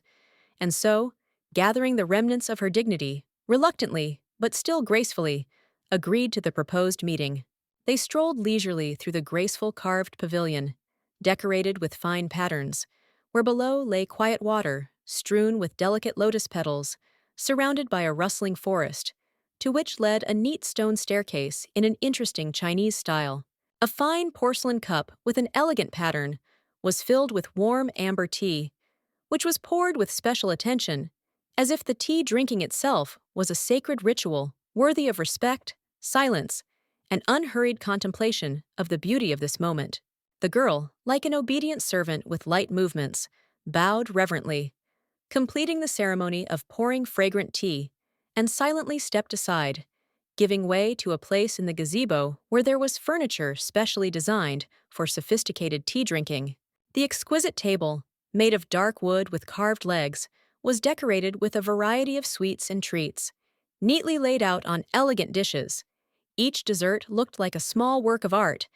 and so, gathering the remnants of her dignity, reluctantly, but still gracefully, agreed to the proposed meeting. They strolled leisurely through the graceful carved pavilion, decorated with fine patterns, where below lay quiet water, strewn with delicate lotus petals, surrounded by a rustling forest, to which led a neat stone staircase in an interesting Chinese style. A fine porcelain cup with an elegant pattern was filled with warm amber tea, which was poured with special attention, as if the tea drinking itself was a sacred ritual worthy of respect, silence, and unhurried contemplation of the beauty of this moment. The girl, like an obedient servant with light movements, bowed reverently, completing the ceremony of pouring fragrant tea, and silently stepped aside, giving way to a place in the gazebo where there was furniture specially designed for sophisticated tea drinking. The exquisite table, made of dark wood with carved legs, was decorated with a variety of sweets and treats, neatly laid out on elegant dishes. Each dessert looked like a small work of art,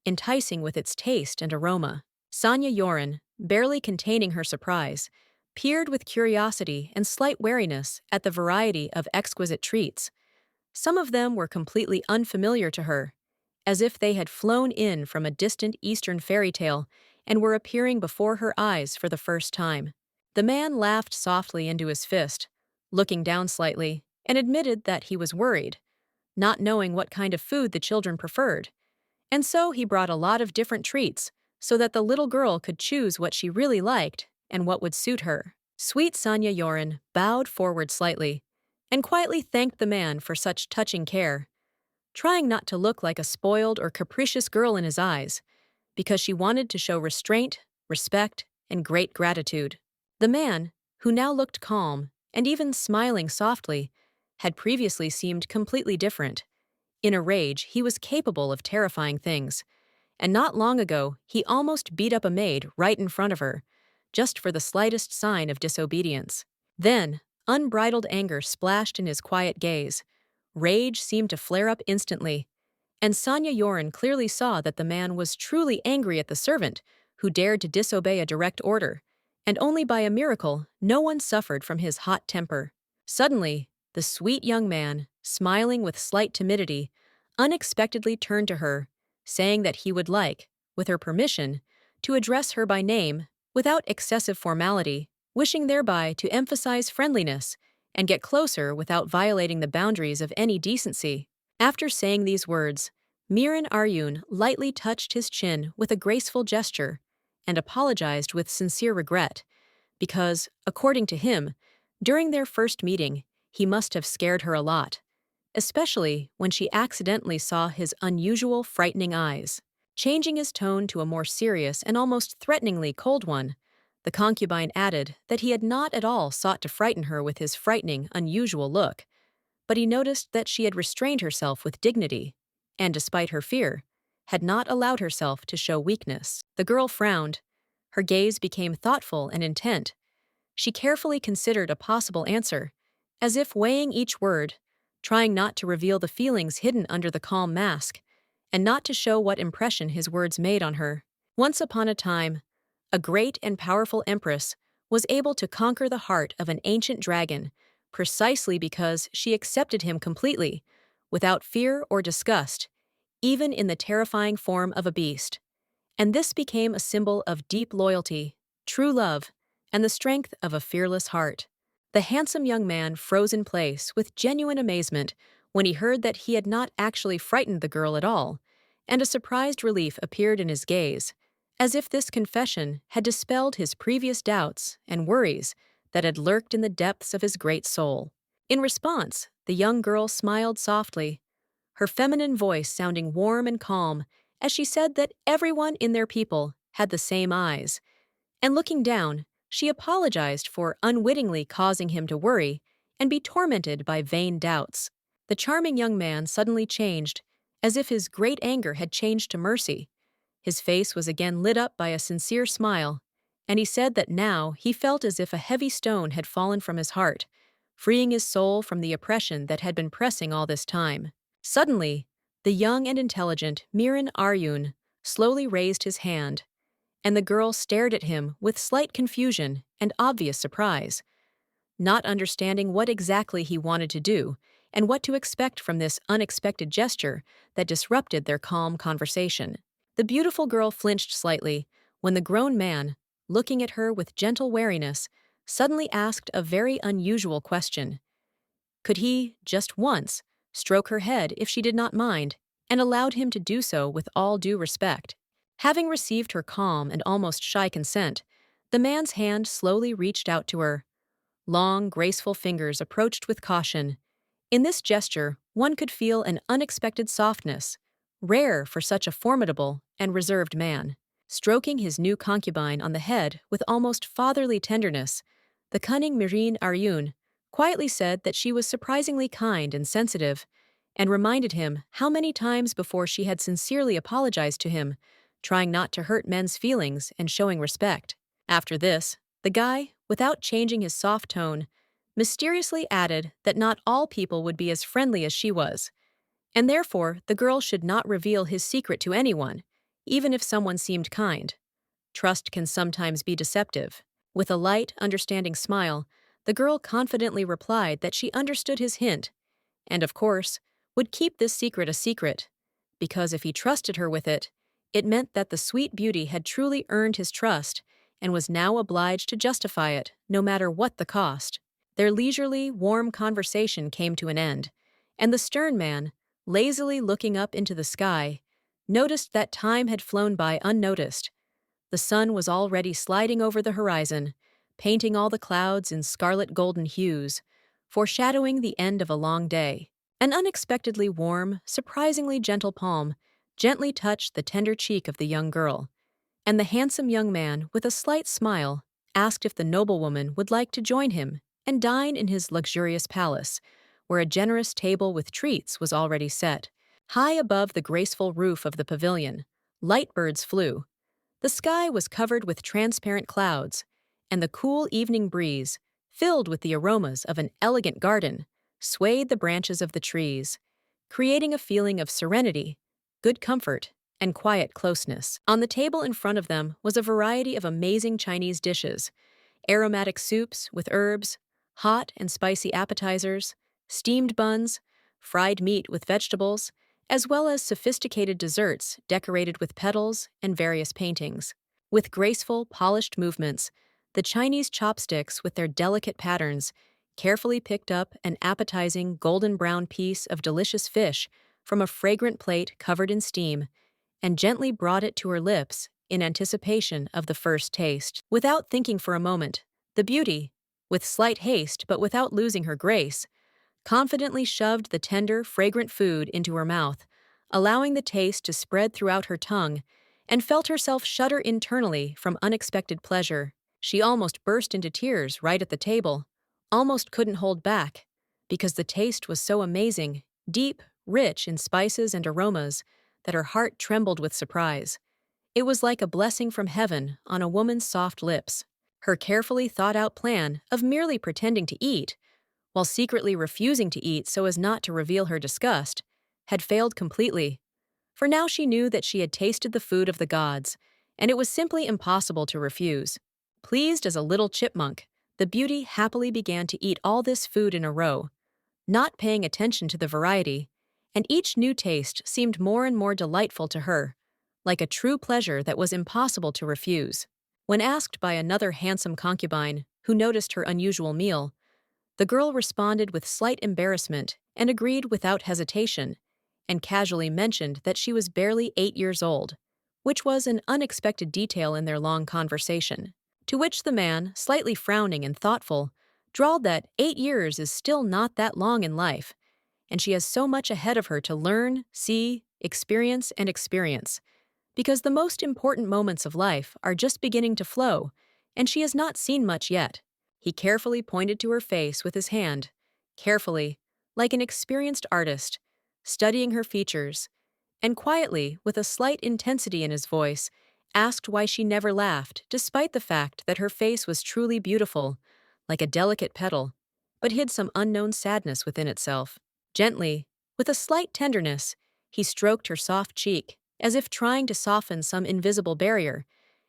enticing with its taste and aroma. Sanya Yorin, barely containing her surprise, peered with curiosity and slight wariness at the variety of exquisite treats. Some of them were completely unfamiliar to her, as if they had flown in from a distant Eastern fairy tale and were appearing before her eyes for the first time. The man laughed softly into his fist, looking down slightly, and admitted that he was worried, not knowing what kind of food the children preferred. And so he brought a lot of different treats so that the little girl could choose what she really liked and what would suit her. Sweet Sanya Yorin bowed forward slightly and quietly thanked the man for such touching care, trying not to look like a spoiled or capricious girl in his eyes, because she wanted to show restraint, respect, and great gratitude. The man, who now looked calm and even smiling softly, had previously seemed completely different. In a rage, he was capable of terrifying things, and not long ago he almost beat up a maid right in front of her, just for the slightest sign of disobedience. Then, unbridled anger splashed in his quiet gaze. Rage seemed to flare up instantly, and Sanya Yorin clearly saw that the man was truly angry at the servant who dared to disobey a direct order, and only by a miracle no one suffered from his hot temper. Suddenly, the sweet young man, smiling with slight timidity, unexpectedly turned to her, saying that he would like, with her permission, to address her by name without excessive formality, wishing thereby to emphasize friendliness and get closer without violating the boundaries of any decency. After saying these words, Miran Aryun lightly touched his chin with a graceful gesture and apologized with sincere regret, because, according to him, during their first meeting, he must have scared her a lot, especially when she accidentally saw his unusual, frightening eyes. Changing his tone to a more serious and almost threateningly cold one, the concubine added that he had not at all sought to frighten her with his frightening, unusual look, but he noticed that she had restrained herself with dignity, and despite her fear, had not allowed herself to show weakness. The girl frowned. Her gaze became thoughtful and intent. She carefully considered a possible answer, as if weighing each word, trying not to reveal the feelings hidden under the calm mask, and not to show what impression his words made on her. Once upon a time, a great and powerful empress was able to conquer the heart of an ancient dragon precisely because she accepted him completely, without fear or disgust, even in the terrifying form of a beast. And this became a symbol of deep loyalty, true love, and the strength of a fearless heart. The handsome young man froze in place with genuine amazement when he heard that he had not actually frightened the girl at all, and a surprised relief appeared in his gaze, as if this confession had dispelled his previous doubts and worries that had lurked in the depths of his great soul. In response, the young girl smiled softly, her feminine voice sounding warm and calm as she said that everyone in their people had the same eyes. And looking down, she apologized for unwittingly causing him to worry and be tormented by vain doubts. The charming young man suddenly changed, as if his great anger had changed to mercy. His face was again lit up by a sincere smile, and he said that now he felt as if a heavy stone had fallen from his heart, freeing his soul from the oppression that had been pressing all this time. Suddenly, the young and intelligent Miran Aryun slowly raised his hand, and the girl stared at him with slight confusion and obvious surprise, not understanding what exactly he wanted to do and what to expect from this unexpected gesture that disrupted their calm conversation. The beautiful girl flinched slightly when the grown man, looking at her with gentle wariness, suddenly asked a very unusual question. Could he, just once, stroke her head if she did not mind, and allowed him to do so with all due respect? Having received her calm and almost shy consent, the man's hand slowly reached out to her. Long, graceful fingers approached with caution. In this gesture, one could feel an unexpected softness, rare for such a formidable and reserved man. Stroking his new concubine on the head with almost fatherly tenderness, the cunning Mirin Aryun quietly said that she was surprisingly kind and sensitive, and reminded him how many times before she had sincerely apologized to him, trying not to hurt men's feelings and showing respect. After this, the guy, without changing his soft tone, mysteriously added that not all people would be as friendly as she was, and therefore the girl should not reveal his secret to anyone, even if someone seemed kind. Trust can sometimes be deceptive. With a light, understanding smile, the girl confidently replied that she understood his hint, and of course, would keep this secret a secret, because if he trusted her with it, it meant that the sweet beauty had truly earned his trust and was now obliged to justify it, no matter what the cost. Their leisurely, warm conversation came to an end, and the stern man, lazily looking up into the sky, noticed that time had flown by unnoticed. The sun was already sliding over the horizon, painting all the clouds in scarlet golden hues, foreshadowing the end of a long day. An unexpectedly warm, surprisingly gentle palm gently touched the tender cheek of the young girl, and the handsome young man, with a slight smile, asked if the noblewoman would like to join him and dine in his luxurious palace, where a generous table with treats was already set. High above the graceful roof of the pavilion, light birds flew. The sky was covered with transparent clouds, and the cool evening breeze, filled with the aromas of an elegant garden, swayed the branches of the trees, creating a feeling of serenity, good comfort, and quiet closeness. On the table in front of them was a variety of amazing Chinese dishes, aromatic soups with herbs, hot and spicy appetizers, steamed buns, fried meat with vegetables, as well as sophisticated desserts decorated with petals and various paintings. With graceful, polished movements, the Chinese chopsticks with their delicate patterns carefully picked up an appetizing golden brown piece of delicious fish from a fragrant plate covered in steam, and gently brought it to her lips in anticipation of the first taste. Without thinking for a moment, the beauty, with slight haste but without losing her grace, confidently shoved the tender, fragrant food into her mouth, allowing the taste to spread throughout her tongue, and felt herself shudder internally from unexpected pleasure. She almost burst into tears right at the table, almost couldn't hold back, because the taste was so amazing, deep, rich in spices and aromas, that her heart trembled with surprise. It was like a blessing from heaven on a woman's soft lips. Her carefully thought-out plan of merely pretending to eat, while secretly refusing to eat so as not to reveal her disgust, had failed completely. For now she knew that she had tasted the food of the gods, and it was simply impossible to refuse. Pleased as a little chipmunk, the beauty happily began to eat all this food in a row, not paying attention to the variety, and each new taste seemed more and more delightful to her, like a true pleasure that was impossible to refuse. When asked by another handsome concubine, who noticed her unusual meal, The girl responded with slight embarrassment and agreed without hesitation, and casually mentioned that she was barely 8 years old, which was an unexpected detail in their long conversation. To which the man, slightly frowning and thoughtful, drawled that 8 years is still not that long in life, and she has so much ahead of her to learn, see, experience, because the most important moments of life are just beginning to flow, and she has not seen much yet. He carefully pointed to her face with his hand, carefully, like an experienced artist, studying her features, and quietly, with a slight intensity in his voice, asked why she never laughed, despite the fact that her face was truly beautiful, like a delicate petal, but hid some unknown sadness within itself. Gently, with a slight tenderness, he stroked her soft cheek, as if trying to soften some invisible barrier,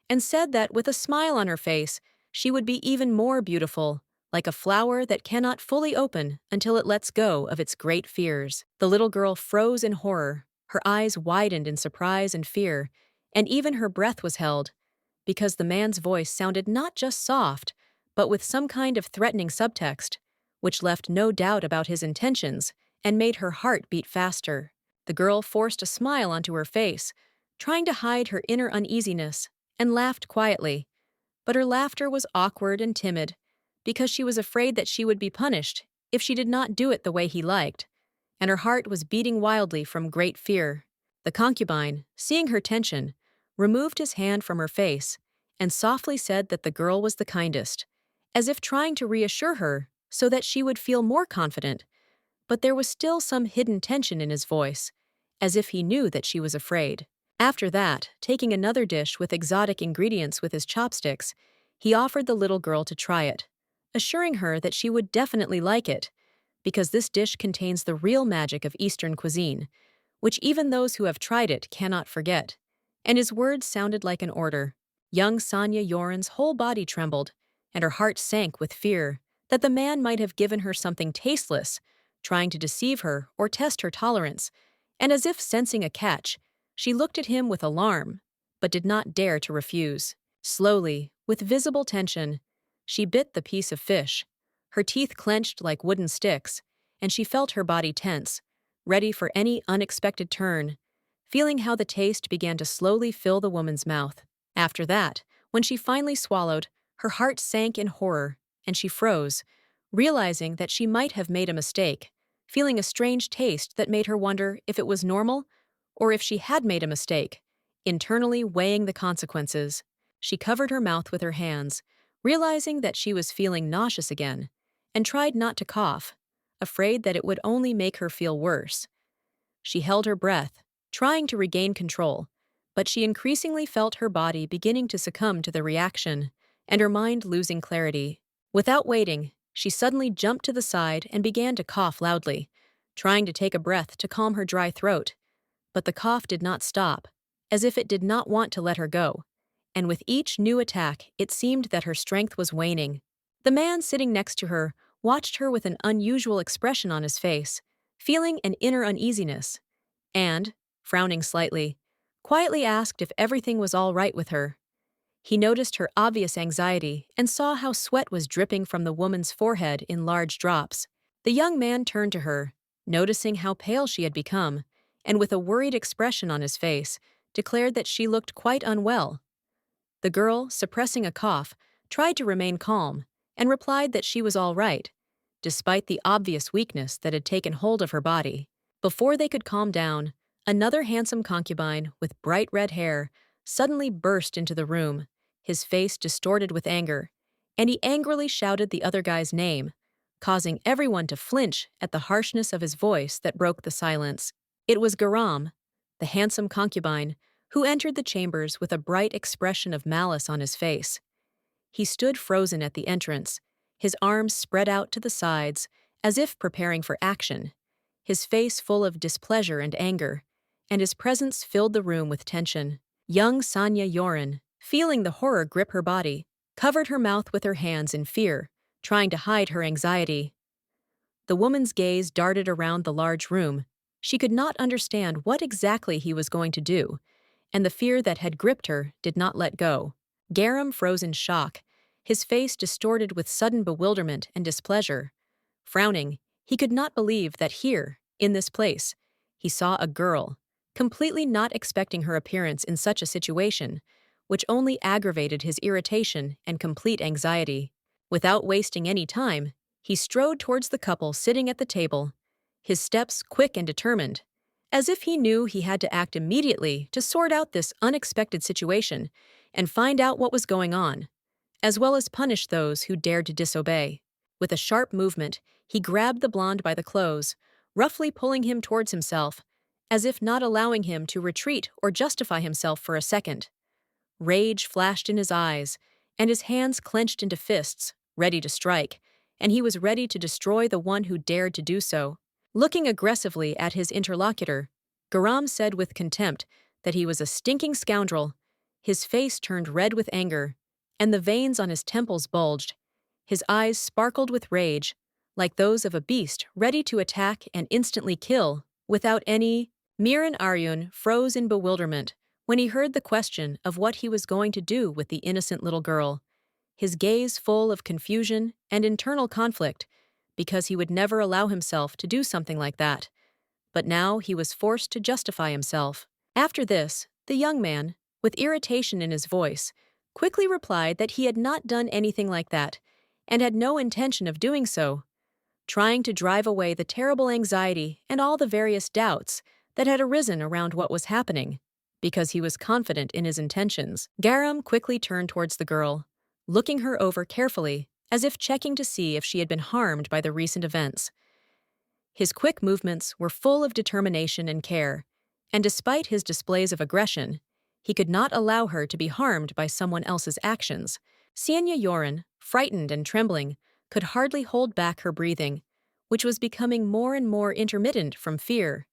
and said that with a smile on her face, she would be even more beautiful, like a flower that cannot fully open until it lets go of its great fears. The little girl froze in horror, her eyes widened in surprise and fear, and even her breath was held, because the man's voice sounded not just soft, but with some kind of threatening subtext, which left no doubt about his intentions and made her heart beat faster. The girl forced a smile onto her face, trying to hide her inner uneasiness, and laughed quietly. But her laughter was awkward and timid, because she was afraid that she would be punished if she did not do it the way he liked, and her heart was beating wildly from great fear. The concubine, seeing her tension, removed his hand from her face and softly said that the girl was the kindest, as if trying to reassure her so that she would feel more confident, but there was still some hidden tension in his voice, as if he knew that she was afraid. After that, taking another dish with exotic ingredients with his chopsticks, he offered the little girl to try it, assuring her that she would definitely like it, because this dish contains the real magic of Eastern cuisine, which even those who have tried it cannot forget. And his words sounded like an order. Young Sonya Yoren's whole body trembled, and her heart sank with fear that the man might have given her something tasteless, trying to deceive her or test her tolerance, and as if sensing a catch, she looked at him with alarm, but did not dare to refuse. Slowly, with visible tension, she bit the piece of fish, her teeth clenched like wooden sticks, and she felt her body tense, ready for any unexpected turn, feeling how the taste began to slowly fill the woman's mouth. After that, when she finally swallowed, her heart sank in horror, and she froze, realizing that she might have made a mistake, feeling a strange taste that made her wonder if it was normal or if she had made a mistake, internally weighing the consequences. She covered her mouth with her hands, realizing that she was feeling nauseous again, and tried not to cough, afraid that it would only make her feel worse. She held her breath, trying to regain control, but she increasingly felt her body beginning to succumb to the reaction, and her mind losing clarity. Without waiting, she suddenly jumped to the side and began to cough loudly, trying to take a breath to calm her dry throat. But the cough did not stop, as if it did not want to let her go, and with each new attack it seemed that her strength was waning. The man sitting next to her watched her with an unusual expression on his face, feeling an inner uneasiness, and, frowning slightly, quietly asked if everything was all right with her. He noticed her obvious anxiety and saw how sweat was dripping from the woman's forehead in large drops. The young man turned to her, noticing how pale she had become, and with a worried expression on his face, declared that she looked quite unwell. The girl, suppressing a cough, tried to remain calm, and replied that she was all right, despite the obvious weakness that had taken hold of her body. Before they could calm down, another handsome concubine with bright red hair suddenly burst into the room, his face distorted with anger, and he angrily shouted the other guy's name, causing everyone to flinch at the harshness of his voice that broke the silence. It was Garam, the handsome concubine, who entered the chambers with a bright expression of malice on his face. He stood frozen at the entrance, his arms spread out to the sides, as if preparing for action, his face full of displeasure and anger, and his presence filled the room with tension. Young Sonya Yoren, feeling the horror grip her body, covered her mouth with her hands in fear, trying to hide her anxiety. The woman's gaze darted around the large room. She could not understand what exactly he was going to do, and the fear that had gripped her did not let go. Garam froze in shock, his face distorted with sudden bewilderment and displeasure. Frowning, he could not believe that here, in this place, he saw a girl, completely not expecting her appearance in such a situation, which only aggravated his irritation and complete anxiety. Without wasting any time, he strode towards the couple sitting at the table, his steps quick and determined, as if he knew he had to act immediately to sort out this unexpected situation and find out what was going on, as well as punish those who dared to disobey. With a sharp movement, he grabbed the blonde by the clothes, roughly pulling him towards himself, as if not allowing him to retreat or justify himself for a second. Rage flashed in his eyes, and his hands clenched into fists, ready to strike, and he was ready to destroy the one who dared to do so. Looking aggressively at his interlocutor, Garam said with contempt that he was a stinking scoundrel. His face turned red with anger, and the veins on his temples bulged. His eyes sparkled with rage, like those of a beast ready to attack and instantly kill, without any. Miran Aryun froze in bewilderment when he heard the question of what he was going to do with the innocent little girl, his gaze full of confusion and internal conflict, because he would never allow himself to do something like that. But now he was forced to justify himself. After this, the young man, with irritation in his voice, quickly replied that he had not done anything like that, and had no intention of doing so, trying to drive away the terrible anxiety and all the various doubts that had arisen around what was happening, because he was confident in his intentions. Garam quickly turned towards the girl, looking her over carefully, as if checking to see if she had been harmed by the recent events. His quick movements were full of determination and care, and despite his displays of aggression, he could not allow her to be harmed by someone else's actions. Sienya Yoren, frightened and trembling, could hardly hold back her breathing, which was becoming more and more intermittent from fear.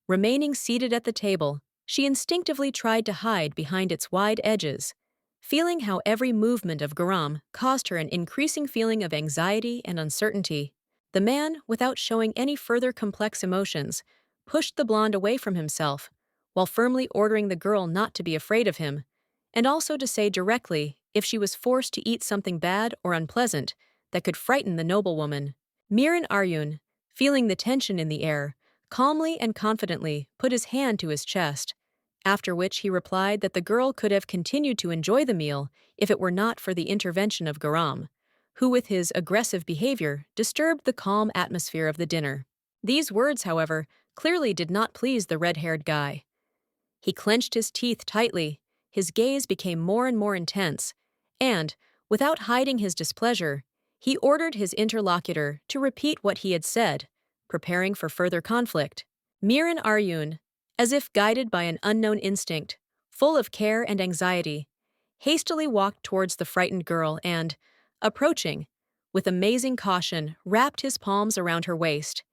Remaining seated at the table, she instinctively tried to hide behind its wide edges, feeling how every movement of Garam caused her an increasing feeling of anxiety and uncertainty. The man, without showing any further complex emotions, pushed the blonde away from himself, while firmly ordering the girl not to be afraid of him, and also to say directly if she was forced to eat something bad or unpleasant that could frighten the noblewoman. Miran Aryun, feeling the tension in the air, calmly and confidently put his hand to his chest, after which he replied that the girl could have continued to enjoy the meal if it were not for the intervention of Garam, who with his aggressive behavior disturbed the calm atmosphere of the dinner. These words, however, clearly did not please the red-haired guy. He clenched his teeth tightly, his gaze became more and more intense, and, without hiding his displeasure, he ordered his interlocutor to repeat what he had said, preparing for further conflict. Miran Aryun, as if guided by an unknown instinct, full of care and anxiety, hastily walked towards the frightened girl and, approaching, with amazing caution, wrapped his palms around her waist,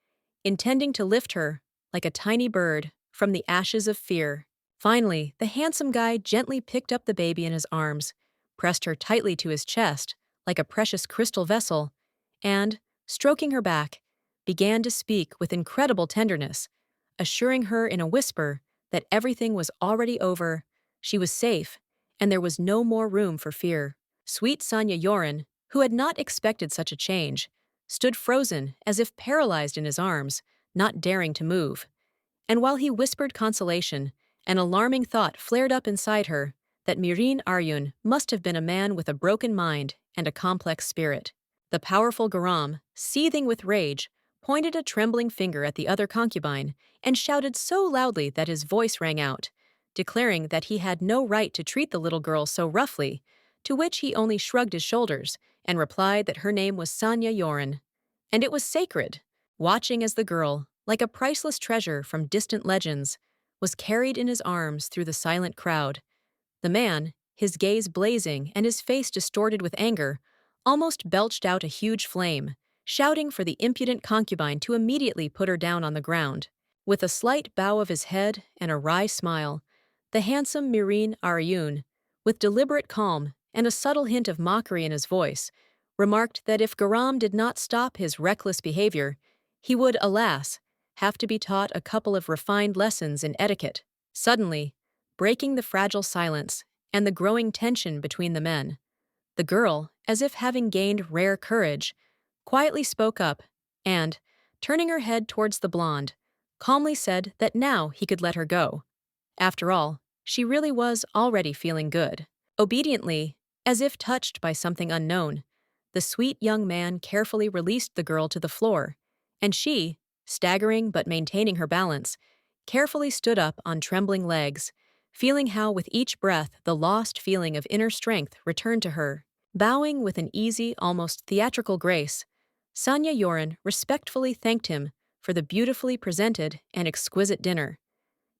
intending to lift her, like a tiny bird, from the ashes of fear. Finally, the handsome guy gently picked up the baby in his arms, pressed her tightly to his chest, like a precious crystal vessel, and, stroking her back, began to speak with incredible tenderness, assuring her in a whisper that everything was already over, she was safe, and there was no more room for fear. Sweet Sanya Yoren, who had not expected such a change, stood frozen as if paralyzed in his arms, not daring to move. And while he whispered consolation, an alarming thought flared up inside her that Miran Aryun must have been a man with a broken mind and a complex spirit. The powerful Garam, seething with rage, pointed a trembling finger at the other concubine and shouted so loudly that his voice rang out, declaring that he had no right to treat the little girl so roughly, to which he only shrugged his shoulders and replied that her name was Sanya Yoren, and it was sacred. Watching as the girl, like a priceless treasure from distant legends, was carried in his arms through the silent crowd, the man, his gaze blazing and his face distorted with anger, almost belched out a huge flame, shouting for the impudent concubine to immediately put her down on the ground. With a slight bow of his head and a wry smile, the handsome Miran Aryun, with deliberate calm and a subtle hint of mockery in his voice, remarked that if Garam did not stop his reckless behavior, he would, alas, have to be taught a couple of refined lessons in etiquette. Suddenly, breaking the fragile silence and the growing tension between the men, the girl, as if having gained rare courage, quietly spoke up and, turning her head towards the blonde, calmly said that now he could let her go. After all, she really was already feeling good. Obediently, as if touched by something unknown, the sweet young man carefully released the girl to the floor, and she, staggering but maintaining her balance, carefully stood up on trembling legs, feeling how with each breath the lost feeling of inner strength returned to her. Bowing with an easy, almost theatrical grace, Sanya Yoren respectfully thanked him for the beautifully presented and exquisite dinner,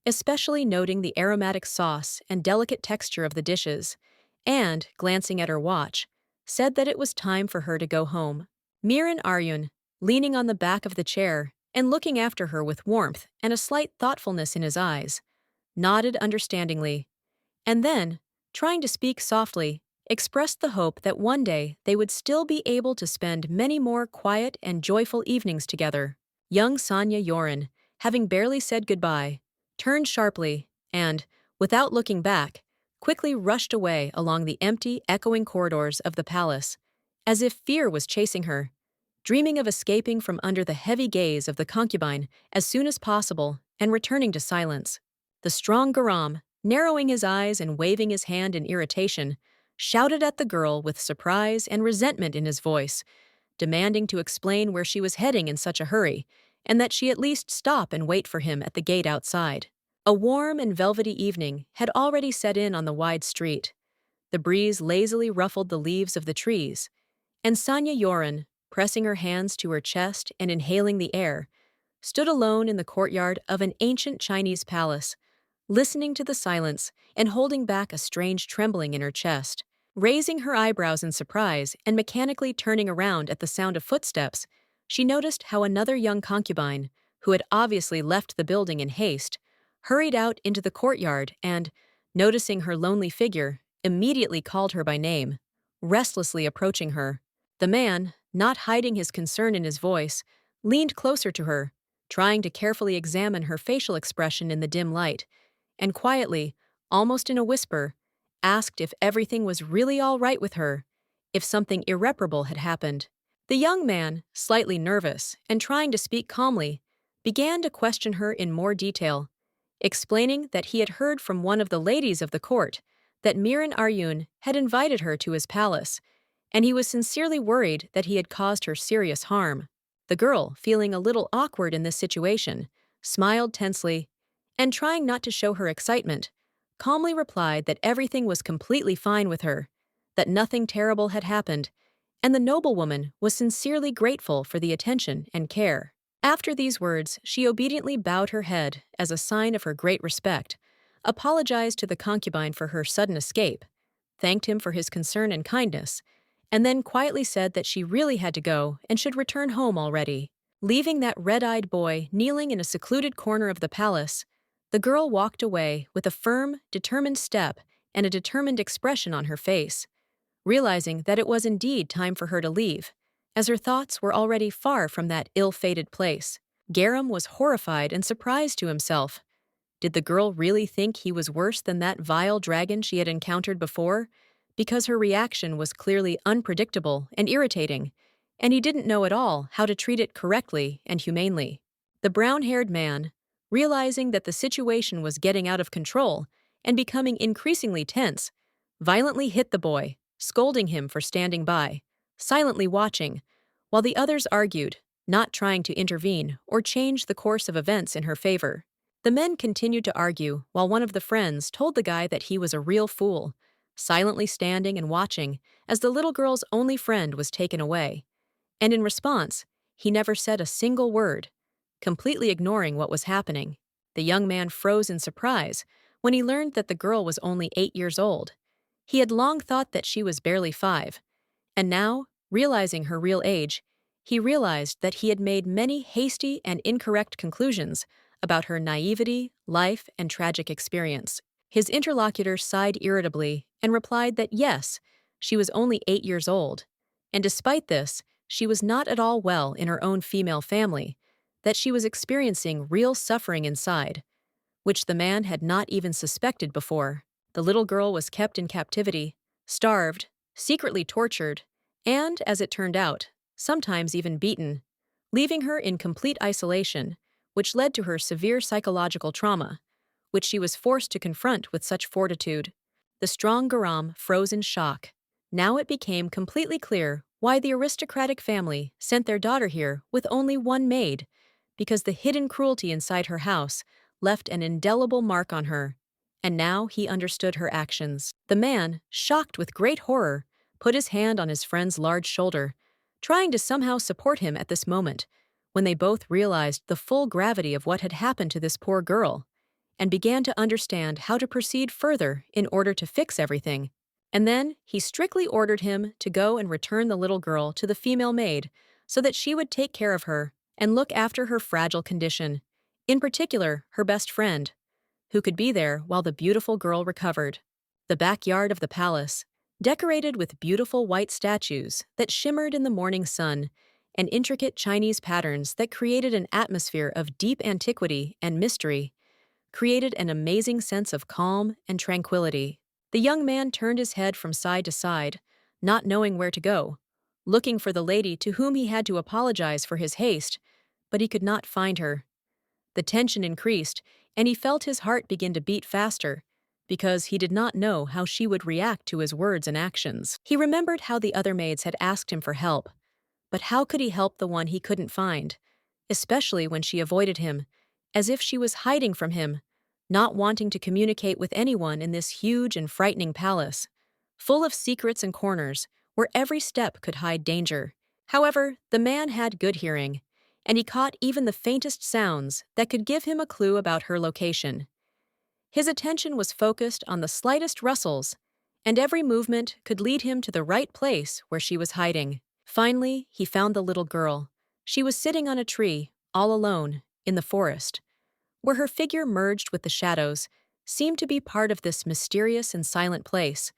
especially noting the aromatic sauce and delicate texture of the dishes, and, glancing at her watch, said that it was time for her to go home. Miran Aryun, leaning on the back of the chair and looking after her with warmth and a slight thoughtfulness in his eyes, nodded understandingly, and then, trying to speak softly, expressed the hope that one day they would still be able to spend many more quiet and joyful evenings together. Young Sanya Yoren, having barely said goodbye, turned sharply and, without looking back, quickly rushed away along the empty, echoing corridors of the palace, as if fear was chasing her, dreaming of escaping from under the heavy gaze of the concubine as soon as possible and returning to silence. The strong Garam, narrowing his eyes and waving his hand in irritation, shouted at the girl with surprise and resentment in his voice, demanding to explain where she was heading in such a hurry, and that she at least stop and wait for him at the gate outside. A warm and velvety evening had already set in on the wide street. The breeze lazily ruffled the leaves of the trees, and Sanya Yoren, pressing her hands to her chest and inhaling the air, stood alone in the courtyard of an ancient Chinese palace, listening to the silence and holding back a strange trembling in her chest. Raising her eyebrows in surprise and mechanically turning around at the sound of footsteps, she noticed how another young concubine, who had obviously left the building in haste, hurried out into the courtyard and, noticing her lonely figure, immediately called her by name, restlessly approaching her. The man, not hiding his concern in his voice, leaned closer to her, trying to carefully examine her facial expression in the dim light, and quietly, almost in a whisper, asked if everything was really all right with her, if something irreparable had happened. The young man, slightly nervous and trying to speak calmly, began to question her in more detail, explaining that he had heard from one of the ladies of the court that Miran Aryun had invited her to his palace, and he was sincerely worried that he had caused her serious harm. The girl, feeling a little awkward in this situation, smiled tensely, and trying not to show her excitement, calmly replied that everything was completely fine with her, that nothing terrible had happened, and the noblewoman was sincerely grateful for the attention and care. After these words, she obediently bowed her head as a sign of her great respect, apologized to the concubine for her sudden escape, thanked him for his concern and kindness, and then quietly said that she really had to go and should return home already. Leaving that red-eyed boy kneeling in a secluded corner of the palace, the girl walked away with a firm, determined step and a determined expression on her face, realizing that it was indeed time for her to leave, as her thoughts were already far from that ill-fated place. Garam was horrified and surprised to himself. Did the girl really think he was worse than that vile dragon she had encountered before? Because her reaction was clearly unpredictable and irritating, and he didn't know at all how to treat it correctly and humanely. The brown-haired man, realizing that the situation was getting out of control and becoming increasingly tense, violently hit the boy, scolding him for standing by, silently watching, while the others argued, not trying to intervene or change the course of events in her favor. The men continued to argue while one of the friends told the guy that he was a real fool, silently standing and watching as the little girl's only friend was taken away. And in response, he never said a single word, completely ignoring what was happening. The young man froze in surprise when he learned that the girl was only 8 years old. He had long thought that she was barely 5, and now, realizing her real age, he realized that he had made many hasty and incorrect conclusions about her naivety, life, and tragic experience. His interlocutor sighed irritably and replied that yes, she was only 8 years old, and despite this, she was not at all well in her own female family, that she was experiencing real suffering inside, which the man had not even suspected before. The little girl was kept in captivity, starved, secretly tortured, and, as it turned out, sometimes even beaten, leaving her in complete isolation, which led to her severe psychological trauma, which she was forced to confront with such fortitude. The strong Garam froze in shock. Now it became completely clear why the aristocratic family sent their daughter here with only one maid, because the hidden cruelty inside her house left an indelible mark on her. And now he understood her actions. The man, shocked with great horror, put his hand on his friend's large shoulder, trying to somehow support him at this moment, when they both realized the full gravity of what had happened to this poor girl, and began to understand how to proceed further in order to fix everything. And then he strictly ordered him to go and return the little girl to the female maid so that she would take care of her and look after her fragile condition, in particular her best friend, who could be there while the beautiful girl recovered. The backyard of the palace, decorated with beautiful white statues that shimmered in the morning sun and intricate Chinese patterns that created an atmosphere of deep antiquity and mystery, created an amazing sense of calm and tranquility. The young man turned his head from side to side, not knowing where to go, looking for the lady to whom he had to apologize for his haste, but he could not find her. The tension increased, and he felt his heart begin to beat faster, because he did not know how she would react to his words and actions. He remembered how the other maids had asked him for help, but how could he help the one he couldn't find, especially when she avoided him, as if she was hiding from him, not wanting to communicate with anyone in this huge and frightening palace, full of secrets and corners where every step could hide danger. However, the man had good hearing, and he caught even the faintest sounds that could give him a clue about her location. His attention was focused on the slightest rustles, and every movement could lead him to the right place where she was hiding. Finally, he found the little girl. She was sitting on a tree, all alone, in the forest, where her figure merged with the shadows, seemed to be part of this mysterious and silent place,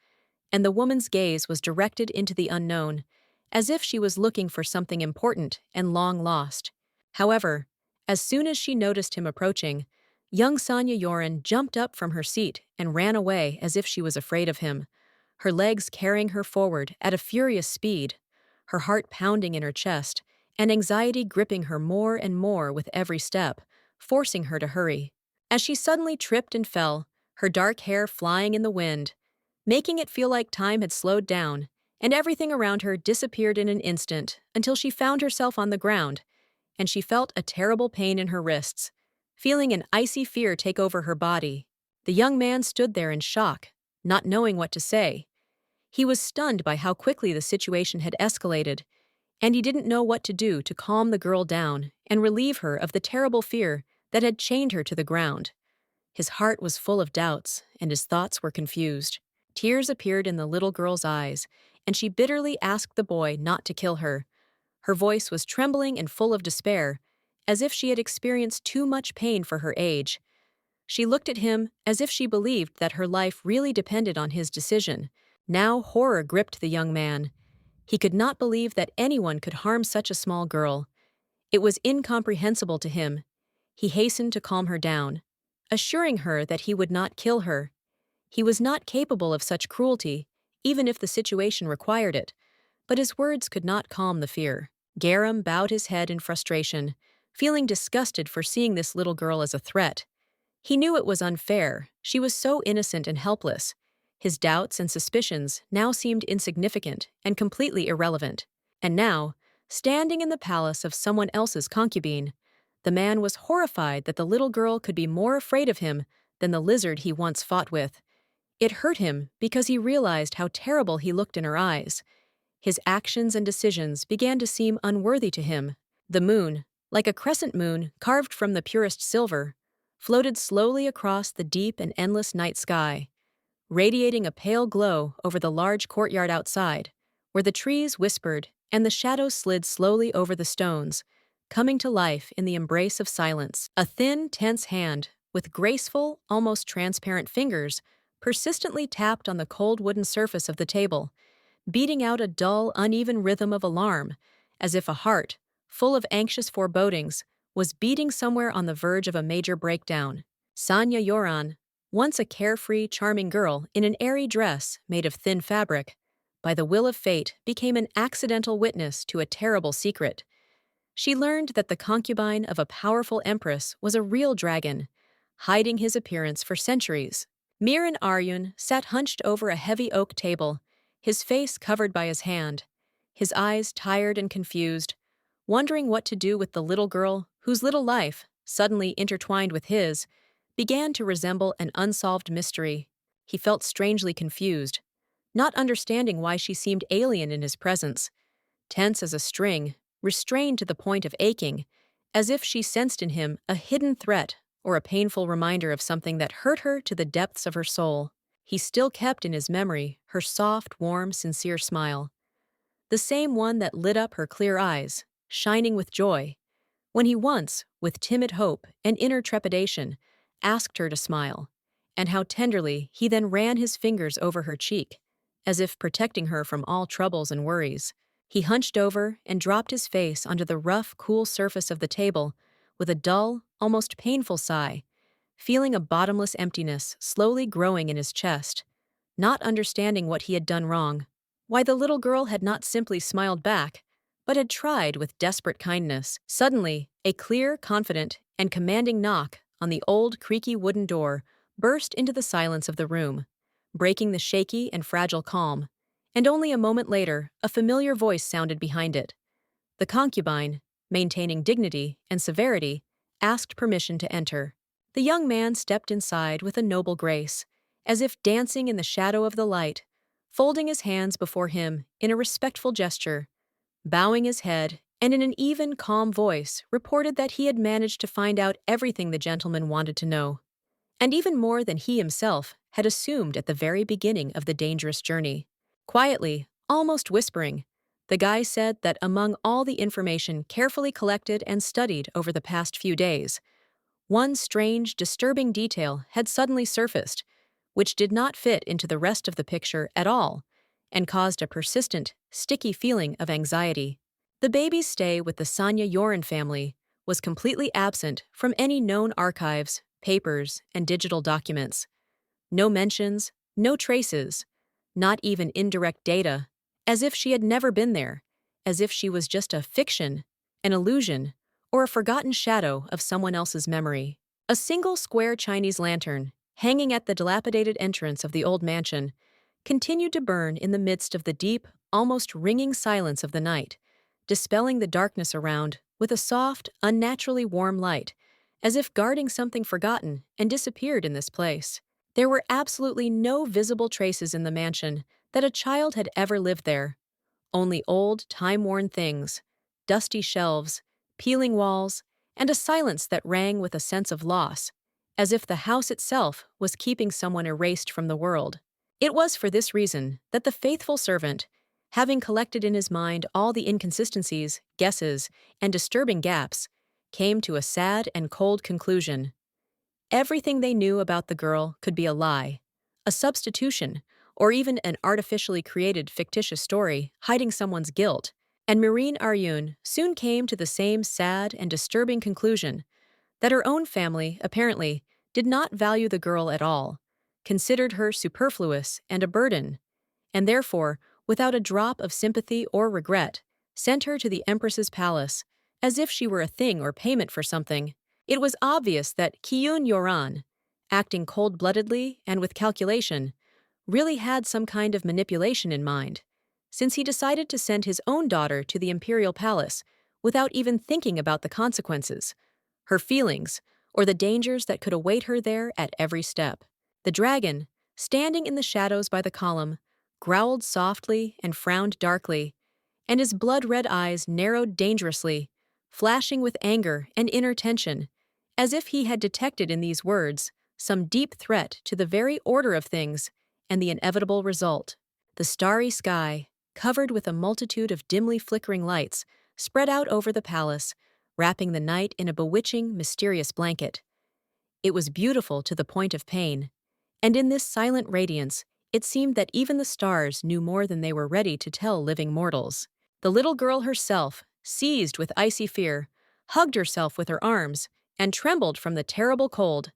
and the woman's gaze was directed into the unknown, as if she was looking for something important and long lost. However, as soon as she noticed him approaching, young Sanya Yoren jumped up from her seat and ran away as if she was afraid of him, her legs carrying her forward at a furious speed, her heart pounding in her chest, and anxiety gripping her more and more with every step, forcing her to hurry. As she suddenly tripped and fell, her dark hair flying in the wind, making it feel like time had slowed down, and everything around her disappeared in an instant until she found herself on the ground, and she felt a terrible pain in her wrists, feeling an icy fear take over her body. The young man stood there in shock, not knowing what to say. He was stunned by how quickly the situation had escalated, and he didn't know what to do to calm the girl down and relieve her of the terrible fear that had chained her to the ground. His heart was full of doubts, and his thoughts were confused. Tears appeared in the little girl's eyes, and she bitterly asked the boy not to kill her. Her voice was trembling and full of despair, as if she had experienced too much pain for her age. She looked at him as if she believed that her life really depended on his decision. Now horror gripped the young man. He could not believe that anyone could harm such a small girl. It was incomprehensible to him. He hastened to calm her down, assuring her that he would not kill her. He was not capable of such cruelty, even if the situation required it, but his words could not calm the fear. Garam bowed his head in frustration, feeling disgusted for seeing this little girl as a threat. He knew it was unfair. She was so innocent and helpless. His doubts and suspicions now seemed insignificant and completely irrelevant. And now, standing in the palace of someone else's concubine, the man was horrified that the little girl could be more afraid of him than the lizard he once fought with. It hurt him because he realized how terrible he looked in her eyes. His actions and decisions began to seem unworthy to him. The moon, like a crescent moon carved from the purest silver, floated slowly across the deep and endless night sky, radiating a pale glow over the large courtyard outside, where the trees whispered and the shadows slid slowly over the stones, coming to life in the embrace of silence. A thin, tense hand, with graceful, almost transparent fingers, persistently tapped on the cold wooden surface of the table, beating out a dull, uneven rhythm of alarm, as if a heart, full of anxious forebodings, was beating somewhere on the verge of a major breakdown. Sanya Yoran, once a carefree, charming girl in an airy dress made of thin fabric, by the will of fate became an accidental witness to a terrible secret. She learned that the concubine of a powerful empress was a real dragon, hiding his appearance for centuries. Miran Aryun sat hunched over a heavy oak table, his face covered by his hand, his eyes tired and confused, wondering what to do with the little girl whose little life, suddenly intertwined with his, began to resemble an unsolved mystery. He felt strangely confused, not understanding why she seemed alien in his presence, tense as a string, restrained to the point of aching, as if she sensed in him a hidden threat or a painful reminder of something that hurt her to the depths of her soul. He still kept in his memory her soft, warm, sincere smile, the same one that lit up her clear eyes, shining with joy, when he once, with timid hope and inner trepidation, asked her to smile, and how tenderly he then ran his fingers over her cheek, as if protecting her from all troubles and worries. He hunched over and dropped his face onto the rough, cool surface of the table with a dull, almost painful sigh, feeling a bottomless emptiness slowly growing in his chest, not understanding what he had done wrong, why the little girl had not simply smiled back, but had tried with desperate kindness. Suddenly, a clear, confident, and commanding knock on the old, creaky wooden door burst into the silence of the room, breaking the shaky and fragile calm, and only a moment later, a familiar voice sounded behind it. The concubine, maintaining dignity and severity, asked permission to enter. The young man stepped inside with a noble grace, as if dancing in the shadow of the light, folding his hands before him in a respectful gesture, bowing his head, and in an even, calm voice reported that he had managed to find out everything the gentleman wanted to know, and even more than he himself had assumed at the very beginning of the dangerous journey. Quietly, almost whispering, the guy said that among all the information carefully collected and studied over the past few days, one strange, disturbing detail had suddenly surfaced, which did not fit into the rest of the picture at all, and caused a persistent, sticky feeling of anxiety. The baby's stay with the Sanya Yoren family was completely absent from any known archives, papers, and digital documents. No mentions, no traces, not even indirect data, as if she had never been there, as if she was just a fiction, an illusion, or a forgotten shadow of someone else's memory. A single square Chinese lantern, hanging at the dilapidated entrance of the old mansion, continued to burn in the midst of the deep, almost ringing silence of the night, dispelling the darkness around with a soft, unnaturally warm light, as if guarding something forgotten and disappeared in this place. There were absolutely no visible traces in the mansion that a child had ever lived there. Only old, time-worn things, dusty shelves, peeling walls, and a silence that rang with a sense of loss, as if the house itself was keeping someone erased from the world. It was for this reason that the faithful servant, having collected in his mind all the inconsistencies, guesses, and disturbing gaps, came to a sad and cold conclusion. Everything they knew about the girl could be a lie, a substitution, or even an artificially created fictitious story hiding someone's guilt, and Marine Aryun soon came to the same sad and disturbing conclusion that her own family, apparently, did not value the girl at all, considered her superfluous and a burden, and therefore, without a drop of sympathy or regret, sent her to the Empress's palace, as if she were a thing or payment for something. It was obvious that Kyun Yoran, acting cold-bloodedly and with calculation, really had some kind of manipulation in mind, since he decided to send his own daughter to the imperial palace without even thinking about the consequences, her feelings, or the dangers that could await her there at every step. The dragon, standing in the shadows by the column, growled softly and frowned darkly, and his blood-red eyes narrowed dangerously, flashing with anger and inner tension, as if he had detected in these words some deep threat to the very order of things and the inevitable result. The starry sky, covered with a multitude of dimly flickering lights, spread out over the palace, wrapping the night in a bewitching, mysterious blanket. It was beautiful to the point of pain, and in this silent radiance, it seemed that even the stars knew more than they were ready to tell living mortals. The little girl herself, seized with icy fear, hugged herself with her arms and trembled from the terrible cold,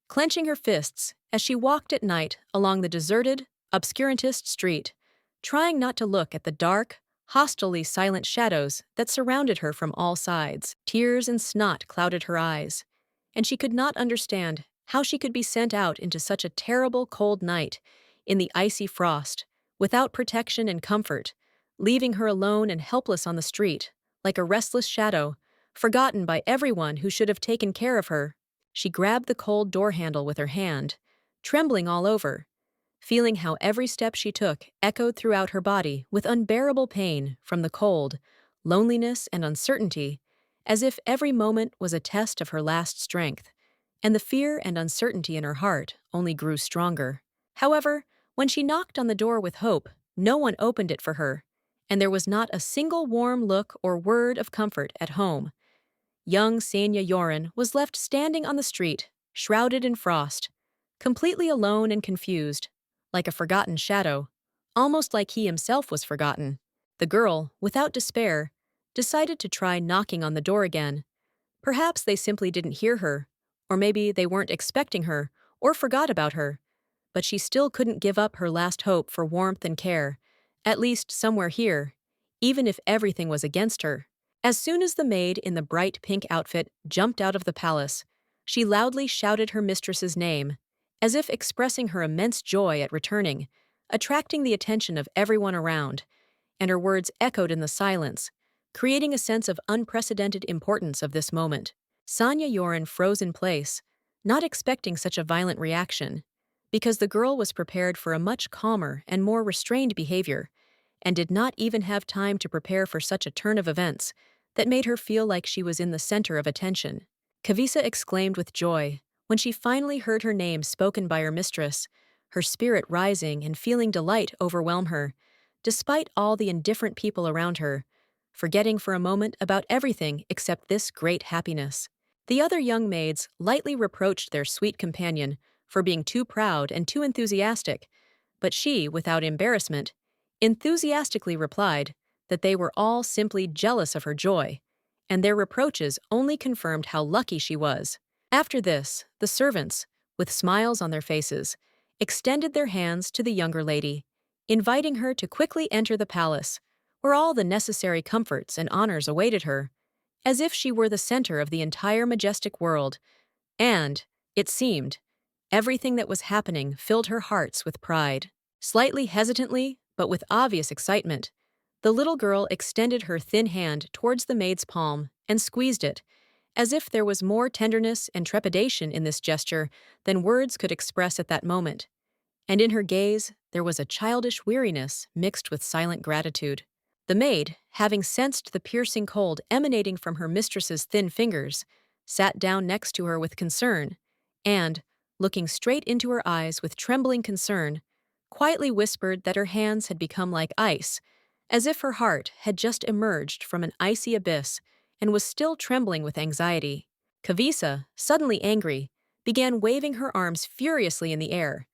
clenching her fists as she walked at night along the deserted, obscurantist street, trying not to look at the dark, hostilely silent shadows that surrounded her from all sides. Tears and snot clouded her eyes, and she could not understand how she could be sent out into such a terrible cold night in the icy frost, without protection and comfort, leaving her alone and helpless on the street, like a restless shadow, forgotten by everyone who should have taken care of her. She grabbed the cold door handle with her hand, trembling all over, feeling how every step she took echoed throughout her body with unbearable pain from the cold, loneliness, and uncertainty, as if every moment was a test of her last strength, and the fear and uncertainty in her heart only grew stronger. However, when she knocked on the door with hope, no one opened it for her, and there was not a single warm look or word of comfort at home. Young Sanya Yoren was left standing on the street, shrouded in frost, completely alone and confused, like a forgotten shadow, almost like he himself was forgotten. The girl, without despair, decided to try knocking on the door again. Perhaps they simply didn't hear her, or maybe they weren't expecting her, or forgot about her. But she still couldn't give up her last hope for warmth and care, at least somewhere here, even if everything was against her. As soon as the maid in the bright pink outfit jumped out of the palace, she loudly shouted her mistress's name, as if expressing her immense joy at returning, attracting the attention of everyone around, and her words echoed in the silence, creating a sense of unprecedented importance of this moment. Sanya Yoren froze in place, not expecting such a violent reaction, because the girl was prepared for a much calmer and more restrained behavior, and did not even have time to prepare for such a turn of events that made her feel like she was in the center of attention. Kavisa exclaimed with joy when she finally heard her name spoken by her mistress, her spirit rising and feeling delight overwhelm her, despite all the indifferent people around her, forgetting for a moment about everything except this great happiness. The other young maids lightly reproached their sweet companion for being too proud and too enthusiastic, but she, without embarrassment, enthusiastically replied that they were all simply jealous of her joy, and their reproaches only confirmed how lucky she was. After this, the servants, with smiles on their faces, extended their hands to the younger lady, inviting her to quickly enter the palace, where all the necessary comforts and honors awaited her, as if she were the center of the entire majestic world, and, it seemed, everything that was happening filled her hearts with pride. Slightly hesitantly, but with obvious excitement, the little girl extended her thin hand towards the maid's palm and squeezed it, as if there was more tenderness and trepidation in this gesture than words could express at that moment. And in her gaze, there was a childish weariness mixed with silent gratitude. The maid, having sensed the piercing cold emanating from her mistress's thin fingers, sat down next to her with concern, and, looking straight into her eyes with trembling concern, quietly whispered that her hands had become like ice, as if her heart had just emerged from an icy abyss and was still trembling with anxiety. Kavisa, suddenly angry, began waving her arms furiously in the air,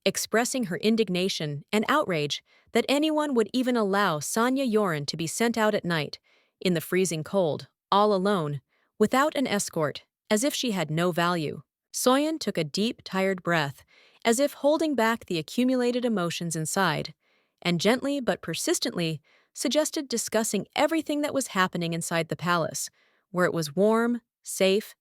expressing her indignation and outrage that anyone would even allow Sanya Yoren to be sent out at night, in the freezing cold, all alone, without an escort, as if she had no value. Soyeon took a deep, tired breath, as if holding back the accumulated emotions inside, and gently but persistently suggested discussing everything that was happening inside the palace, where it was warm, safe,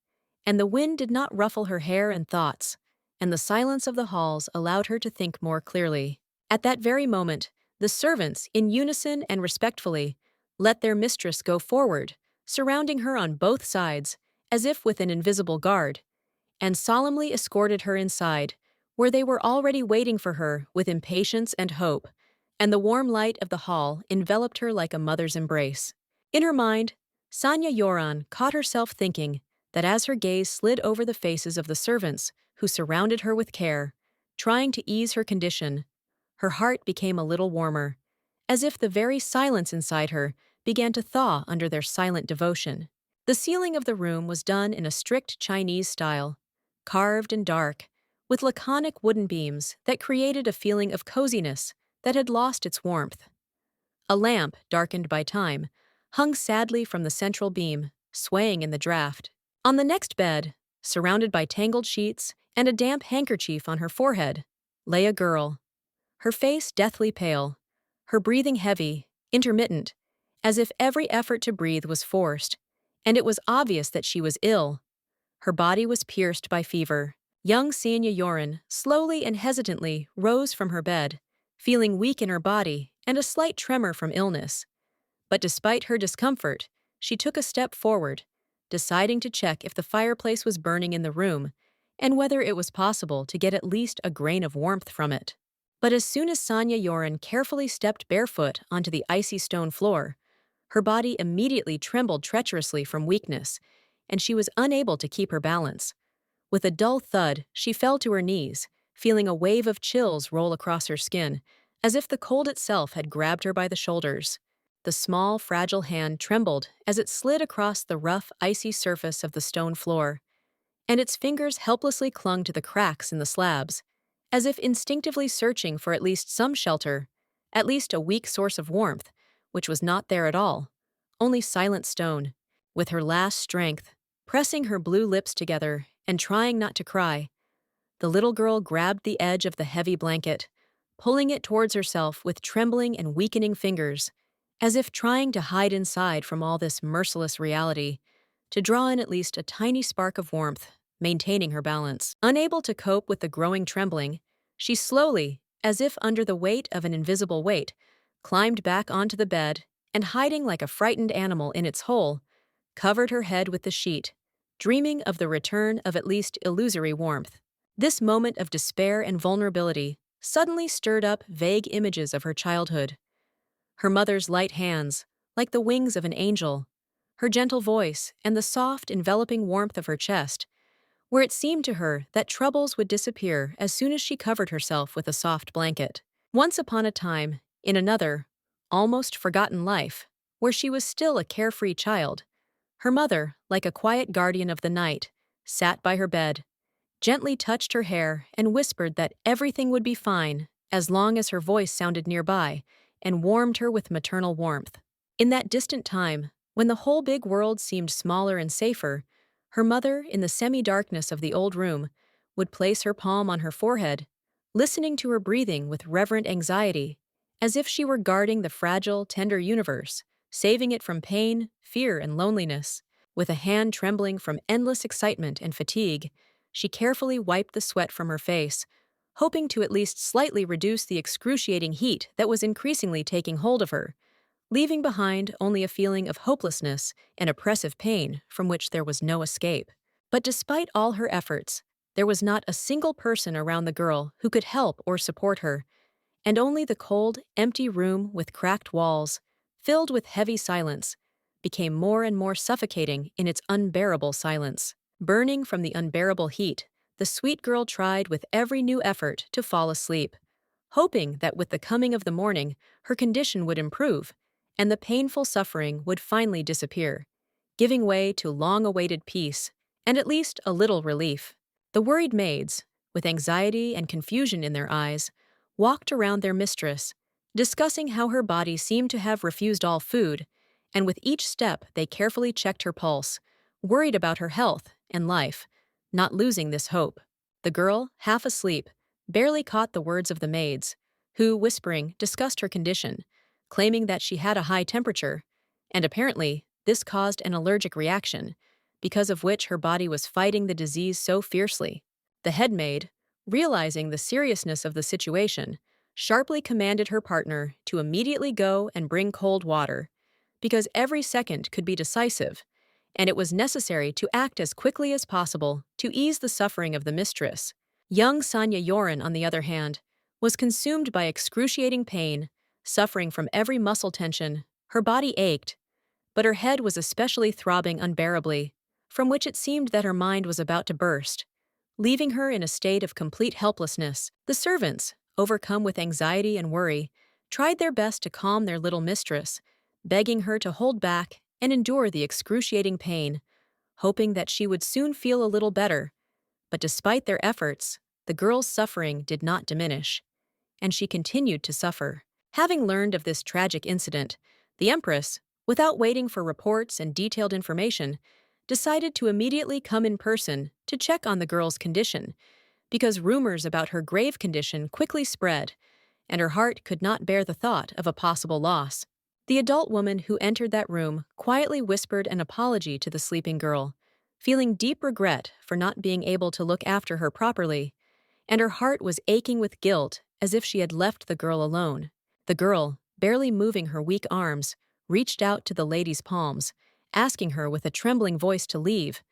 and the wind did not ruffle her hair and thoughts, and the silence of the halls allowed her to think more clearly. At that very moment, the servants, in unison and respectfully, let their mistress go forward, surrounding her on both sides, as if with an invisible guard, and solemnly escorted her inside, where they were already waiting for her with impatience and hope, and the warm light of the hall enveloped her like a mother's embrace. In her mind, Sanya Yoran caught herself thinking that as her gaze slid over the faces of the servants who surrounded her with care, trying to ease her condition, her heart became a little warmer, as if the very silence inside her began to thaw under their silent devotion. The ceiling of the room was done in a strict Chinese style, carved and dark, with laconic wooden beams that created a feeling of coziness that had lost its warmth. A lamp, darkened by time, hung sadly from the central beam, swaying in the draught. On the next bed, surrounded by tangled sheets and a damp handkerchief on her forehead, lay a girl, her face deathly pale, her breathing heavy, intermittent, as if every effort to breathe was forced, and it was obvious that she was ill. Her body was pierced by fever. Young Sanya Yoren slowly and hesitantly rose from her bed, feeling weak in her body and a slight tremor from illness. But despite her discomfort, she took a step forward, deciding to check if the fireplace was burning in the room and whether it was possible to get at least a grain of warmth from it. But as soon as Sanya Yoren carefully stepped barefoot onto the icy stone floor, her body immediately trembled treacherously from weakness, and she was unable to keep her balance. With a dull thud, she fell to her knees, feeling a wave of chills roll across her skin, as if the cold itself had grabbed her by the shoulders. The small, fragile hand trembled as it slid across the rough, icy surface of the stone floor, and its fingers helplessly clung to the cracks in the slabs, as if instinctively searching for at least some shelter, at least a weak source of warmth, which was not there at all, only silent stone. With her last strength, pressing her blue lips together and trying not to cry, the little girl grabbed the edge of the heavy blanket, pulling it towards herself with trembling and weakening fingers, as if trying to hide inside from all this merciless reality, to draw in at least a tiny spark of warmth, maintaining her balance. Unable to cope with the growing trembling, she slowly, as if under the weight of an invisible weight, climbed back onto the bed and, hiding like a frightened animal in its hole, covered her head with the sheet, dreaming of the return of at least illusory warmth. This moment of despair and vulnerability suddenly stirred up vague images of her childhood. Her mother's light hands, like the wings of an angel, her gentle voice, and the soft, enveloping warmth of her chest, where it seemed to her that troubles would disappear as soon as she covered herself with a soft blanket. Once upon a time, in another, almost forgotten life, where she was still a carefree child, her mother, like a quiet guardian of the night, sat by her bed, gently touched her hair, and whispered that everything would be fine as long as her voice sounded nearby and warmed her with maternal warmth. In that distant time, when the whole big world seemed smaller and safer, her mother, in the semi-darkness of the old room, would place her palm on her forehead, listening to her breathing with reverent anxiety, as if she were guarding the fragile, tender universe, saving it from pain, fear, and loneliness. With a hand trembling from endless excitement and fatigue, she carefully wiped the sweat from her face, hoping to at least slightly reduce the excruciating heat that was increasingly taking hold of her, leaving behind only a feeling of hopelessness and oppressive pain from which there was no escape. But despite all her efforts, there was not a single person around the girl who could help or support her, and only the cold, empty room with cracked walls, filled with heavy silence, became more and more suffocating in its unbearable silence. Burning from the unbearable heat, the sweet girl tried with every new effort to fall asleep, hoping that with the coming of the morning her condition would improve and the painful suffering would finally disappear, giving way to long-awaited peace and at least a little relief. The worried maids, with anxiety and confusion in their eyes, walked around their mistress, discussing how her body seemed to have refused all food, and with each step they carefully checked her pulse, worried about her health and life, not losing this hope. The girl, half asleep, barely caught the words of the maids, who, whispering, discussed her condition, claiming that she had a high temperature, and apparently this caused an allergic reaction, because of which her body was fighting the disease so fiercely. The head maid, realizing the seriousness of the situation, sharply commanded her partner to immediately go and bring cold water, because every second could be decisive, and it was necessary to act as quickly as possible to ease the suffering of the mistress. Young Sanya Yoren, on the other hand, was consumed by excruciating pain, suffering from every muscle tension. Her body ached, but her head was especially throbbing unbearably, from which it seemed that her mind was about to burst, leaving her in a state of complete helplessness. The servants, overcome with anxiety and worry, tried their best to calm their little mistress, begging her to hold back and endure the excruciating pain, hoping that she would soon feel a little better. But despite their efforts, the girl's suffering did not diminish, and she continued to suffer. Having learned of this tragic incident, the empress, without waiting for reports and detailed information, decided to immediately come in person to check on the girl's condition, because rumors about her grave condition quickly spread, and her heart could not bear the thought of a possible loss. The adult woman who entered that room quietly whispered an apology to the sleeping girl, feeling deep regret for not being able to look after her properly, and her heart was aching with guilt as if she had left the girl alone. The girl, barely moving her weak arms, reached out to the lady's palms, asking her with a trembling voice to leave,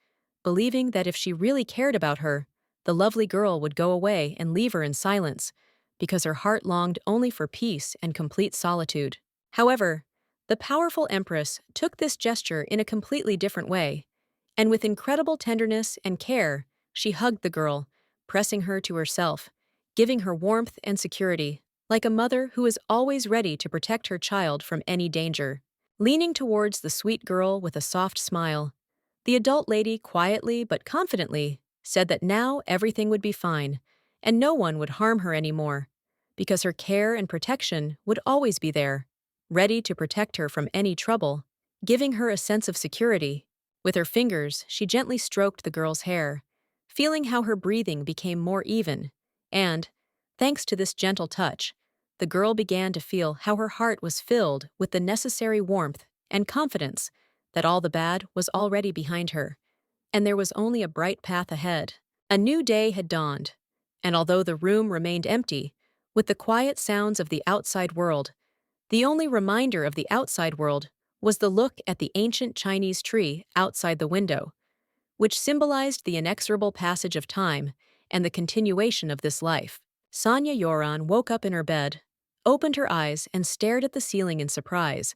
believing that if she really cared about her, the lovely girl would go away and leave her in silence, because her heart longed only for peace and complete solitude. However, the powerful empress took this gesture in a completely different way, and with incredible tenderness and care, she hugged the girl, pressing her to herself, giving her warmth and security, like a mother who is always ready to protect her child from any danger. Leaning towards the sweet girl with a soft smile, the adult lady quietly but confidently said that now everything would be fine, and no one would harm her anymore, because her care and protection would always be there, ready to protect her from any trouble, giving her a sense of security. With her fingers, she gently stroked the girl's hair, feeling how her breathing became more even, and, thanks to this gentle touch, the girl began to feel how her heart was filled with the necessary warmth and confidence that all the bad was already behind her, and there was only a bright path ahead. A new day had dawned, and although the room remained empty, with the quiet sounds of the outside world, the only reminder of the outside world was the look at the ancient Chinese tree outside the window, which symbolized the inexorable passage of time and the continuation of this life. Sonya Yoran woke up in her bed, opened her eyes, and stared at the ceiling in surprise,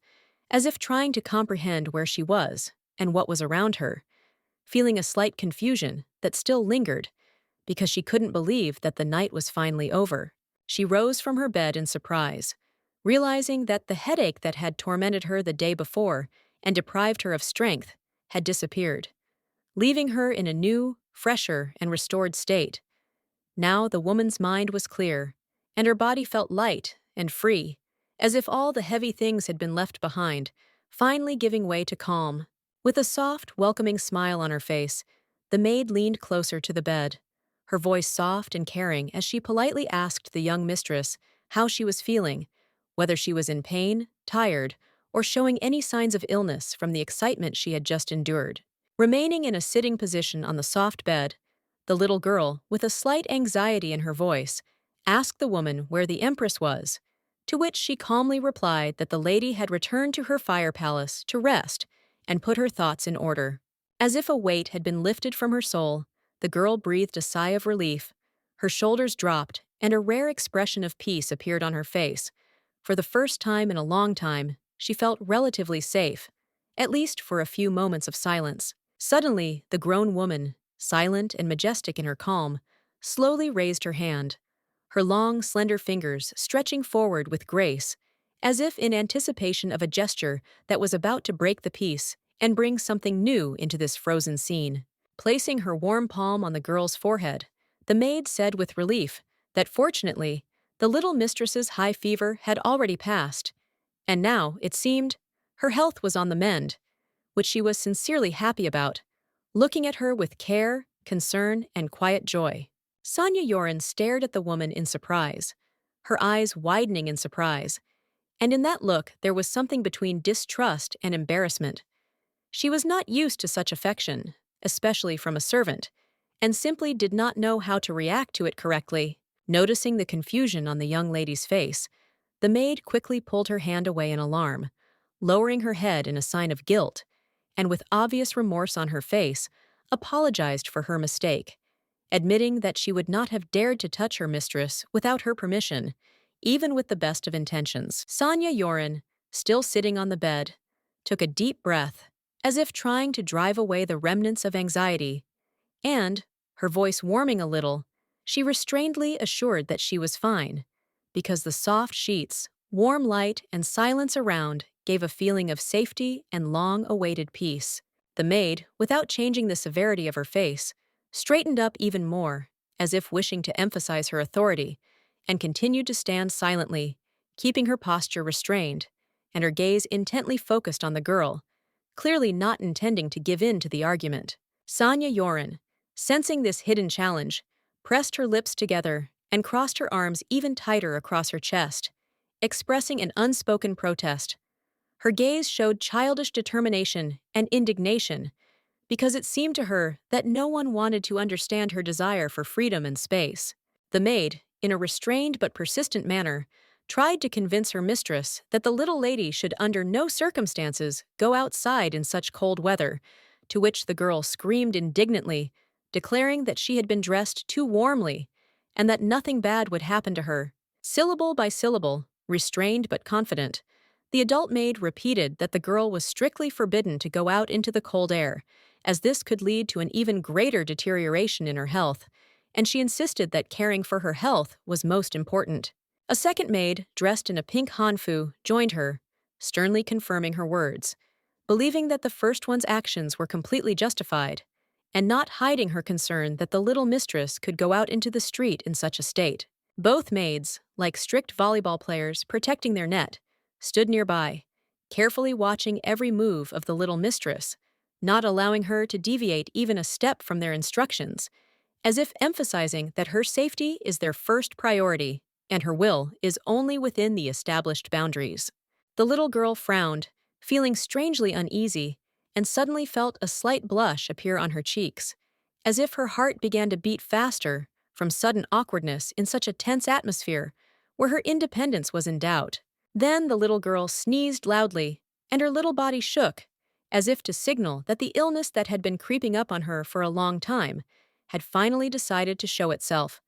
as if trying to comprehend where she was and what was around her, feeling a slight confusion that still lingered because she couldn't believe that the night was finally over. She rose from her bed in surprise, realizing that the headache that had tormented her the day before and deprived her of strength had disappeared, leaving her in a new, fresher, and restored state. Now the woman's mind was clear, and her body felt light and free, as if all the heavy things had been left behind, finally giving way to calm. With a soft, welcoming smile on her face, the maid leaned closer to the bed, her voice soft and caring as she politely asked the young mistress how she was feeling, whether she was in pain, tired, or showing any signs of illness from the excitement she had just endured. Remaining in a sitting position on the soft bed, the little girl, with a slight anxiety in her voice, asked the woman where the empress was, to which she calmly replied that the lady had returned to her fire palace to rest and put her thoughts in order. As if a weight had been lifted from her soul, the girl breathed a sigh of relief, her shoulders dropped, and a rare expression of peace appeared on her face. For the first time in a long time, she felt relatively safe, at least for a few moments of silence. Suddenly, the grown woman, silent and majestic in her calm, slowly raised her hand, her long, slender fingers stretching forward with grace, as if in anticipation of a gesture that was about to break the peace and bring something new into this frozen scene. Placing her warm palm on the girl's forehead, the maid said with relief that fortunately, the little mistress's high fever had already passed, and now, it seemed, her health was on the mend, which she was sincerely happy about, looking at her with care, concern, and quiet joy. Sonya Yoren stared at the woman in surprise, her eyes widening in surprise, and in that look there was something between distrust and embarrassment. She was not used to such affection, especially from a servant, and simply did not know how to react to it correctly. Noticing the confusion on the young lady's face, the maid quickly pulled her hand away in alarm, lowering her head in a sign of guilt, and with obvious remorse on her face, apologized for her mistake, admitting that she would not have dared to touch her mistress without her permission, even with the best of intentions. Sonya Yoren, still sitting on the bed, took a deep breath, as if trying to drive away the remnants of anxiety, and, her voice warming a little, she restrainedly assured that she was fine, because the soft sheets, warm light, and silence around gave a feeling of safety and long-awaited peace. The maid, without changing the severity of her face, straightened up even more, as if wishing to emphasize her authority, and continued to stand silently, keeping her posture restrained, and her gaze intently focused on the girl, clearly not intending to give in to the argument. Sonya Yoren, sensing this hidden challenge, pressed her lips together and crossed her arms even tighter across her chest, expressing an unspoken protest. Her gaze showed childish determination and indignation, because it seemed to her that no one wanted to understand her desire for freedom and space. The maid, in a restrained but persistent manner, tried to convince her mistress that the little lady should under no circumstances go outside in such cold weather, to which the girl screamed indignantly, declaring that she had been dressed too warmly and that nothing bad would happen to her. Syllable by syllable, restrained but confident, the adult maid repeated that the girl was strictly forbidden to go out into the cold air, as this could lead to an even greater deterioration in her health, and she insisted that caring for her health was most important. A second maid, dressed in a pink hanfu, joined her, sternly confirming her words, believing that the first one's actions were completely justified, and not hiding her concern that the little mistress could go out into the street in such a state. Both maids, like strict volleyball players protecting their net, stood nearby, carefully watching every move of the little mistress, not allowing her to deviate even a step from their instructions, as if emphasizing that her safety is their first priority and her will is only within the established boundaries. The little girl frowned, feeling strangely uneasy, and suddenly felt a slight blush appear on her cheeks, as if her heart began to beat faster from sudden awkwardness in such a tense atmosphere where her independence was in doubt. Then the little girl sneezed loudly, and her little body shook, as if to signal that the illness that had been creeping up on her for a long time had finally decided to show itself,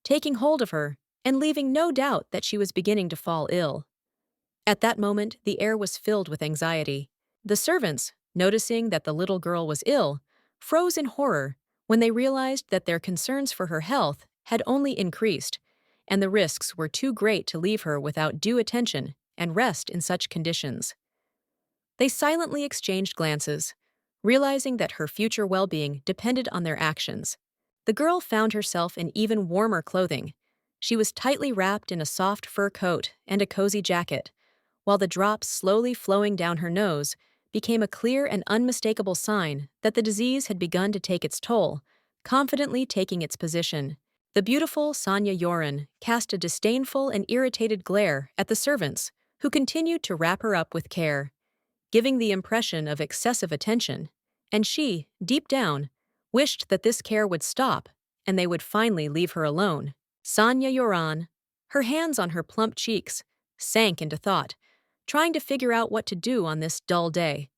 taking hold of her and leaving no doubt that she was beginning to fall ill. At that moment, the air was filled with anxiety. The servants, noticing that the little girl was ill, froze in horror when they realized that their concerns for her health had only increased, and the risks were too great to leave her without due attention and rest in such conditions. They silently exchanged glances, realizing that her future well-being depended on their actions. The girl found herself in even warmer clothing. She was tightly wrapped in a soft fur coat and a cozy jacket, while the drops slowly flowing down her nose became a clear and unmistakable sign that the disease had begun to take its toll, confidently taking its position. The beautiful Sanya Yoren cast a disdainful and irritated glare at the servants, who continued to wrap her up with care, giving the impression of excessive attention, and she, deep down, wished that this care would stop and they would finally leave her alone. Sanya Yoran, her hands on her plump cheeks, sank into thought, trying to figure out what to do on this dull day,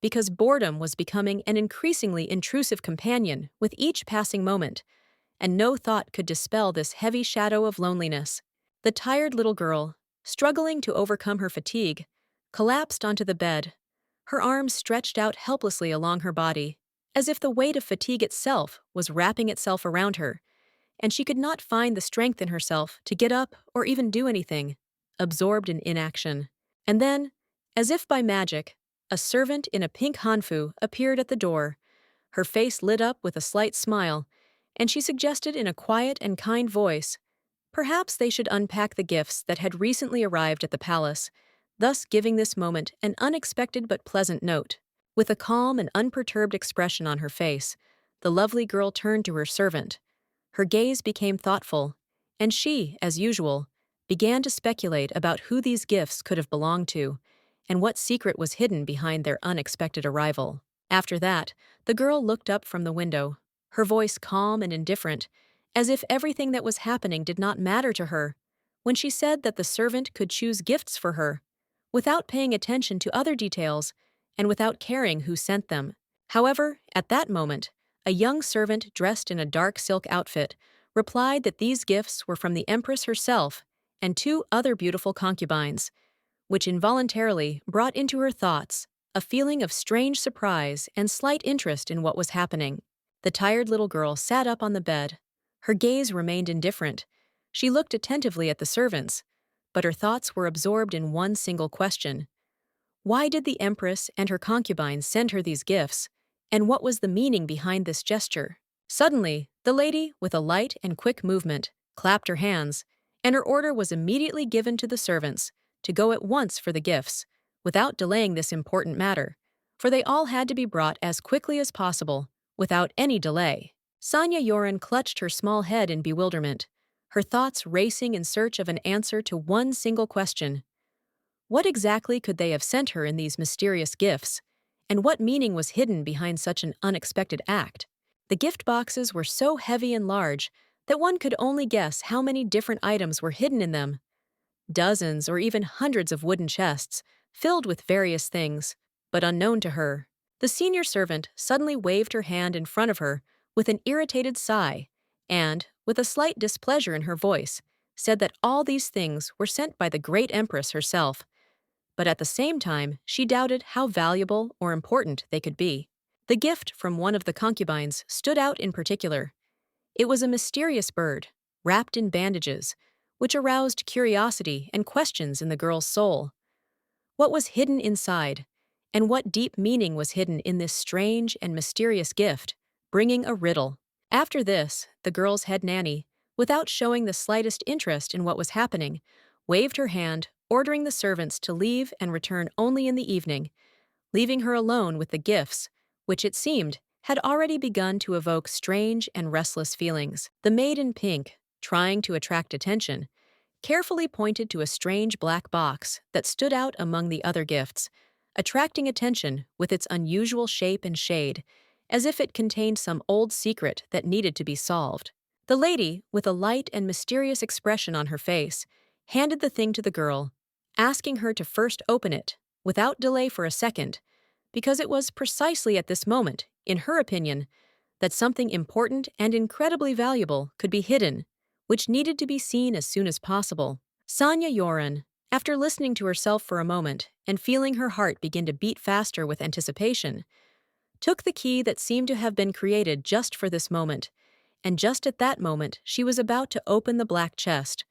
because boredom was becoming an increasingly intrusive companion with each passing moment, and no thought could dispel this heavy shadow of loneliness. The tired little girl, struggling to overcome her fatigue, collapsed onto the bed, her arms stretched out helplessly along her body, as if the weight of fatigue itself was wrapping itself around her, and she could not find the strength in herself to get up or even do anything, absorbed in inaction. And then, as if by magic, a servant in a pink hanfu appeared at the door. Her face lit up with a slight smile, and she suggested in a quiet and kind voice, perhaps they should unpack the gifts that had recently arrived at the palace, thus giving this moment an unexpected but pleasant note. With a calm and unperturbed expression on her face, the lovely girl turned to her servant. Her gaze became thoughtful, and she, as usual, began to speculate about who these gifts could have belonged to, and what secret was hidden behind their unexpected arrival. After that, the girl looked up from the window, her voice calm and indifferent, as if everything that was happening did not matter to her, when she said that the servant could choose gifts for her, without paying attention to other details and without caring who sent them. However, at that moment, a young servant dressed in a dark silk outfit replied that these gifts were from the empress herself and two other beautiful concubines, which involuntarily brought into her thoughts a feeling of strange surprise and slight interest in what was happening. The tired little girl sat up on the bed. Her gaze remained indifferent. She looked attentively at the servants, but her thoughts were absorbed in one single question. Why did the empress and her concubines send her these gifts, and what was the meaning behind this gesture? Suddenly, the lady, with a light and quick movement, clapped her hands, and her order was immediately given to the servants to go at once for the gifts, without delaying this important matter, for they all had to be brought as quickly as possible, without any delay. Sanya Yoren clutched her small head in bewilderment, her thoughts racing in search of an answer to one single question. What exactly could they have sent her in these mysterious gifts? And what meaning was hidden behind such an unexpected act? The gift boxes were so heavy and large that one could only guess how many different items were hidden in them. Dozens or even hundreds of wooden chests, filled with various things, but unknown to her. The senior servant suddenly waved her hand in front of her with an irritated sigh, and, with a slight displeasure in her voice, said that all these things were sent by the great empress herself. But at the same time, she doubted how valuable or important they could be. The gift from one of the concubines stood out in particular. It was a mysterious bird, wrapped in bandages, which aroused curiosity and questions in the girl's soul. What was hidden inside, and what deep meaning was hidden in this strange and mysterious gift, bringing a riddle. After this, the girl's head nanny, without showing the slightest interest in what was happening, waved her hand, ordering the servants to leave and return only in the evening, leaving her alone with the gifts, which it seemed had already begun to evoke strange and restless feelings. The maid in pink, trying to attract attention, carefully pointed to a strange black box that stood out among the other gifts, attracting attention with its unusual shape and shade, as if it contained some old secret that needed to be solved. The lady, with a light and mysterious expression on her face, handed the thing to the girl, asking her to first open it, without delay for a second, because it was precisely at this moment, in her opinion, that something important and incredibly valuable could be hidden, which needed to be seen as soon as possible. Sanya Yoren, after listening to herself for a moment and feeling her heart begin to beat faster with anticipation, took the key that seemed to have been created just for this moment, and just at that moment she was about to open the black chest,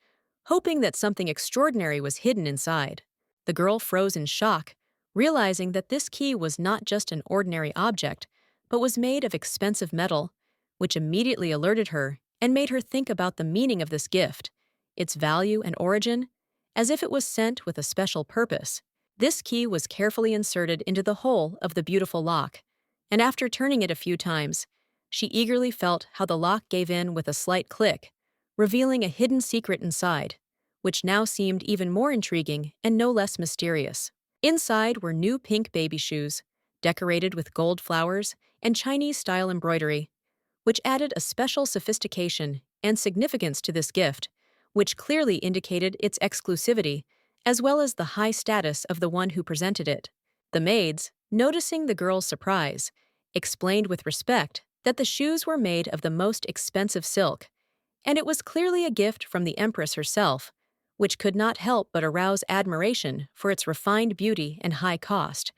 hoping that something extraordinary was hidden inside. The girl froze in shock, realizing that this key was not just an ordinary object, but was made of expensive metal, which immediately alerted her and made her think about the meaning of this gift, its value and origin, as if it was sent with a special purpose. This key was carefully inserted into the hole of the beautiful lock, and after turning it a few times, she eagerly felt how the lock gave in with a slight click, revealing a hidden secret inside, which now seemed even more intriguing and no less mysterious. Inside were new pink baby shoes, decorated with gold flowers and Chinese-style embroidery, which added a special sophistication and significance to this gift, which clearly indicated its exclusivity, as well as the high status of the one who presented it. The maids, noticing the girl's surprise, explained with respect that the shoes were made of the most expensive silk, and it was clearly a gift from the empress herself, which could not help but arouse admiration for its refined beauty and high cost,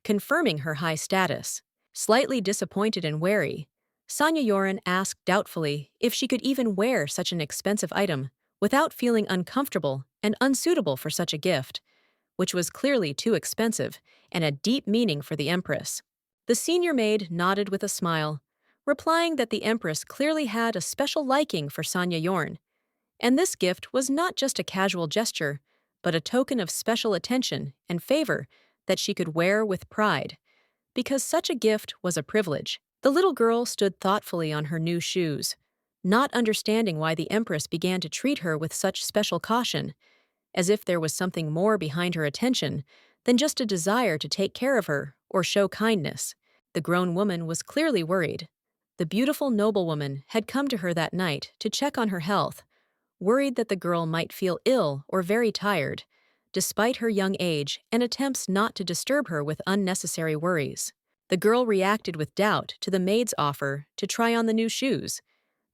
confirming her high status. Slightly disappointed and wary, Sanya Yoren asked doubtfully if she could even wear such an expensive item without feeling uncomfortable and unsuitable for such a gift, which was clearly too expensive and had deep meaning for the empress. The senior maid nodded with a smile, replying that the empress clearly had a special liking for Sanya Yoren, and this gift was not just a casual gesture, but a token of special attention and favor that she could wear with pride, because such a gift was a privilege. The little girl stood thoughtfully on her new shoes, not understanding why the empress began to treat her with such special caution, as if there was something more behind her attention than just a desire to take care of her or show kindness. The grown woman was clearly worried. The beautiful noblewoman had come to her that night to check on her health, worried that the girl might feel ill or very tired, despite her young age and attempts not to disturb her with unnecessary worries. The girl reacted with doubt to the maid's offer to try on the new shoes,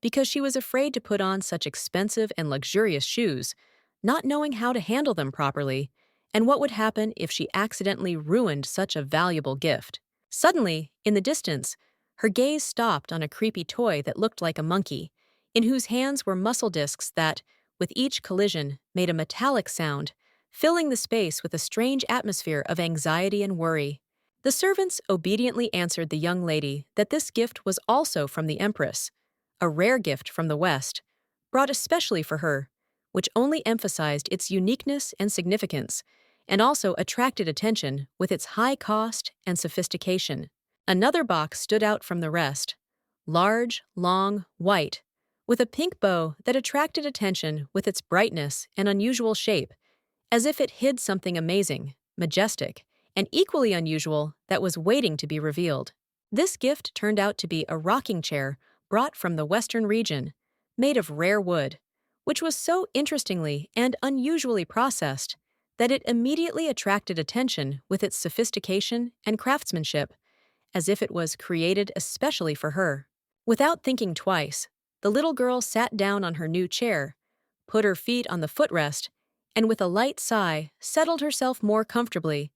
because she was afraid to put on such expensive and luxurious shoes, not knowing how to handle them properly, and what would happen if she accidentally ruined such a valuable gift. Suddenly, in the distance, her gaze stopped on a creepy toy that looked like a monkey, in whose hands were muscle discs that, with each collision, made a metallic sound, filling the space with a strange atmosphere of anxiety and worry. The servants obediently answered the young lady that this gift was also from the empress, a rare gift from the West, brought especially for her, which only emphasized its uniqueness and significance, and also attracted attention with its high cost and sophistication. Another box stood out from the rest, large, long, white, with a pink bow that attracted attention with its brightness and unusual shape, as if it hid something amazing, majestic, and equally unusual that was waiting to be revealed. This gift turned out to be a rocking chair brought from the western region, made of rare wood, which was so interestingly and unusually processed that it immediately attracted attention with its sophistication and craftsmanship, as if it was created especially for her. Without thinking twice, the little girl sat down on her new chair, put her feet on the footrest, and with a light sigh settled herself more comfortably,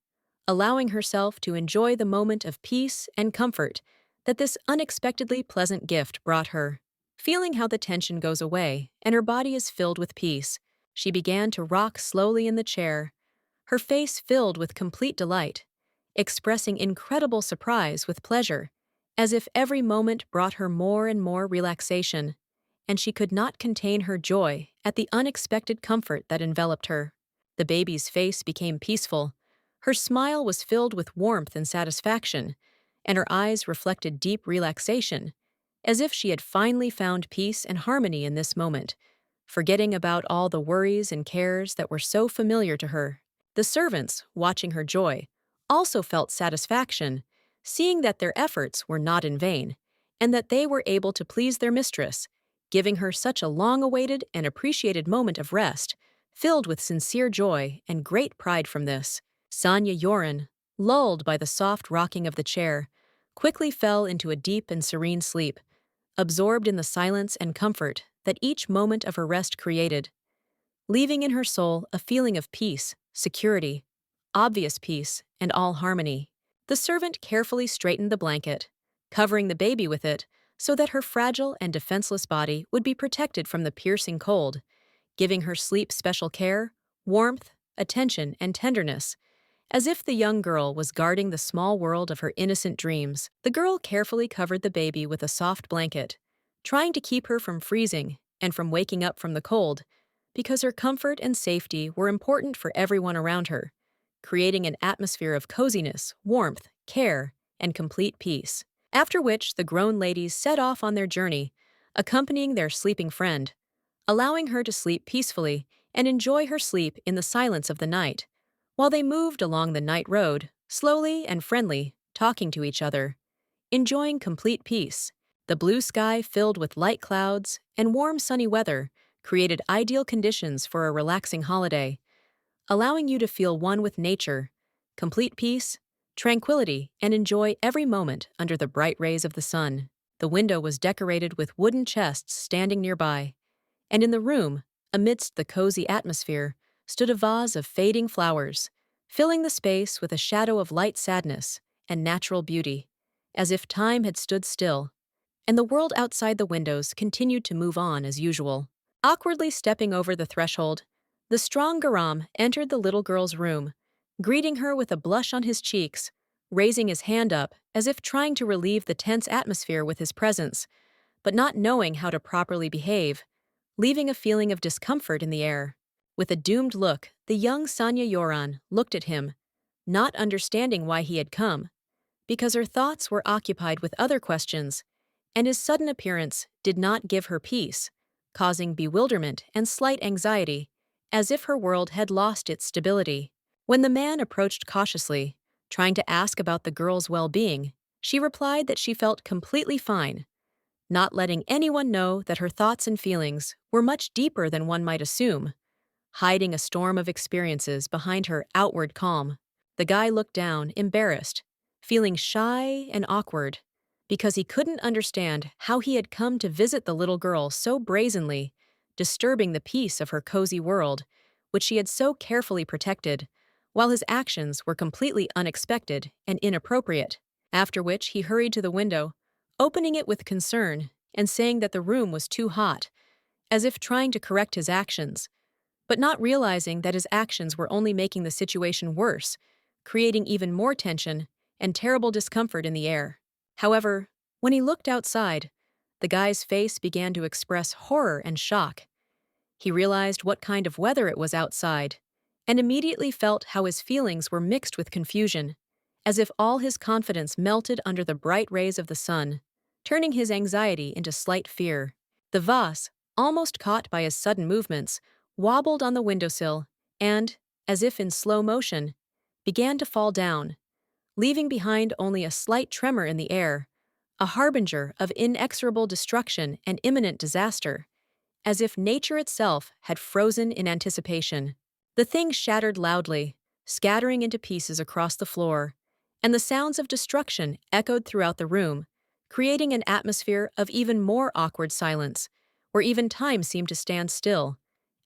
allowing herself to enjoy the moment of peace and comfort that this unexpectedly pleasant gift brought her. Feeling how the tension goes away and her body is filled with peace, she began to rock slowly in the chair, her face filled with complete delight, expressing incredible surprise with pleasure, as if every moment brought her more and more relaxation, and she could not contain her joy at the unexpected comfort that enveloped her. The baby's face became peaceful, her smile was filled with warmth and satisfaction, and her eyes reflected deep relaxation, as if she had finally found peace and harmony in this moment, forgetting about all the worries and cares that were so familiar to her. The servants, watching her joy, also felt satisfaction, seeing that their efforts were not in vain, and that they were able to please their mistress, giving her such a long-awaited and appreciated moment of rest, filled with sincere joy and great pride from this. Sanya Yoran, lulled by the soft rocking of the chair, quickly fell into a deep and serene sleep, absorbed in the silence and comfort that each moment of her rest created, leaving in her soul a feeling of peace, security, obvious peace, and all harmony. The servant carefully straightened the blanket, covering the baby with it so that her fragile and defenseless body would be protected from the piercing cold, giving her sleep special care, warmth, attention, and tenderness, as if the young girl was guarding the small world of her innocent dreams. The girl carefully covered the baby with a soft blanket, trying to keep her from freezing and from waking up from the cold, because her comfort and safety were important for everyone around her, creating an atmosphere of coziness, warmth, care, and complete peace. After which, the grown ladies set off on their journey, accompanying their sleeping friend, allowing her to sleep peacefully and enjoy her sleep in the silence of the night, while they moved along the night road, slowly and friendly, talking to each other, enjoying complete peace. The blue sky filled with light clouds and warm sunny weather created ideal conditions for a relaxing holiday, allowing you to feel one with nature, complete peace, tranquility, and enjoy every moment under the bright rays of the sun. The window was decorated with wooden chests standing nearby, and in the room, amidst the cozy atmosphere, stood a vase of fading flowers, filling the space with a shadow of light sadness and natural beauty, as if time had stood still, and the world outside the windows continued to move on as usual. Awkwardly stepping over the threshold, the strong Garam entered the little girl's room, greeting her with a blush on his cheeks, raising his hand up as if trying to relieve the tense atmosphere with his presence, but not knowing how to properly behave, leaving a feeling of discomfort in the air. With a doomed look, the young Sanya Yoran looked at him, not understanding why he had come, because her thoughts were occupied with other questions, and his sudden appearance did not give her peace, causing bewilderment and slight anxiety, as if her world had lost its stability. When the man approached cautiously, trying to ask about the girl's well-being, she replied that she felt completely fine, not letting anyone know that her thoughts and feelings were much deeper than one might assume, hiding a storm of experiences behind her outward calm. The guy looked down, embarrassed, feeling shy and awkward, because he couldn't understand how he had come to visit the little girl so brazenly, disturbing the peace of her cozy world, which she had so carefully protected, while his actions were completely unexpected and inappropriate. After which he hurried to the window, opening it with concern and saying that the room was too hot, as if trying to correct his actions, but not realizing that his actions were only making the situation worse, creating even more tension and terrible discomfort in the air. However, when he looked outside, the guy's face began to express horror and shock. He realized what kind of weather it was outside, and immediately felt how his feelings were mixed with confusion, as if all his confidence melted under the bright rays of the sun, turning his anxiety into slight fear. The vase, almost caught by his sudden movements, wobbled on the windowsill, and, as if in slow motion, began to fall down, leaving behind only a slight tremor in the air, a harbinger of inexorable destruction and imminent disaster, as if nature itself had frozen in anticipation. The thing shattered loudly, scattering into pieces across the floor, and the sounds of destruction echoed throughout the room, creating an atmosphere of even more awkward silence, where even time seemed to stand still,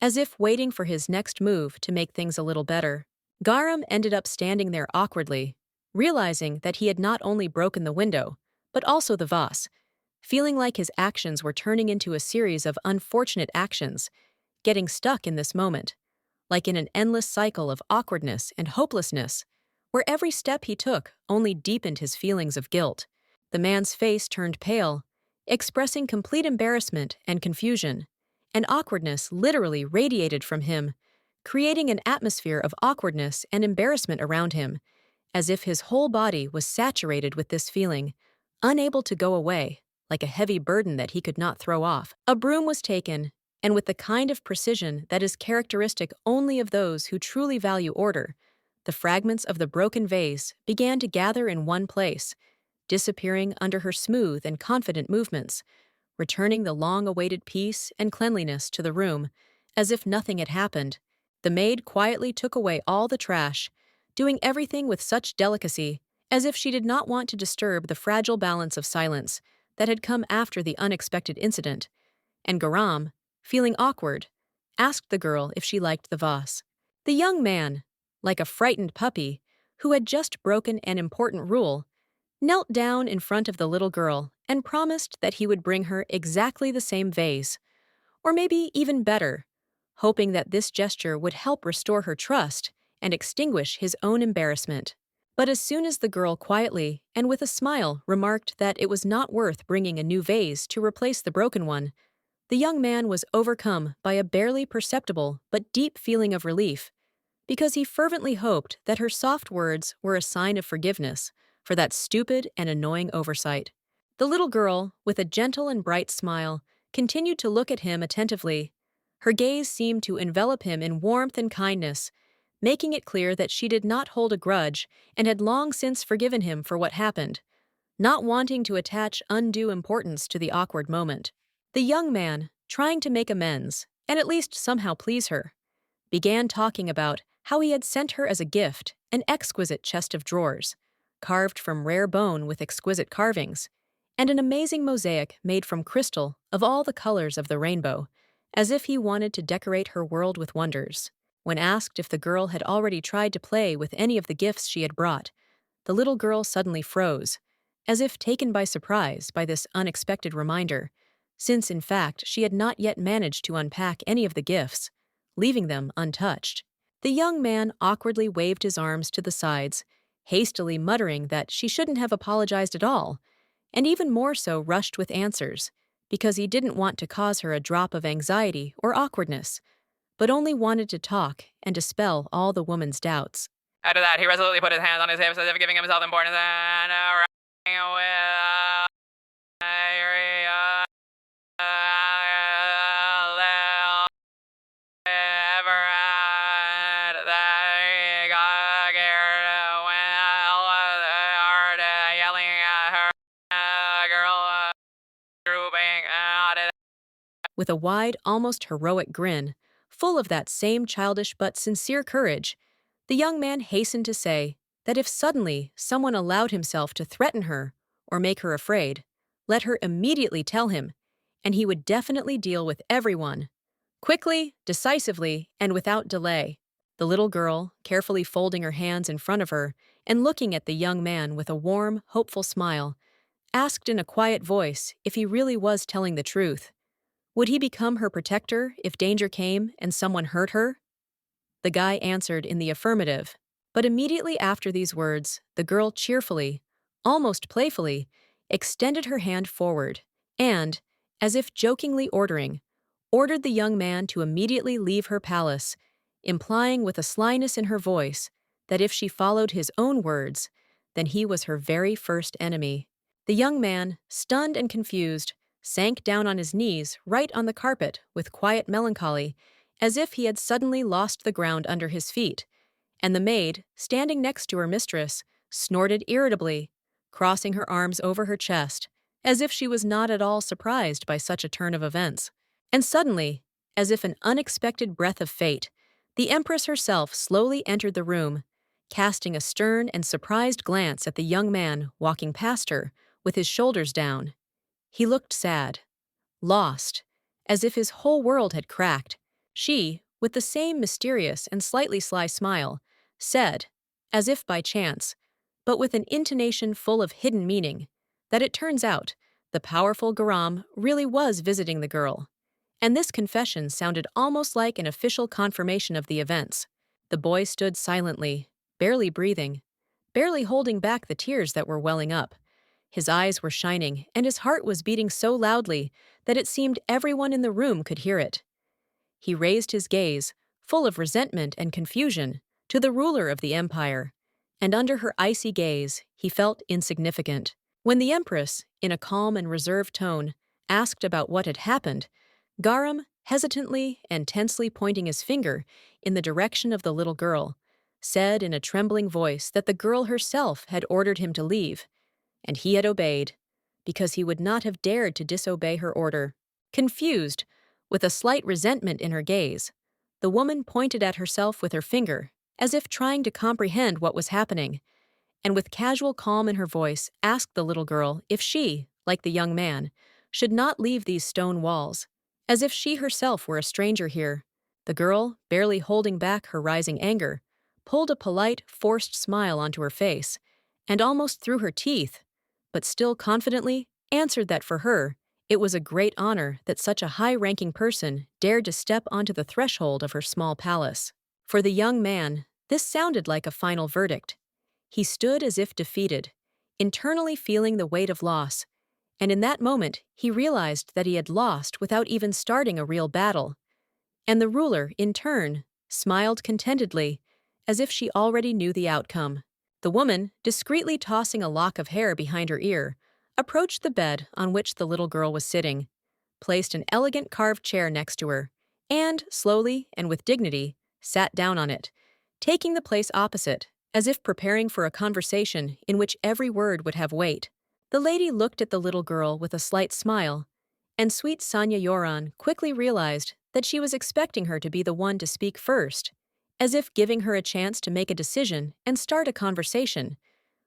as if waiting for his next move to make things a little better. Garam ended up standing there awkwardly, realizing that he had not only broken the window, but also the vase, feeling like his actions were turning into a series of unfortunate actions, getting stuck in this moment, like in an endless cycle of awkwardness and hopelessness, where every step he took only deepened his feelings of guilt. The man's face turned pale, expressing complete embarrassment and confusion, and awkwardness literally radiated from him, creating an atmosphere of awkwardness and embarrassment around him, as if his whole body was saturated with this feeling, unable to go away, like a heavy burden that he could not throw off. A broom was taken, and with the kind of precision that is characteristic only of those who truly value order, the fragments of the broken vase began to gather in one place, disappearing under her smooth and confident movements, returning the long-awaited peace and cleanliness to the room, as if nothing had happened. The maid quietly took away all the trash, doing everything with such delicacy, as if she did not want to disturb the fragile balance of silence that had come after the unexpected incident, and Garam, feeling awkward, asked the girl if she liked the vase. The young man, like a frightened puppy who had just broken an important rule, knelt down in front of the little girl and promised that he would bring her exactly the same vase, or maybe even better, hoping that this gesture would help restore her trust and extinguish his own embarrassment. But as soon as the girl quietly and with a smile remarked that it was not worth bringing a new vase to replace the broken one, the young man was overcome by a barely perceptible but deep feeling of relief, because he fervently hoped that her soft words were a sign of forgiveness for that stupid and annoying oversight. The little girl, with a gentle and bright smile, continued to look at him attentively. Her gaze seemed to envelop him in warmth and kindness, making it clear that she did not hold a grudge and had long since forgiven him for what happened, not wanting to attach undue importance to the awkward moment. The young man, trying to make amends, and at least somehow please her, began talking about how he had sent her as a gift an exquisite chest of drawers, carved from rare bone with exquisite carvings, and an amazing mosaic made from crystal of all the colors of the rainbow, as if he wanted to decorate her world with wonders. When asked if the girl had already tried to play with any of the gifts she had brought, the little girl suddenly froze, as if taken by surprise by this unexpected reminder, since in fact she had not yet managed to unpack any of the gifts, leaving them untouched. The young man awkwardly waved his arms to the sides, hastily muttering that she shouldn't have apologized at all, and even more so rushed with answers, because he didn't want to cause her a drop of anxiety or awkwardness, but only wanted to talk and dispel all the woman's doubts. After that, he resolutely put his hands on his hips as if giving himself importance and With a wide, almost heroic grin, full of that same childish but sincere courage, the young man hastened to say that if suddenly someone allowed himself to threaten her or make her afraid, let her immediately tell him, and he would definitely deal with everyone, quickly, decisively, and without delay. The little girl, carefully folding her hands in front of her and looking at the young man with a warm, hopeful smile, asked in a quiet voice if he really was telling the truth. Would he become her protector if danger came and someone hurt her? The guy answered in the affirmative, but immediately after these words, the girl cheerfully, almost playfully, extended her hand forward and, as if jokingly ordered the young man to immediately leave her palace, implying with a slyness in her voice that if she followed his own words, then he was her very first enemy. The young man, stunned and confused, sank down on his knees right on the carpet with quiet melancholy, as if he had suddenly lost the ground under his feet, And the maid, standing next to her mistress, snorted irritably, crossing her arms over her chest, as if she was not at all surprised by such a turn of events. And suddenly, as if an unexpected breath of fate, the Empress herself slowly entered the room, casting a stern and surprised glance at the young man walking past her, with his shoulders down. He looked sad, lost, as if his whole world had cracked. She, with the same mysterious and slightly sly smile, said, as if by chance, but with an intonation full of hidden meaning, that it turns out the powerful Garam really was visiting the girl. And this confession sounded almost like an official confirmation of the events. The boy stood silently, barely breathing, barely holding back the tears that were welling up. His eyes were shining, and his heart was beating so loudly that it seemed everyone in the room could hear it. He raised his gaze, full of resentment and confusion, to the ruler of the empire, and under her icy gaze, he felt insignificant. When the Empress, in a calm and reserved tone, asked about what had happened, Garam, hesitantly and tensely pointing his finger in the direction of the little girl, said in a trembling voice that the girl herself had ordered him to leave, and he had obeyed, because he would not have dared to disobey her order. Confused, with a slight resentment in her gaze, the woman pointed at herself with her finger, as if trying to comprehend what was happening, and with casual calm in her voice asked the little girl if she, like the young man, should not leave these stone walls, as if she herself were a stranger here. The girl, barely holding back her rising anger, pulled a polite, forced smile onto her face, and almost through her teeth, but still confidently answered that for her, it was a great honor that such a high-ranking person dared to step onto the threshold of her small palace. For the young man, this sounded like a final verdict. He stood as if defeated, internally feeling the weight of loss, and in that moment he realized that he had lost without even starting a real battle. And the ruler, in turn, smiled contentedly, as if she already knew the outcome. The woman, discreetly tossing a lock of hair behind her ear, approached the bed on which the little girl was sitting, placed an elegant carved chair next to her, and, slowly and with dignity, sat down on it, taking the place opposite, as if preparing for a conversation in which every word would have weight. The lady looked at the little girl with a slight smile, and sweet Sanya Yoran quickly realized that she was expecting her to be the one to speak first, as if giving her a chance to make a decision and start a conversation,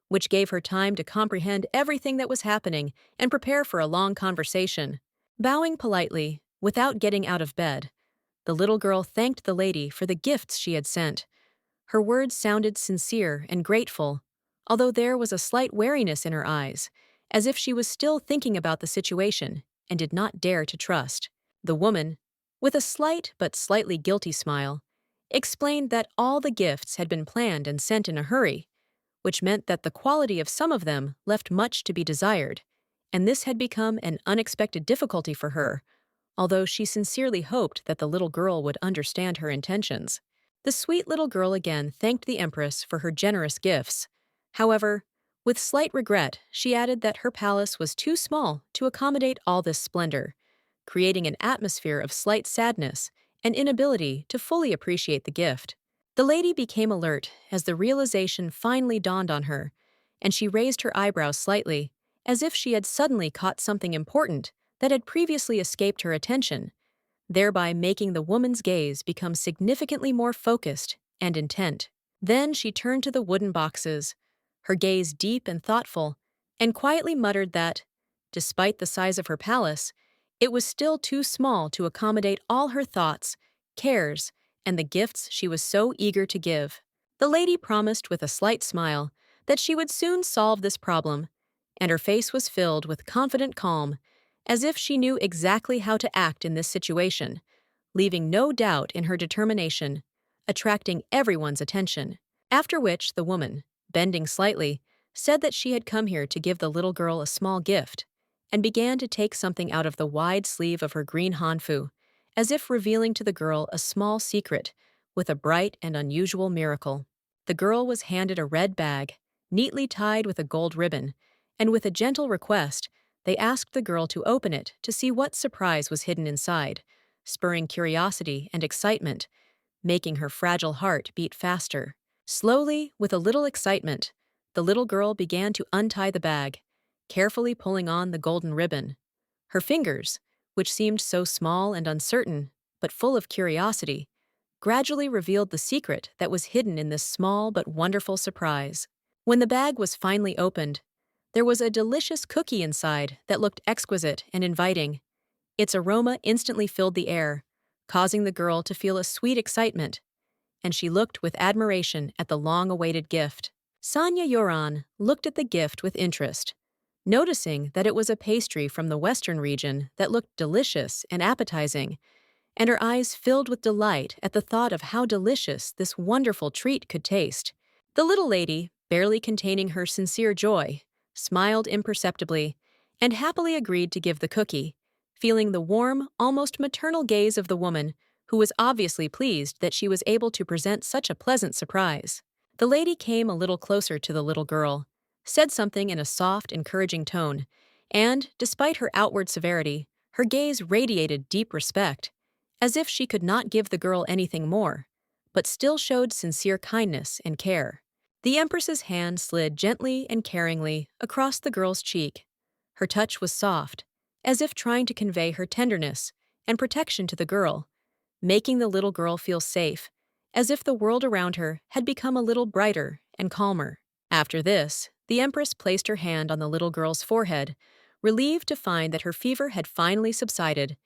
which gave her time to comprehend everything that was happening and prepare for a long conversation. Bowing politely, without getting out of bed, the little girl thanked the lady for the gifts she had sent. Her words sounded sincere and grateful, although there was a slight wariness in her eyes, as if she was still thinking about the situation and did not dare to trust. The woman, with a slight but slightly guilty smile, explained that all the gifts had been planned and sent in a hurry, which meant that the quality of some of them left much to be desired, and this had become an unexpected difficulty for her, although she sincerely hoped that the little girl would understand her intentions. The sweet little girl again thanked the Empress for her generous gifts. However, with slight regret, she added that her palace was too small to accommodate all this splendor, creating an atmosphere of slight sadness and inability to fully appreciate the gift. The lady became alert as the realization finally dawned on her, and she raised her eyebrows slightly, as if she had suddenly caught something important that had previously escaped her attention, thereby making the woman's gaze become significantly more focused and intent. Then she turned to the wooden boxes, her gaze deep and thoughtful, and quietly muttered that, despite the size of her palace, it was still too small to accommodate all her thoughts, cares, and the gifts she was so eager to give. The lady promised with a slight smile that she would soon solve this problem, and her face was filled with confident calm, as if she knew exactly how to act in this situation, leaving no doubt in her determination, attracting everyone's attention. After which the woman, bending slightly, said that she had come here to give the little girl a small gift, and began to take something out of the wide sleeve of her green hanfu, as if revealing to the girl a small secret with a bright and unusual miracle. The girl was handed a red bag, neatly tied with a gold ribbon, and with a gentle request, they asked the girl to open it to see what surprise was hidden inside, spurring curiosity and excitement, making her fragile heart beat faster. Slowly, with a little excitement, the little girl began to untie the bag, carefully pulling on the golden ribbon. Her fingers, which seemed so small and uncertain, but full of curiosity, gradually revealed the secret that was hidden in this small but wonderful surprise. When the bag was finally opened, there was a delicious cookie inside that looked exquisite and inviting. Its aroma instantly filled the air, causing the girl to feel a sweet excitement, and she looked with admiration at the long-awaited gift. Sanya Yoran looked at the gift with interest, noticing that it was a pastry from the western region that looked delicious and appetizing, and her eyes filled with delight at the thought of how delicious this wonderful treat could taste. The little lady, barely containing her sincere joy, smiled imperceptibly and happily agreed to give the cookie, feeling the warm, almost maternal gaze of the woman, who was obviously pleased that she was able to present such a pleasant surprise. The lady came a little closer to the little girl, said something in a soft, encouraging tone, and, despite her outward severity, her gaze radiated deep respect, as if she could not give the girl anything more, but still showed sincere kindness and care. The Empress's hand slid gently and caringly across the girl's cheek. Her touch was soft, as if trying to convey her tenderness and protection to the girl, making the little girl feel safe, as if the world around her had become a little brighter and calmer. After this, the Empress placed her hand on the little girl's forehead, relieved to find that her fever had finally subsided,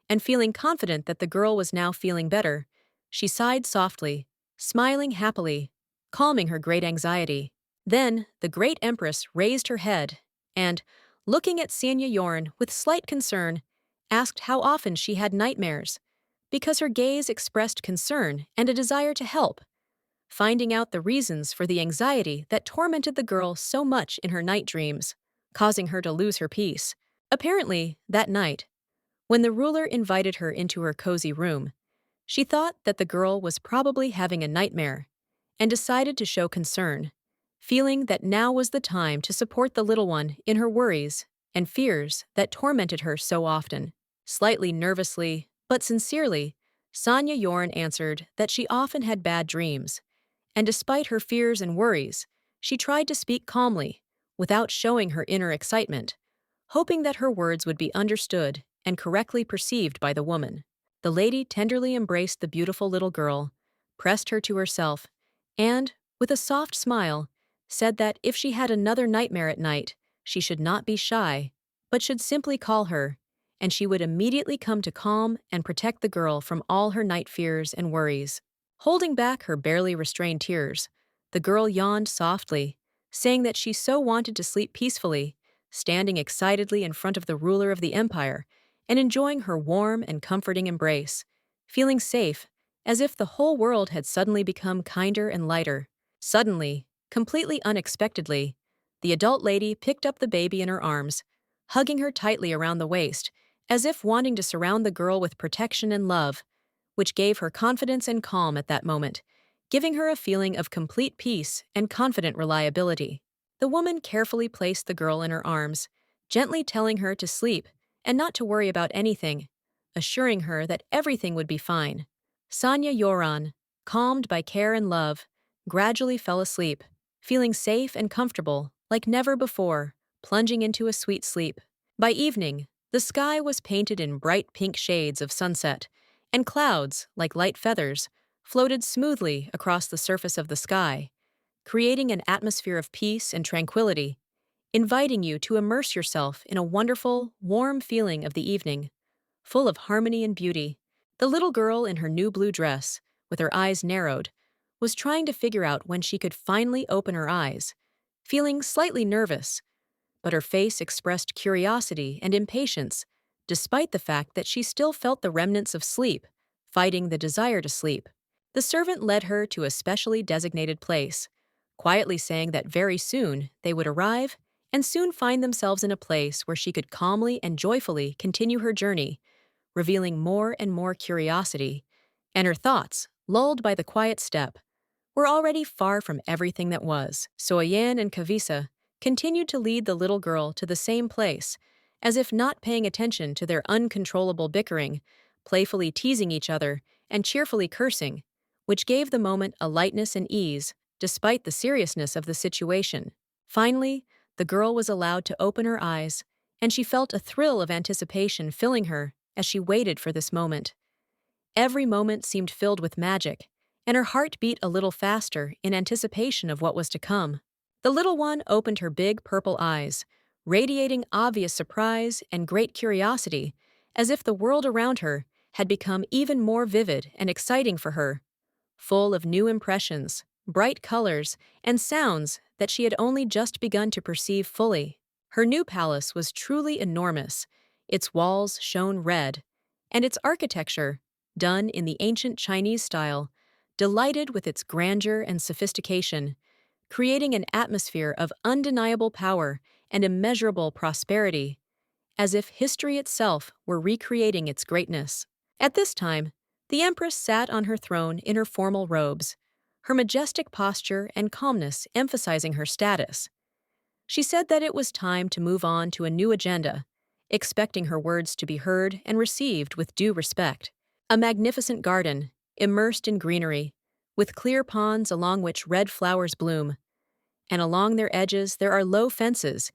and feeling confident that the girl was now feeling better, she sighed softly, smiling happily, calming her great anxiety. Then the great Empress raised her head and, looking at Sanya Yorn with slight concern, asked how often she had nightmares, because her gaze expressed concern and a desire to help. Finding out the reasons for the anxiety that tormented the girl so much in her night dreams, causing her to lose her peace. Apparently, that night, when the ruler invited her into her cozy room, she thought that the girl was probably having a nightmare and decided to show concern, feeling that now was the time to support the little one in her worries and fears that tormented her so often. Slightly nervously, but sincerely, Sanya Yorn answered that she often had bad dreams, and despite her fears and worries, she tried to speak calmly, without showing her inner excitement, hoping that her words would be understood and correctly perceived by the woman. The lady tenderly embraced the beautiful little girl, pressed her to herself, and, with a soft smile, said that if she had another nightmare at night, she should not be shy, but should simply call her, and she would immediately come to calm and protect the girl from all her night fears and worries. Holding back her barely restrained tears, the girl yawned softly, saying that she so wanted to sleep peacefully, standing excitedly in front of the ruler of the empire and enjoying her warm and comforting embrace, feeling safe, as if the whole world had suddenly become kinder and lighter. Suddenly, completely unexpectedly, the adult lady picked up the baby in her arms, hugging her tightly around the waist, as if wanting to surround the girl with protection and love, which gave her confidence and calm at that moment, giving her a feeling of complete peace and confident reliability. The woman carefully placed the girl in her arms, gently telling her to sleep and not to worry about anything, assuring her that everything would be fine. Sanya Yoran, calmed by care and love, gradually fell asleep, feeling safe and comfortable like never before, plunging into a sweet sleep. By evening, the sky was painted in bright pink shades of sunset, and clouds, like light feathers, floated smoothly across the surface of the sky, creating an atmosphere of peace and tranquility, inviting you to immerse yourself in a wonderful, warm feeling of the evening, full of harmony and beauty. The little girl in her new blue dress, with her eyes narrowed, was trying to figure out when she could finally open her eyes, feeling slightly nervous, but her face expressed curiosity and impatience, despite the fact that she still felt the remnants of sleep, fighting the desire to sleep. The servant led her to a specially designated place, quietly saying that very soon they would arrive and soon find themselves in a place where she could calmly and joyfully continue her journey, revealing more and more curiosity, and her thoughts, lulled by the quiet step, were already far from everything that was. Soyen and Kavisa continued to lead the little girl to the same place, as if not paying attention to their uncontrollable bickering, playfully teasing each other and cheerfully cursing, which gave the moment a lightness and ease despite the seriousness of the situation. Finally, the girl was allowed to open her eyes, and she felt a thrill of anticipation filling her as she waited for this moment. Every moment seemed filled with magic, and her heart beat a little faster in anticipation of what was to come. The little one opened her big purple eyes, radiating obvious surprise and great curiosity, as if the world around her had become even more vivid and exciting for her, full of new impressions, bright colors, and sounds that she had only just begun to perceive fully. Her new palace was truly enormous. Its walls shone red, and its architecture, done in the ancient Chinese style, delighted with its grandeur and sophistication, creating an atmosphere of undeniable power and immeasurable prosperity, as if history itself were recreating its greatness. At this time, the empress sat on her throne in her formal robes, her majestic posture and calmness emphasizing her status. She said that it was time to move on to a new agenda, expecting her words to be heard and received with due respect. A magnificent garden, immersed in greenery, with clear ponds along which red flowers bloom, and along their edges there are low fences,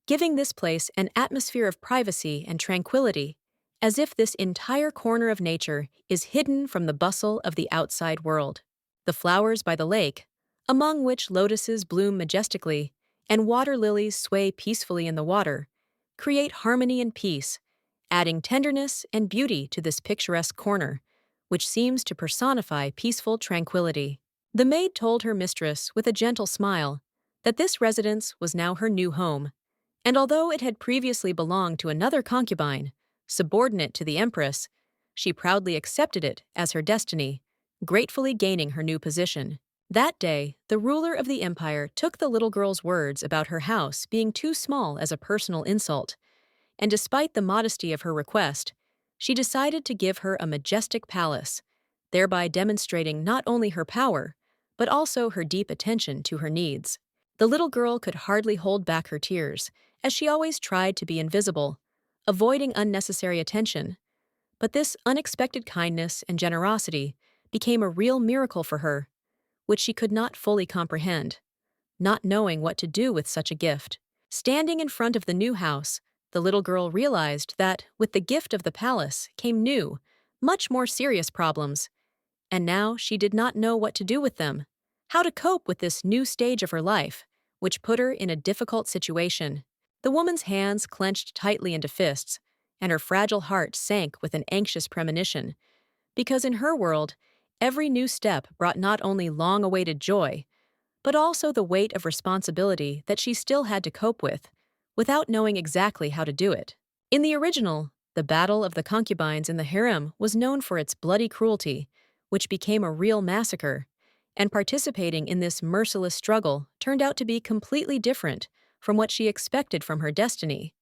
giving this place an atmosphere of privacy and tranquility, as if this entire corner of nature is hidden from the bustle of the outside world. The flowers by the lake, among which lotuses bloom majestically and water lilies sway peacefully in the water, create harmony and peace, adding tenderness and beauty to this picturesque corner, which seems to personify peaceful tranquility. The maid told her mistress with a gentle smile that this residence was now her new home, and although it had previously belonged to another concubine, subordinate to the empress, she proudly accepted it as her destiny, gratefully gaining her new position. That day, the ruler of the empire took the little girl's words about her house being too small as a personal insult, and despite the modesty of her request, she decided to give her a majestic palace, thereby demonstrating not only her power, but also her deep attention to her needs. The little girl could hardly hold back her tears, as she always tried to be invisible, avoiding unnecessary attention. But this unexpected kindness and generosity became a real miracle for her, which she could not fully comprehend, not knowing what to do with such a gift. Standing in front of the new house, the little girl realized that, with the gift of the palace, came new, much more serious problems, and now she did not know what to do with them, how to cope with this new stage of her life, which put her in a difficult situation. The woman's hands clenched tightly into fists, and her fragile heart sank with an anxious premonition, because in her world, every new step brought not only long-awaited joy, but also the weight of responsibility that she still had to cope with, without knowing exactly how to do it. In the original, the battle of the concubines in the harem was known for its bloody cruelty, which became a real massacre, and participating in this merciless struggle turned out to be completely different from what she expected from her destiny,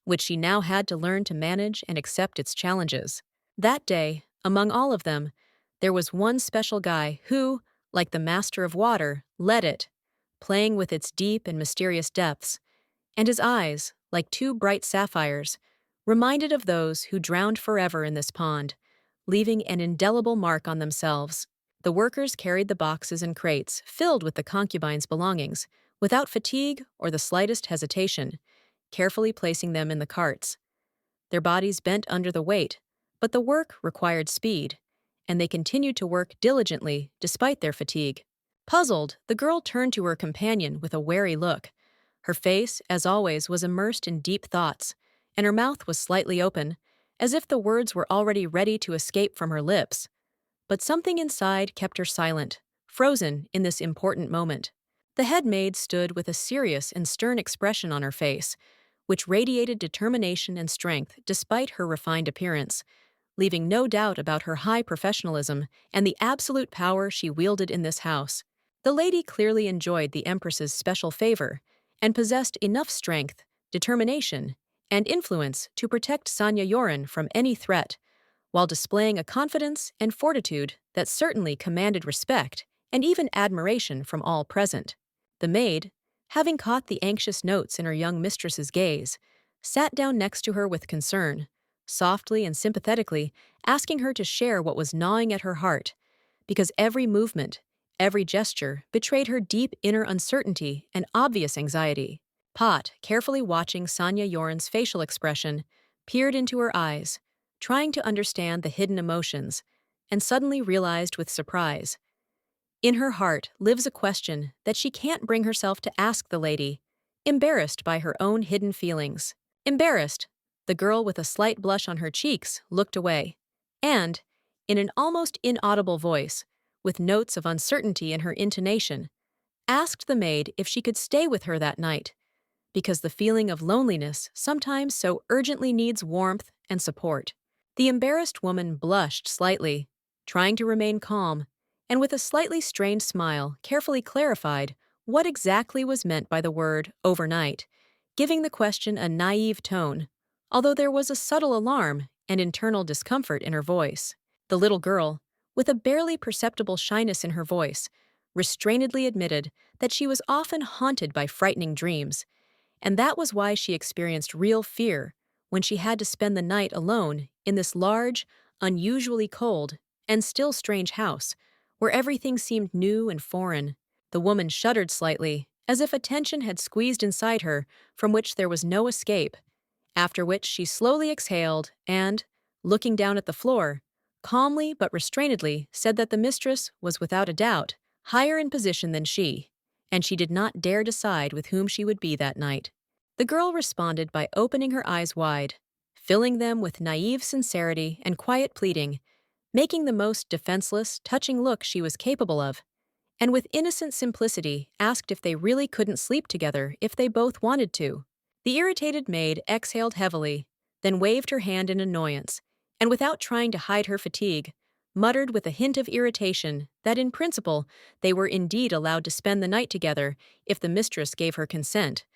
which she now had to learn to manage and accept its challenges. That day, among all of them, there was one special guy who, like the master of water, led it, playing with its deep and mysterious depths, and his eyes, like two bright sapphires, reminded of those who drowned forever in this pond, leaving an indelible mark on themselves. The workers carried the boxes and crates filled with the concubines' belongings, without fatigue or the slightest hesitation, carefully placing them in the carts. Their bodies bent under the weight, but the work required speed, and they continued to work diligently despite their fatigue. Puzzled, the girl turned to her companion with a wary look. Her face, as always, was immersed in deep thoughts, and her mouth was slightly open, as if the words were already ready to escape from her lips. But something inside kept her silent, frozen in this important moment. The head maid stood with a serious and stern expression on her face, which radiated determination and strength despite her refined appearance, leaving no doubt about her high professionalism and the absolute power she wielded in this house. The lady clearly enjoyed the empress's special favor and possessed enough strength, determination, and influence to protect Sanya Yoren from any threat, while displaying a confidence and fortitude that certainly commanded respect and even admiration from all present. The maid, having caught the anxious notes in her young mistress's gaze, sat down next to her with concern, softly and sympathetically asking her to share what was gnawing at her heart, because every movement, Every gesture betrayed her deep inner uncertainty and obvious anxiety. Pot, carefully watching Sonya Yoren's facial expression, peered into her eyes, trying to understand the hidden emotions, and suddenly realized with surprise. In her heart lives a question that she can't bring herself to ask the lady, embarrassed by her own hidden feelings. Embarrassed, the girl with a slight blush on her cheeks looked away, and, in an almost inaudible voice, with notes of uncertainty in her intonation, asked the maid if she could stay with her that night, because the feeling of loneliness sometimes so urgently needs warmth and support. The embarrassed woman blushed slightly, trying to remain calm, and with a slightly strained smile carefully clarified what exactly was meant by the word overnight, giving the question a naive tone, although there was a subtle alarm and internal discomfort in her voice. The little girl, with a barely perceptible shyness in her voice, restrainedly admitted that she was often haunted by frightening dreams, and that was why she experienced real fear when she had to spend the night alone in this large, unusually cold, and still strange house, where everything seemed new and foreign. The woman shuddered slightly, as if a tension had squeezed inside her from which there was no escape, after which she slowly exhaled and, looking down at the floor, calmly but restrainedly said that the mistress was without a doubt higher in position than she, and she did not dare decide with whom she would be that night. The girl responded by opening her eyes wide, filling them with naive sincerity and quiet pleading, making the most defenseless, touching look she was capable of, and with innocent simplicity asked if they really couldn't sleep together if they both wanted to. The irritated maid exhaled heavily, then waved her hand in annoyance, and without trying to hide her fatigue, muttered with a hint of irritation that in principle they were indeed allowed to spend the night together if the mistress gave her consent,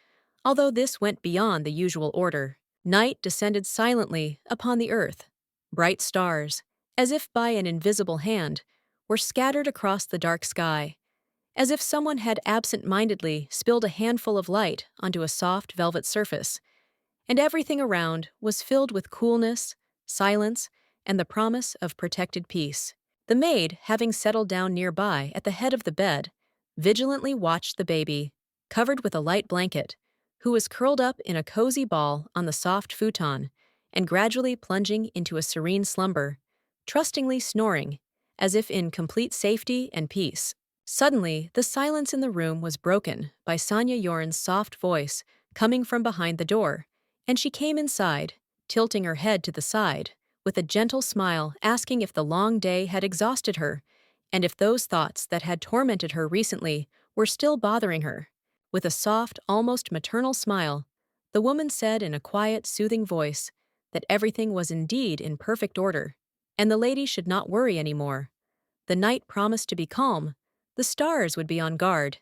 although this went beyond the usual order. Night descended silently upon the earth. Bright stars, as if by an invisible hand, were scattered across the dark sky, as if someone had absent-mindedly spilled a handful of light onto a soft velvet surface, and everything around was filled with coolness, silence, and the promise of protected peace. The maid, having settled down nearby at the head of the bed, vigilantly watched the baby, covered with a light blanket, who was curled up in a cozy ball on the soft futon and gradually plunging into a serene slumber, trustingly snoring, as if in complete safety and peace. Suddenly, the silence in the room was broken by Sonya Yoren's soft voice coming from behind the door, and she came inside, tilting her head to the side, with a gentle smile asking if the long day had exhausted her, and if those thoughts that had tormented her recently were still bothering her. With a soft, almost maternal smile, the woman said in a quiet, soothing voice that everything was indeed in perfect order, and the lady should not worry any more. The night promised to be calm, the stars would be on guard,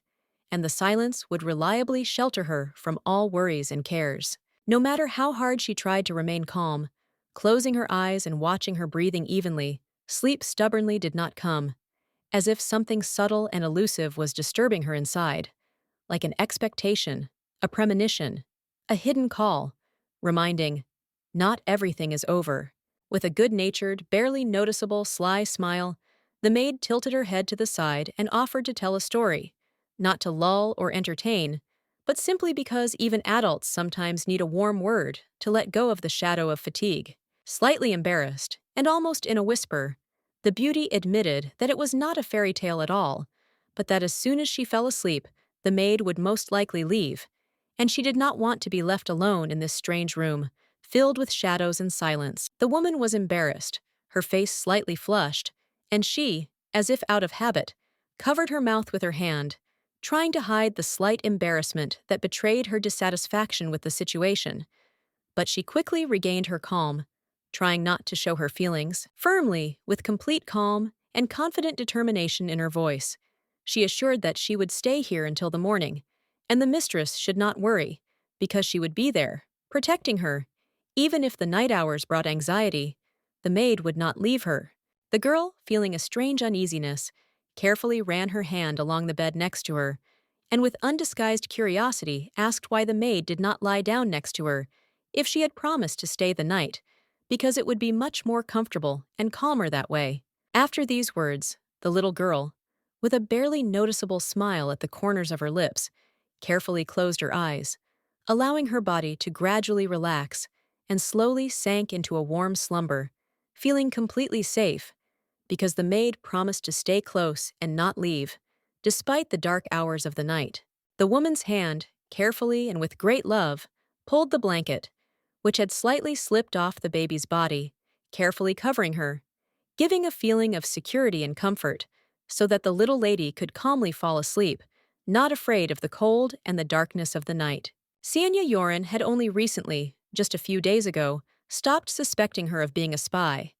and the silence would reliably shelter her from all worries and cares. No matter how hard she tried to remain calm, closing her eyes and watching her breathing evenly, sleep stubbornly did not come, as if something subtle and elusive was disturbing her inside, like an expectation, a premonition, a hidden call, reminding, not everything is over. With a good-natured, barely noticeable, sly smile, the maid tilted her head to the side and offered to tell a story, not to lull or entertain, but simply because even adults sometimes need a warm word to let go of the shadow of fatigue. Slightly embarrassed, and almost in a whisper, the beauty admitted that it was not a fairy tale at all, but that as soon as she fell asleep, the maid would most likely leave, and she did not want to be left alone in this strange room, filled with shadows and silence. The woman was embarrassed, her face slightly flushed, and she, as if out of habit, covered her mouth with her hand, trying to hide the slight embarrassment that betrayed her dissatisfaction with the situation. But she quickly regained her calm, trying not to show her feelings, firmly, with complete calm and confident determination in her voice. She assured that she would stay here until the morning, and the mistress should not worry, because she would be there, protecting her. Even if the night hours brought anxiety, the maid would not leave her. The girl, feeling a strange uneasiness, carefully ran her hand along the bed next to her, and with undisguised curiosity asked why the maid did not lie down next to her, if she had promised to stay the night, because it would be much more comfortable and calmer that way. After these words, the little girl, with a barely noticeable smile at the corners of her lips, carefully closed her eyes, allowing her body to gradually relax and slowly sank into a warm slumber, feeling completely safe because the maid promised to stay close and not leave, despite the dark hours of the night. The woman's hand, carefully and with great love, pulled the blanket, which had slightly slipped off the baby's body, carefully covering her, giving a feeling of security and comfort, so that the little lady could calmly fall asleep, not afraid of the cold and the darkness of the night. Sanya Yoren had only recently, just a few days ago, stopped suspecting her of being a spy.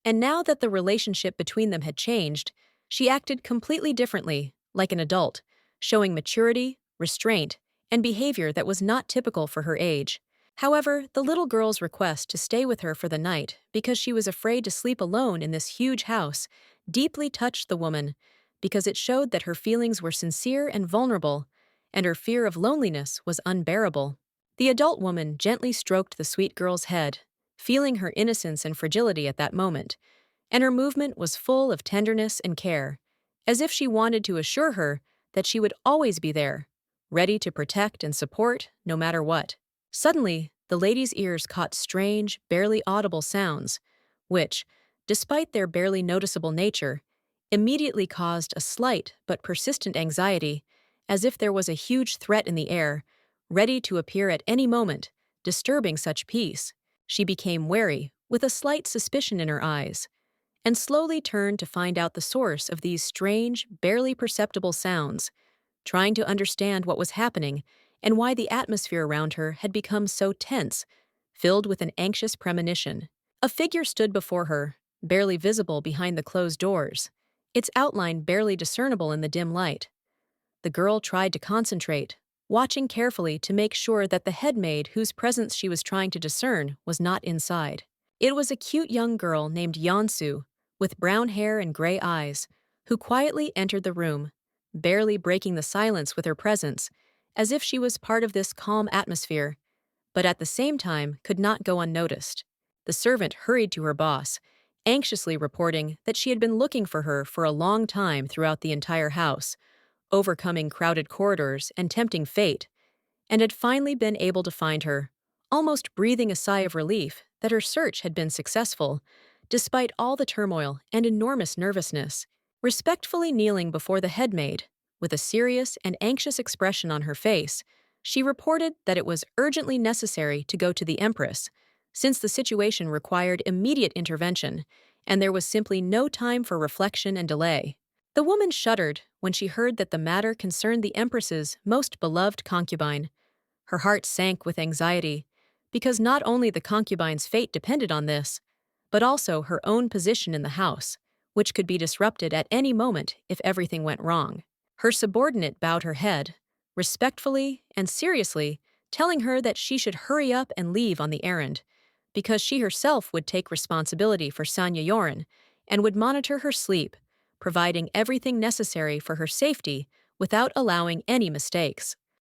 And now that the relationship between them had changed, she acted completely differently, like an adult, showing maturity, restraint, and behavior that was not typical for her age. However, the little girl's request to stay with her for the night because she was afraid to sleep alone in this huge house deeply touched the woman because it showed that her feelings were sincere and vulnerable, and her fear of loneliness was unbearable. The adult woman gently stroked the sweet girl's head, feeling her innocence and fragility at that moment, and her movement was full of tenderness and care, as if she wanted to assure her that she would always be there, ready to protect and support no matter what. Suddenly, the lady's ears caught strange, barely audible sounds, which, despite their barely noticeable nature, immediately caused a slight but persistent anxiety, as if there was a huge threat in the air, ready to appear at any moment, disturbing such peace. She became wary, with a slight suspicion in her eyes, and slowly turned to find out the source of these strange, barely perceptible sounds, trying to understand what was happening and why the atmosphere around her had become so tense, filled with an anxious premonition. A figure stood before her, barely visible behind the closed doors, its outline barely discernible in the dim light. The girl tried to concentrate, watching carefully to make sure that the head maid whose presence she was trying to discern was not inside. It was a cute young girl named Yeonsu, with brown hair and gray eyes, who quietly entered the room, barely breaking the silence with her presence, as if she was part of this calm atmosphere, but at the same time could not go unnoticed. The servant hurried to her boss, anxiously reporting that she had been looking for her for a long time throughout the entire house, overcoming crowded corridors and tempting fate, and had finally been able to find her, almost breathing a sigh of relief that her search had been successful, despite all the turmoil and enormous nervousness. Respectfully kneeling before the head maid, with a serious and anxious expression on her face, she reported that it was urgently necessary to go to the empress, since the situation required immediate intervention, and there was simply no time for reflection and delay. The woman shuddered when she heard that the matter concerned the empress's most beloved concubine. Her heart sank with anxiety, because not only the concubine's fate depended on this, but also her own position in the house, which could be disrupted at any moment if everything went wrong. Her subordinate bowed her head, respectfully and seriously, telling her that she should hurry up and leave on the errand, because she herself would take responsibility for Sanya Yoren and would monitor her sleep, providing everything necessary for her safety without allowing any mistakes.